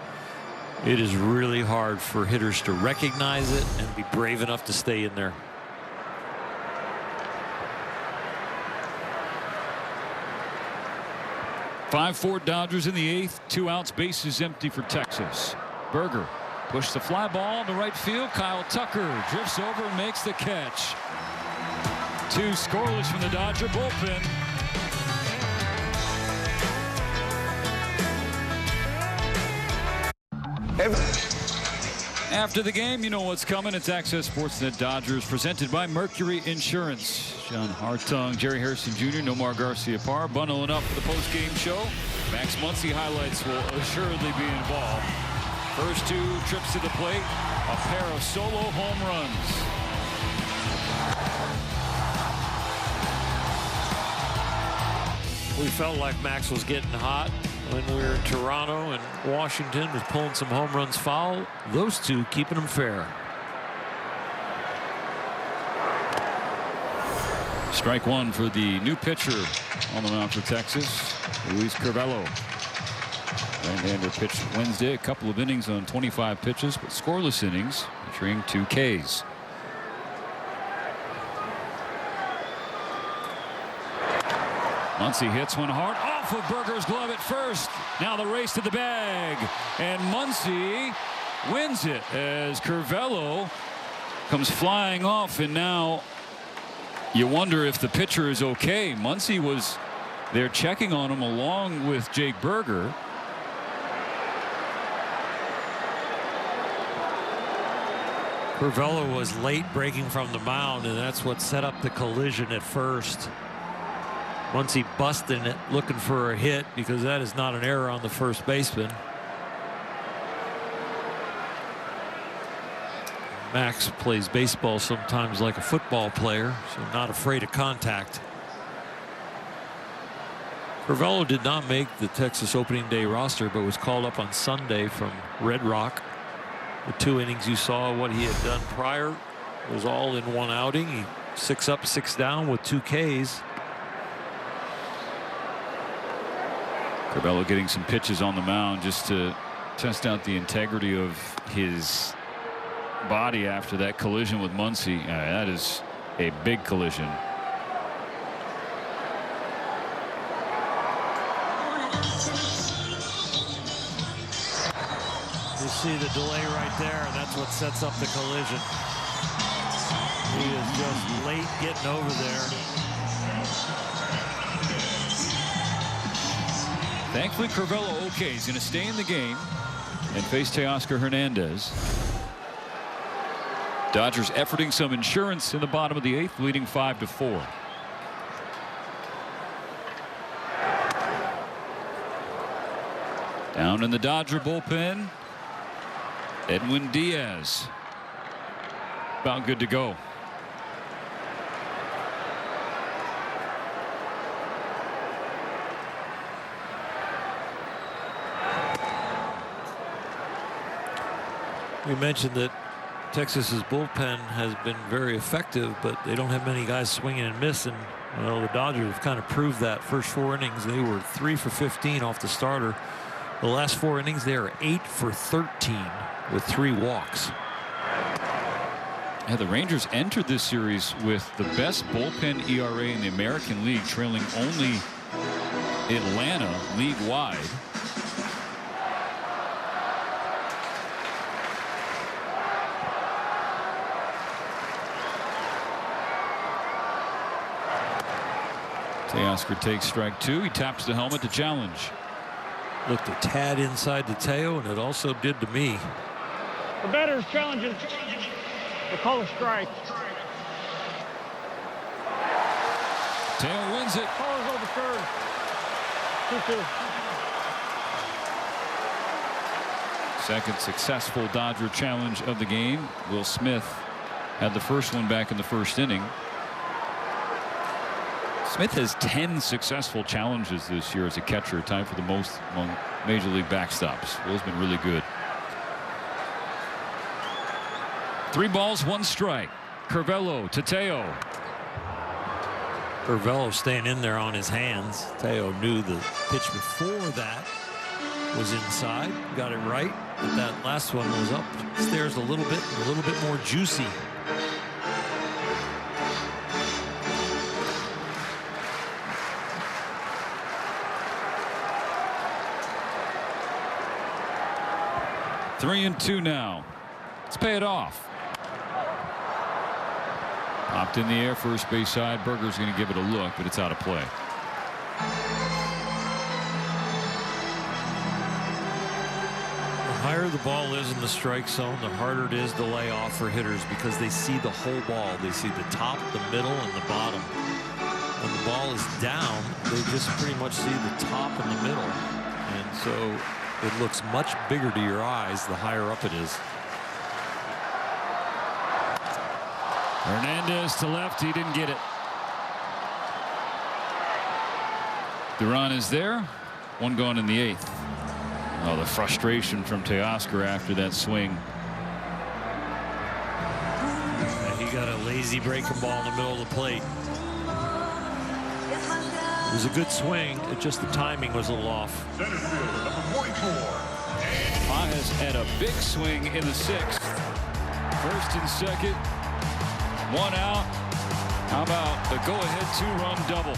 it is really hard for hitters to recognize it and be brave enough to stay in there. "5-4 Dodgers in the 8th. 2 outs, bases empty for Texas. Berger pushed the fly ball to right field. Kyle Tucker drifts over and makes the catch. 2 scoreless from the Dodger bullpen. After the game, you know what's coming. It's Access Sportsnet Dodgers, presented by Mercury Insurance. John Hartung, Jerry Harrison Jr., Nomar Garcia-Parr bundling up for the post-game show. Max Muncy highlights will assuredly be involved. First 2 trips to the plate, a pair of solo home runs. We felt like Max was getting hot when we were in Toronto, and Washington was pulling some home runs foul. Those 2 keeping them fair. Strike 1 for the new pitcher on the mound for Texas, Luis Curvelo. Right-hander pitched Wednesday, a couple of innings on 25 pitches, but scoreless innings, featuring 2 Ks. Muncy hits one hard off of Berger's glove at first. Now the race to the bag, and Muncy wins it as Curvelo comes flying off, and now you wonder if the pitcher is okay. Muncy was there checking on him along with Jake Berger. Curvelo was late breaking from the mound, and that's what set up the collision at first. Muncy busting it, looking for a hit, because that is not an error on the first baseman. Max plays baseball sometimes like a football player, so not afraid of contact. Curvelo did not make the Texas opening day roster, but was called up on Sunday from Red Rock. The 2 innings you saw, what he had done prior, was all in 1 outing. He 6 up, 6 down with 2 Ks. Curvelo getting some pitches on the mound just to test out the integrity of his body after that collision with Muncy. That is a big collision. You see the delay right there, and that's what sets up the collision. He is just late getting over there. Thankfully, Curvelo okay. He's going to stay in the game and face Teoscar Hernandez. Dodgers efforting some insurance in the bottom of the 8th, leading 5-4. Down in the Dodger bullpen, Edwin Diaz. About good to go. We mentioned that Texas's bullpen has been very effective, but they don't have many guys swinging and missing. Well, the Dodgers have kind of proved that. First 4 innings, they were 3 for 15 off the starter. The last 4 innings, they are 8 for 13 with 3 walks. Yeah, the Rangers entered this series with the best bullpen ERA in the American League, trailing only Atlanta league-wide. Teoscar takes strike 2. He taps the helmet to challenge. Looked a tad inside to Teo, and it also did to me. The batter's challenging. They call a strike. Teo wins it. Caller's overturned. 2-2. Second successful Dodger challenge of the game. Will Smith had the first one back in the first inning. Smith has 10 successful challenges this year as a catcher, tied for the most among Major League backstops. Will's been really good. 3 balls, 1 strike. Curvelo to Teo. Curvelo staying in there on his hands. Teo knew the pitch before that was inside, got it right, but that last one was upstairs a little bit more juicy. Three and 2 now. Let's pay it off. Popped in the air, first base side. Berger's going to give it a look, but it's out of play. The higher the ball is in the strike zone, the harder it is to lay off for hitters because they see the whole ball. They see the top, the middle, and the bottom. When the ball is down, they just pretty much see the top and the middle. And so it looks much bigger to your eyes the higher up it is. Hernandez to left. He didn't get it. The run is there. 1 gone in the 8th. Oh, the frustration from Teoscar after that swing. He got a lazy breaking ball in the middle of the plate. It was a good swing. It just the timing was a little off. Paez had a big swing in the 6th. First and second. 1 out. How about the go-ahead 2-run double?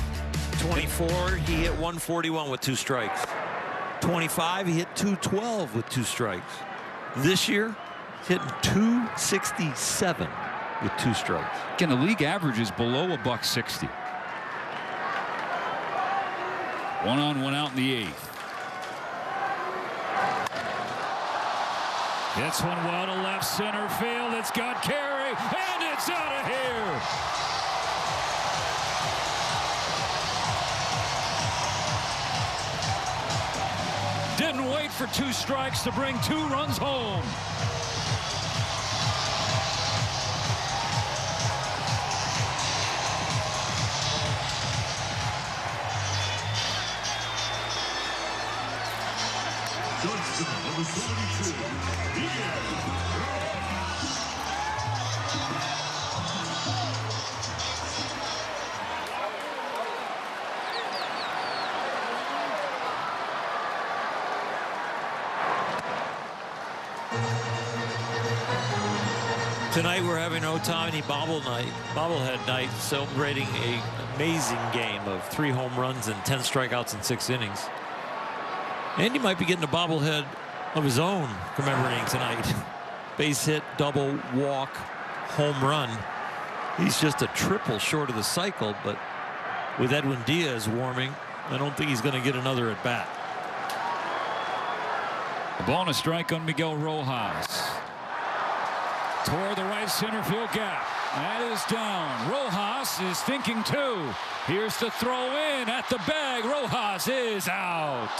24, he hit 141 with 2 strikes. 25, he hit 212 with 2 strikes. This year, hitting 267 with 2 strikes. Again, the league average is below $160. 1 on, 1 out in the 8th. Hits one well to left center field. It's got carry, and it's out of here. Didn't wait for 2 strikes to bring 2 runs home. Tonight we're having Ohtani bobblehead night, celebrating an amazing game of 3 home runs and 10 strikeouts in 6 innings. And he might be getting a bobblehead of his own commemorating tonight. Base hit, double, walk, home run. He's just a triple short of the cycle, but with Edwin Diaz warming, I don't think he's going to get another at bat. A ball and a strike on Miguel Rojas. Toward the right center field gap. That is down. Rojas is thinking 2. Here's the throw in at the bag. Rojas is out.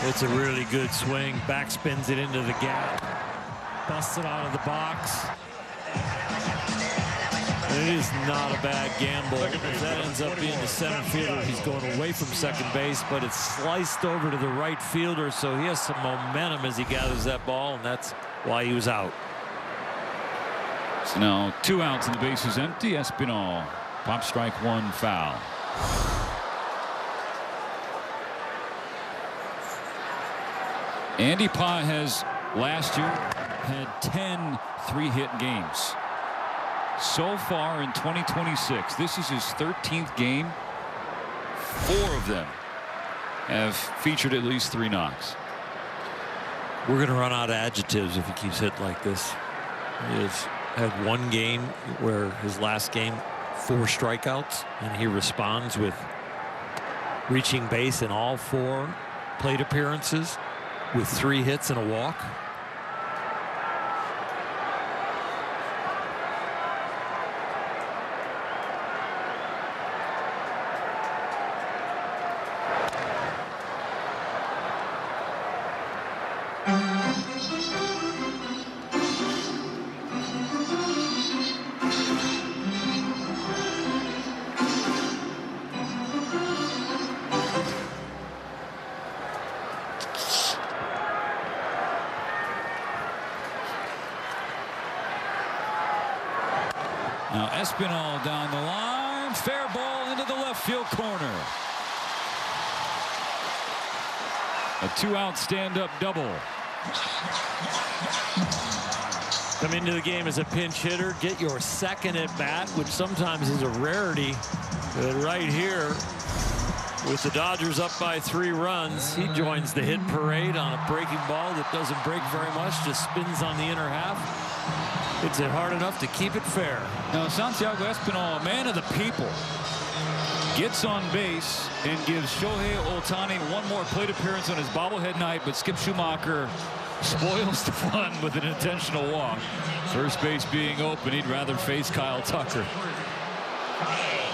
It's a really good swing. Backspins it into the gap. Busts it out of the box. It is not a bad gamble. That ends up being the center fielder. He's going away from second base, but it's sliced over to the right fielder, so he has some momentum as he gathers that ball, and that's why he was out. So now 2 outs and the base is empty. Espinal. Pop strike 1 foul. Andy Paez last year had 10 3-hit games. So far in 2026, this is his 13th game. 4 of them have featured at least 3 knocks. We're going to run out of adjectives if he keeps hitting like this. He has had one game where his last game 4 strikeouts, and he responds with reaching base in all 4 plate appearances with 3 hits and a walk. Now Espinal down the line, fair ball into the left field corner. A 2-out stand-up double. Come into the game as a pinch hitter, get your second at bat, which sometimes is a rarity. But right here, with the Dodgers up by 3 runs, he joins the hit parade on a breaking ball that doesn't break very much, just spins on the inner half. Hits it hard enough to keep it fair. Now Santiago Espinal, a man of the people, gets on base and gives Shohei Ohtani one more plate appearance on his bobblehead night, but Skip Schumacher spoils the fun with an intentional walk. First base being open, he'd rather face Kyle Tucker.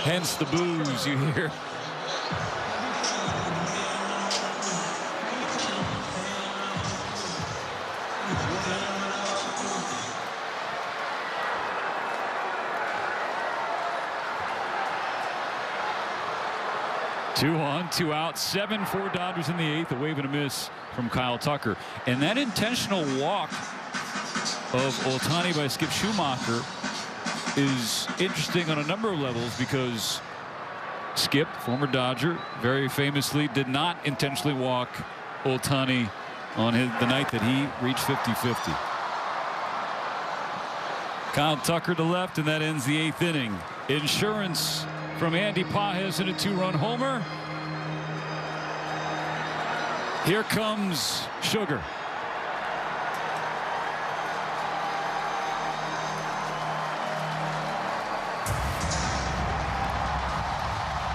Hence the boos you hear. Two on, 2 out, 7-4 Dodgers in the 8th. A wave and a miss from Kyle Tucker. And that intentional walk of Ohtani by Skip Schumacher is interesting on a number of levels, because Skip, former Dodger, very famously did not intentionally walk Ohtani on the night that he reached 50-50. Kyle Tucker to left, and that ends the 8th inning. Insurance from Andy Pages in a 2-run homer. Here comes Sugar.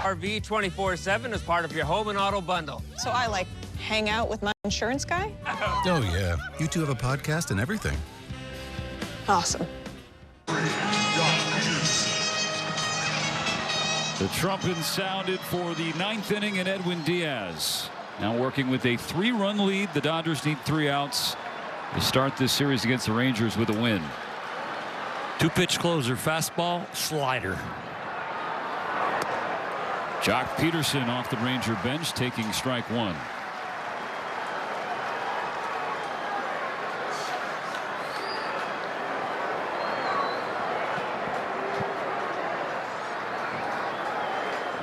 RV 24/7 is part of your home and auto bundle. So I like hang out with my insurance guy? Oh, yeah. You two have a podcast and everything. Awesome. The trumpet sounded for the 9th inning, and Edwin Diaz now working with a 3-run lead. The Dodgers need 3 outs to start this series against the Rangers with a win. 2-pitch closer, fastball, slider. Jock Peterson off the Ranger bench, taking strike 1.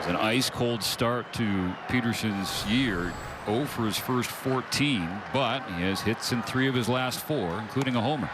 An ice cold start to Peterson's year. 0 for his first 14, but he has hits in 3 of his last 4, including a homer.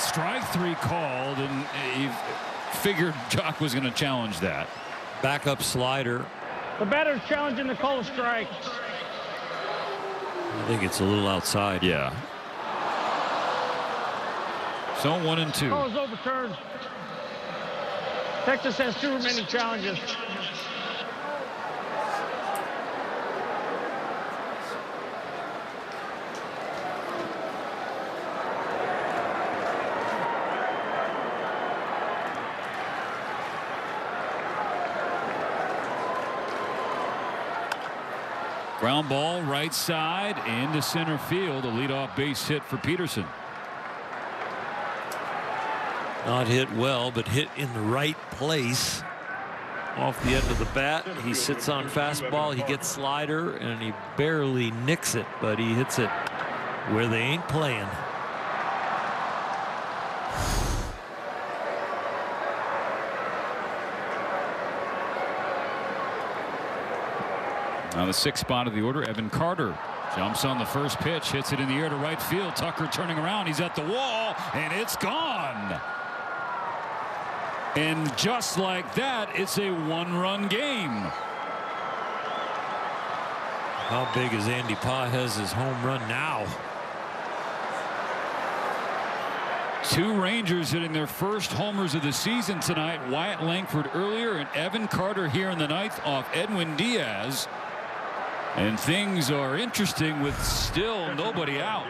Strike 3 called, and he figured Jock was going to challenge that. Backup slider. The batter's challenging the call strike. I think it's a little outside. Yeah. So 1-2. Call is overturned. Texas has 2 remaining challenges. Ground ball right side into center field. A leadoff base hit for Peterson. Not hit well, but hit in the right place. Off the end of the bat, he sits on fastball, he gets slider, and he barely nicks it, but he hits it where they ain't playing. On the 6th spot of the order, Evan Carter jumps on the first pitch, hits it in the air to right field. Tucker turning around, he's at the wall, and it's gone. And just like that, it's a one-run game. How big is Andy Pages' home run now? 2 Rangers hitting their first homers of the season tonight. Wyatt Langford earlier and Evan Carter here in the 9th off Edwin Diaz. And things are interesting with still nobody out.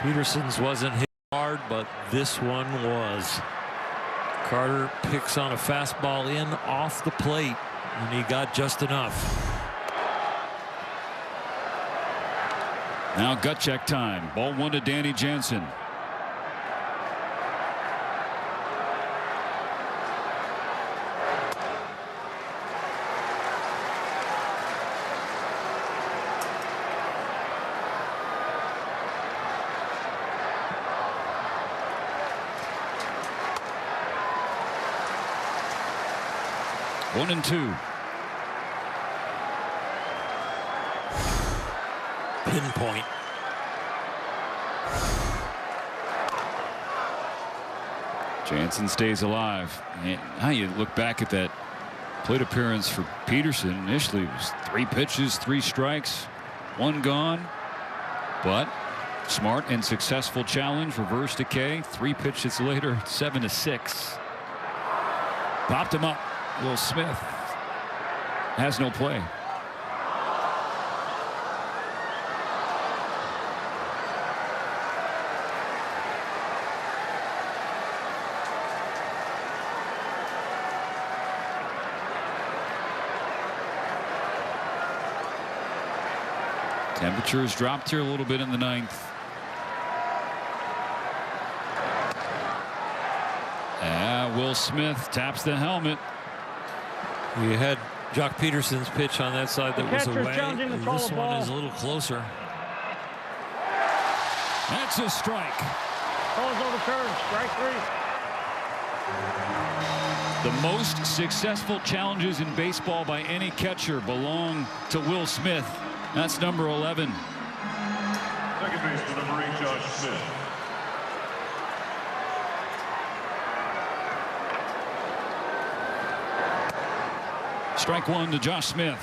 Peterson's wasn't hit hard, but this one was. Carter picks on a fastball in off the plate, and he got just enough. Now gut check time. Ball 1 to Danny Jansen. One and 2. Pinpoint. Jansen stays alive. And now you look back at that plate appearance for Peterson. Initially it was 3 pitches, 3 strikes, 1 gone. But smart and successful challenge, reverse decay. 3 pitches later, 7-6. Popped him up. Will Smith has no play. Temperatures dropped here a little bit in the 9th. Will Smith taps the helmet. We had Jock Peterson's pitch on that side that was away. This one ball. is a little closer. That's a strike. Ball's overturned. Strike 3. The most successful challenges in baseball by any catcher belong to Will Smith. That's number 11. Second baseman, number 8, Josh Smith. Strike 1 to Josh Smith.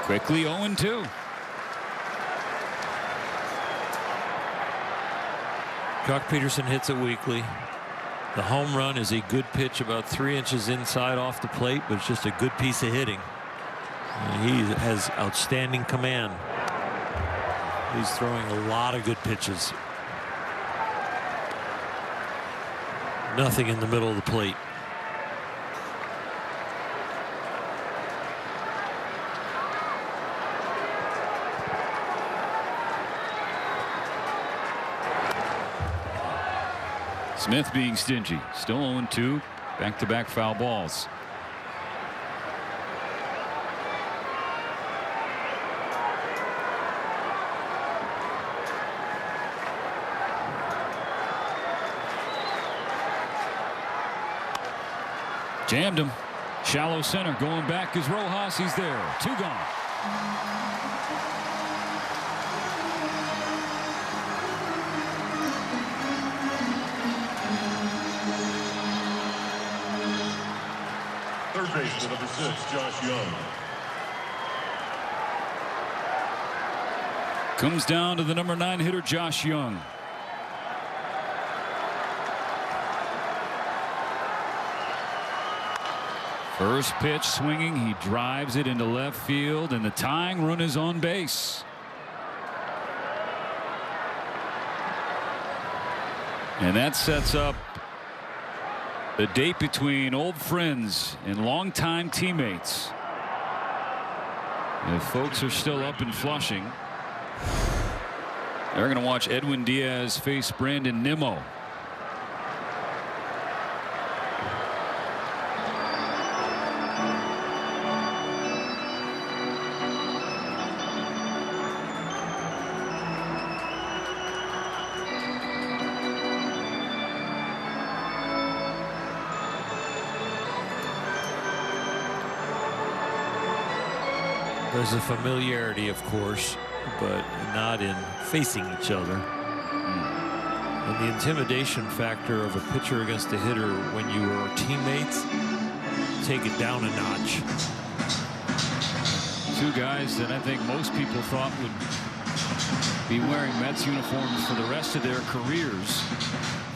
Quickly 0-2. Jock Peterson hits it weakly. The home run is a good pitch about 3 inches inside off the plate, but it's just a good piece of hitting. And he has outstanding command. He's throwing a lot of good pitches. Nothing in the middle of the plate. Smith being stingy. Still 0-2. Back-to-back foul balls. Jammed him. Shallow center. Going back is Rojas. He's there. 2 gone. Third baseman, number 6, Josh Young. Comes down to the number 9 hitter, Josh Young. First pitch swinging. He drives it into left field, and the tying run is on base. And that sets up the date between old friends and longtime teammates. The folks are still up in Flushing. They're going to watch Edwin Diaz face Brandon Nimmo. There's a familiarity, of course, but not in facing each other. And the intimidation factor of a pitcher against a hitter when you are teammates, take it down a notch. Two guys that I think most people thought would be wearing Mets uniforms for the rest of their careers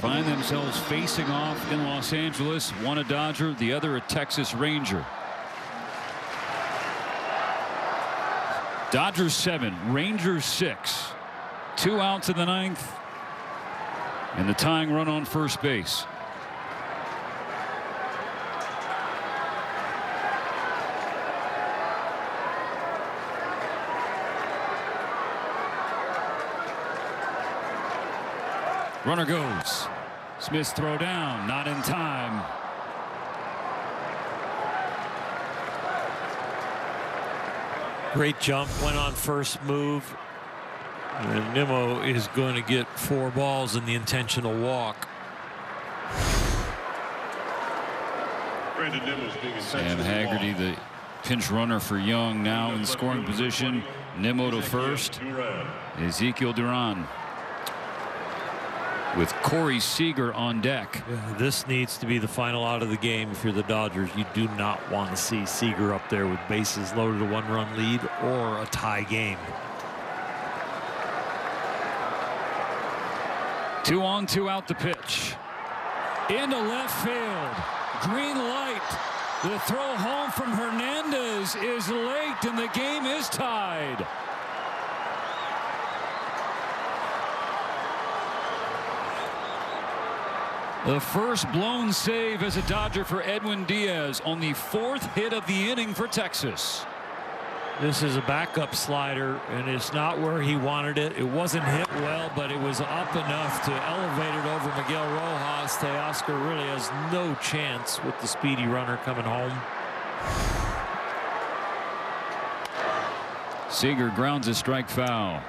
find themselves facing off in Los Angeles. One a Dodger, the other a Texas Ranger. Dodgers 7, Rangers 6. 2 outs in the 9th. And the tying run on first base. Runner goes. Smith's throw down, not in time. Great jump, went on first move. And Nimmo is going to get 4 balls in the intentional walk. Sam Haggerty, the pinch runner for Young, now in scoring position. Nimmo to first. Ezekiel Duran with Corey Seager on deck. This needs to be the final out of the game if you're the Dodgers. You do not want to see Seager up there with bases loaded, a 1-run lead, or a tie game. 2 on, 2 out the pitch. Into left field. Green light. The throw home from Hernandez is late, and the game is tied. The first blown save as a Dodger for Edwin Diaz on the 4th hit of the inning for Texas. This is a backup slider, and it's not where he wanted it. It wasn't hit well, but it was up enough to elevate it over Miguel Rojas. Teoscar really has no chance with the speedy runner coming home. Seager grounds a strike foul.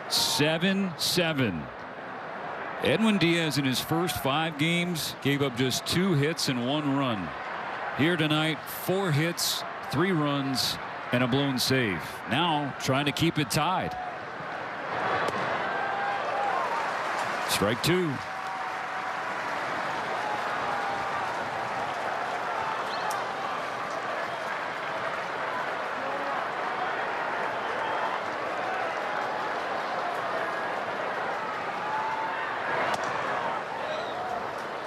7-7. Edwin Diaz in his first 5 games gave up just 2 hits and 1 run. Here tonight, 4 hits, 3 runs, and a blown save. Now trying to keep it tied. Strike 2.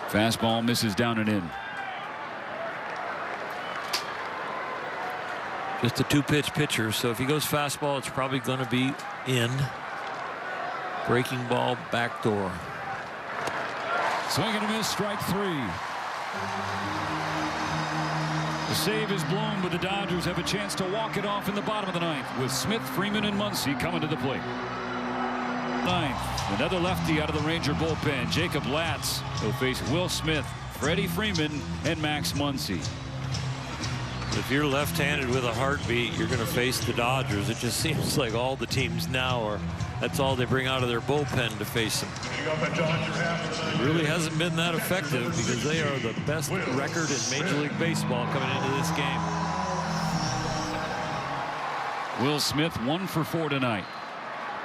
Fastball misses down and in. Just a 2-pitch pitcher, so if he goes fastball, it's probably going to be in. Breaking ball, backdoor. Swing and a miss, strike 3. The save is blown, but the Dodgers have a chance to walk it off in the bottom of the 9th with Smith, Freeman, and Muncy coming to the plate. 9th, another lefty out of the Ranger bullpen. Jacob Latz will face Will Smith, Freddie Freeman, and Max Muncy. If you're left-handed with a heartbeat, you're going to face the Dodgers. It just seems like all the teams now are, that's all they bring out of their bullpen to face them. It really hasn't been that effective because they are the best record in Major League Baseball coming into this game. Will Smith 1 for 4 tonight.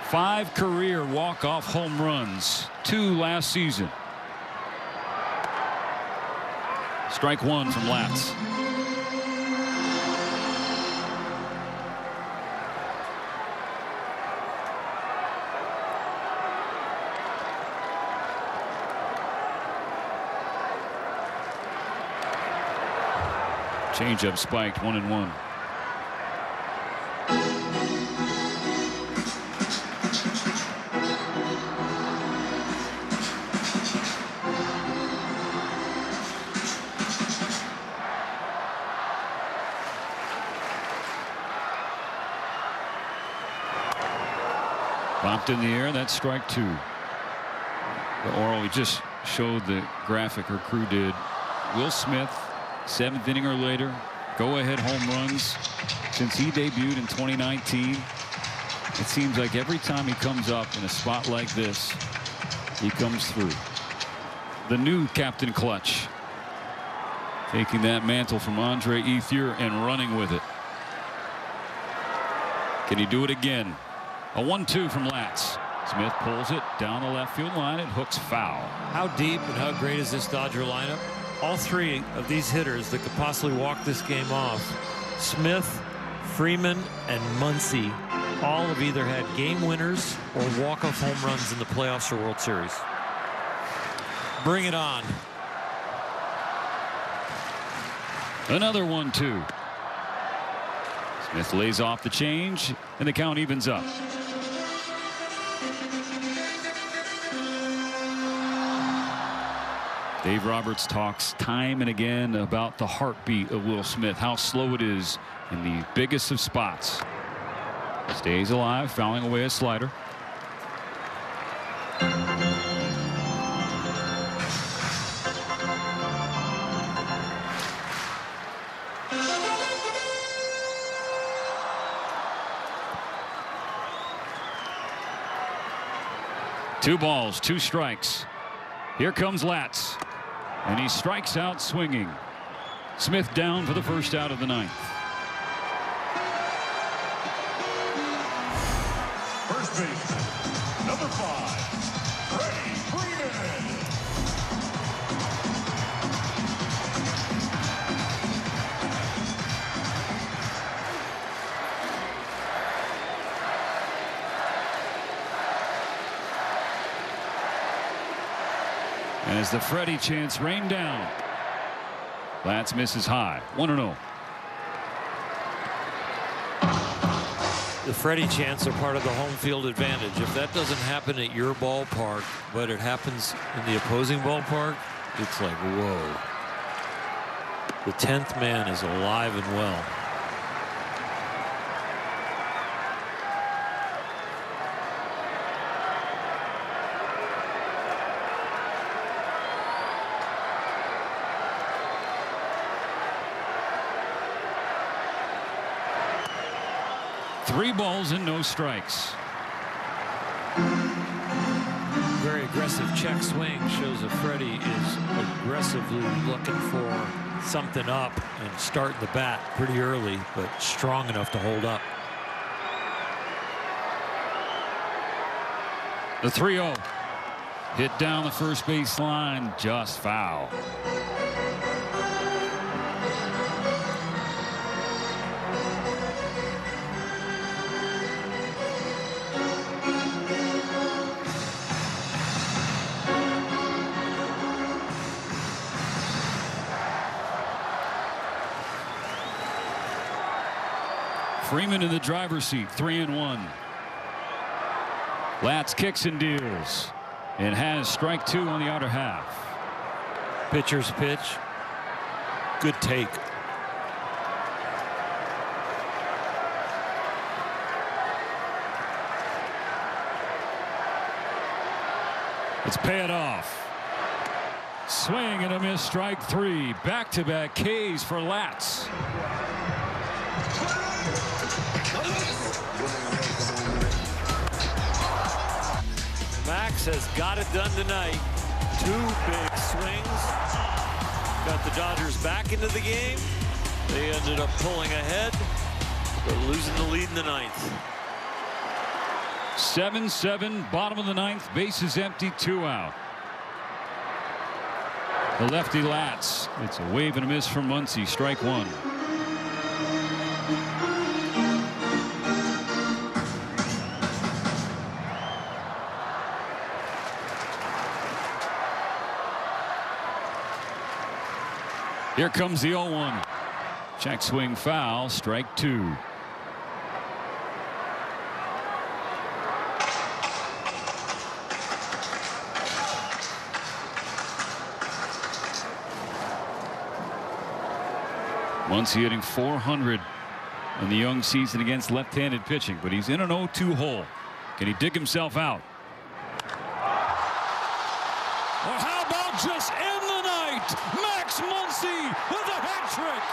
5 career walk-off home runs, 2 last season. Strike 1 from Latz. Changeup spiked, 1-1. Popped in the air. That's strike 2. Or we just showed the graphic our crew did. Will Smith, 7th inning or later, go-ahead home runs since he debuted in 2019. It seems like every time he comes up in a spot like this, he comes through. The new Captain Clutch, taking that mantle from Andre Ethier and running with it. Can he do it again? A 1-2 from Latz. Smith pulls it down the left field line. It hooks foul. How deep and how great is this Dodger lineup? All three of these hitters that could possibly walk this game off, Smith, Freeman, and Muncy, all have either had game winners or walk-off home runs in the playoffs or World Series. Bring it on. Another 1-2. Smith lays off the change, and the count evens up. Dave Roberts talks time and again about the heartbeat of Will Smith, how slow it is in the biggest of spots. Stays alive, fouling away a slider. Two balls, two strikes. Here comes Latz, and he strikes out swinging. Smith down for the first out of the ninth. First base, number 5, Freddie Freeman. As the Freddie chants rain down. Latz misses high. 1-0. The Freddie chants are part of the home field advantage. If that doesn't happen at your ballpark, but it happens in the opposing ballpark, it's like, whoa. The 10th man is alive and well. Three balls and no strikes. Very aggressive check swing shows that Freddie is aggressively looking for something up and starting the bat pretty early, but strong enough to hold up. The 3-0 hit down the first base line, just foul. Freeman in the driver's seat, 3-1. Latz kicks and deals and has strike 2 on the outer half. Pitcher's pitch. Good take. Let's pay it off. Swing and a miss, strike 3. Back-to-back Ks for Latz. Max has got it done tonight. 2 big swings. Got the Dodgers back into the game. They ended up pulling ahead, but losing the lead in the 9th. 7-7, bottom of the 9th. Bases empty, 2 out. The lefty Latz. It's a wave and a miss from Muncy. Strike 1. Here comes the 0-1. Check swing foul, strike 2. Muncy hitting .400 in the young season against left-handed pitching, but he's in an 0-2 hole. Can he dig himself out? Or how about just end the night? Max Muncy with a hat trick.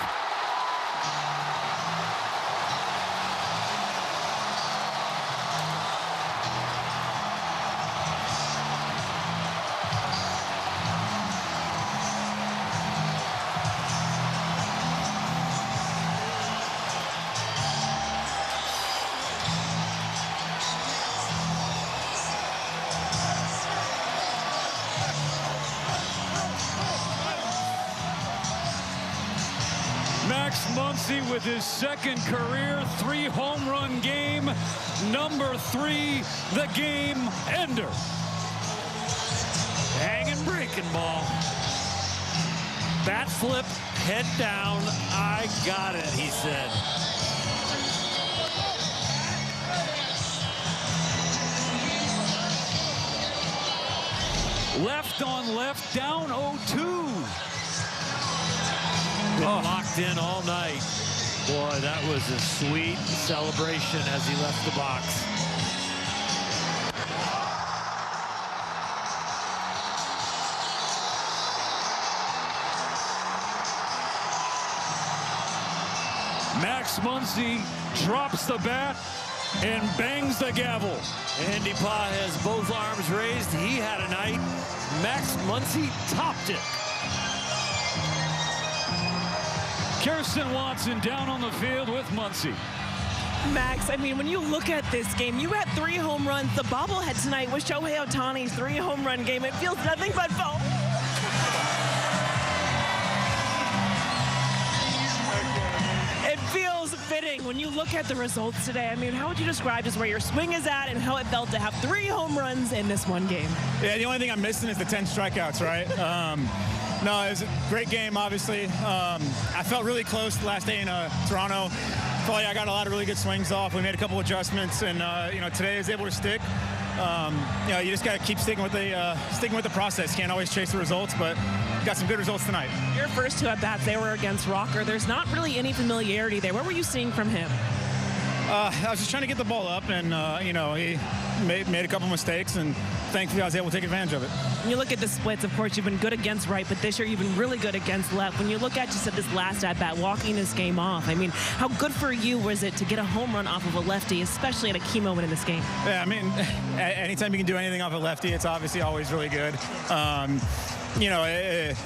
Max Muncy with his second career 3-home run game. Number 3, the game ender. Hanging breaking ball. Bat flip, head down. I got it, he said. Left on left, down 0-2. Been locked in all night. Boy, that was a sweet celebration as he left the box. Max Muncy drops the bat and bangs the gavel. Andy Pa has both arms raised. He had a night. Max Muncy topped it. Kirsten Watson down on the field with Muncy. Max, I mean, when you look at this game, you had 3 home runs. The bobblehead tonight was Shohei Ohtani's 3-home run game. It feels nothing but fun. It feels fitting when you look at the results today. I mean, how would you describe just where your swing is at and how it felt to have 3 home runs in this one game? Yeah, the only thing I'm missing is the 10 strikeouts, right? No, it was a great game, obviously. I felt really close the last day in Toronto. Felt like I got a lot of really good swings off. We made a couple adjustments, and today I was able to stick. You just got to keep sticking with the process. Can't always chase the results, but got some good results tonight. Your first 2 at-bats, they were against Rocker. There's not really any familiarity there. What were you seeing from him? I was just trying to get the ball up, and he made a couple mistakes, and thankfully I was able to take advantage of it. When you look at the splits, of course, you've been good against right, but this year you've been really good against left. When you look at just at this last at-bat, walking this game off, I mean, how good for you was it to get a home run off of a lefty, especially at a key moment in this game? Yeah, I mean, anytime you can do anything off a lefty, it's obviously always really good. A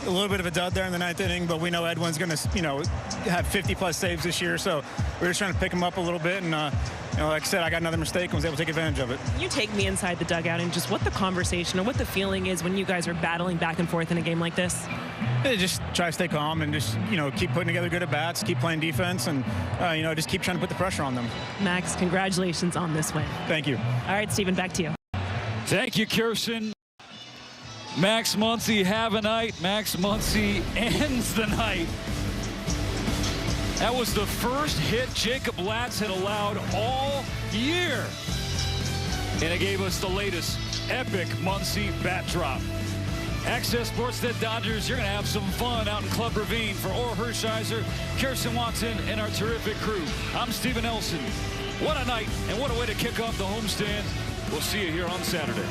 little bit of a dud there in the 9th inning, but we know Edwin's going to, have 50-plus saves this year, so we're just trying to pick him up a little bit, and like I said, I got another mistake and was able to take advantage of it. You take me inside the dugout and just what the conversation or what the feeling is when you guys are battling back and forth in a game like this? Yeah, just try to stay calm and just, keep putting together good at-bats, keep playing defense, and, just keep trying to put the pressure on them. Max, congratulations on this win. Thank you. All right, Steven, back to you. Thank you, Kirsten. Max Muncy have a night. Max Muncy ends the night. That was the first hit Jacob Latz had allowed all year. And it gave us the latest epic Muncy bat drop. Access Sportsnet Dodgers, you're going to have some fun out in Club Ravine. For Orr Hershiser, Kirsten Watson, and our terrific crew, I'm Steven Nelson. What a night and what a way to kick off the homestand. We'll see you here on Saturday.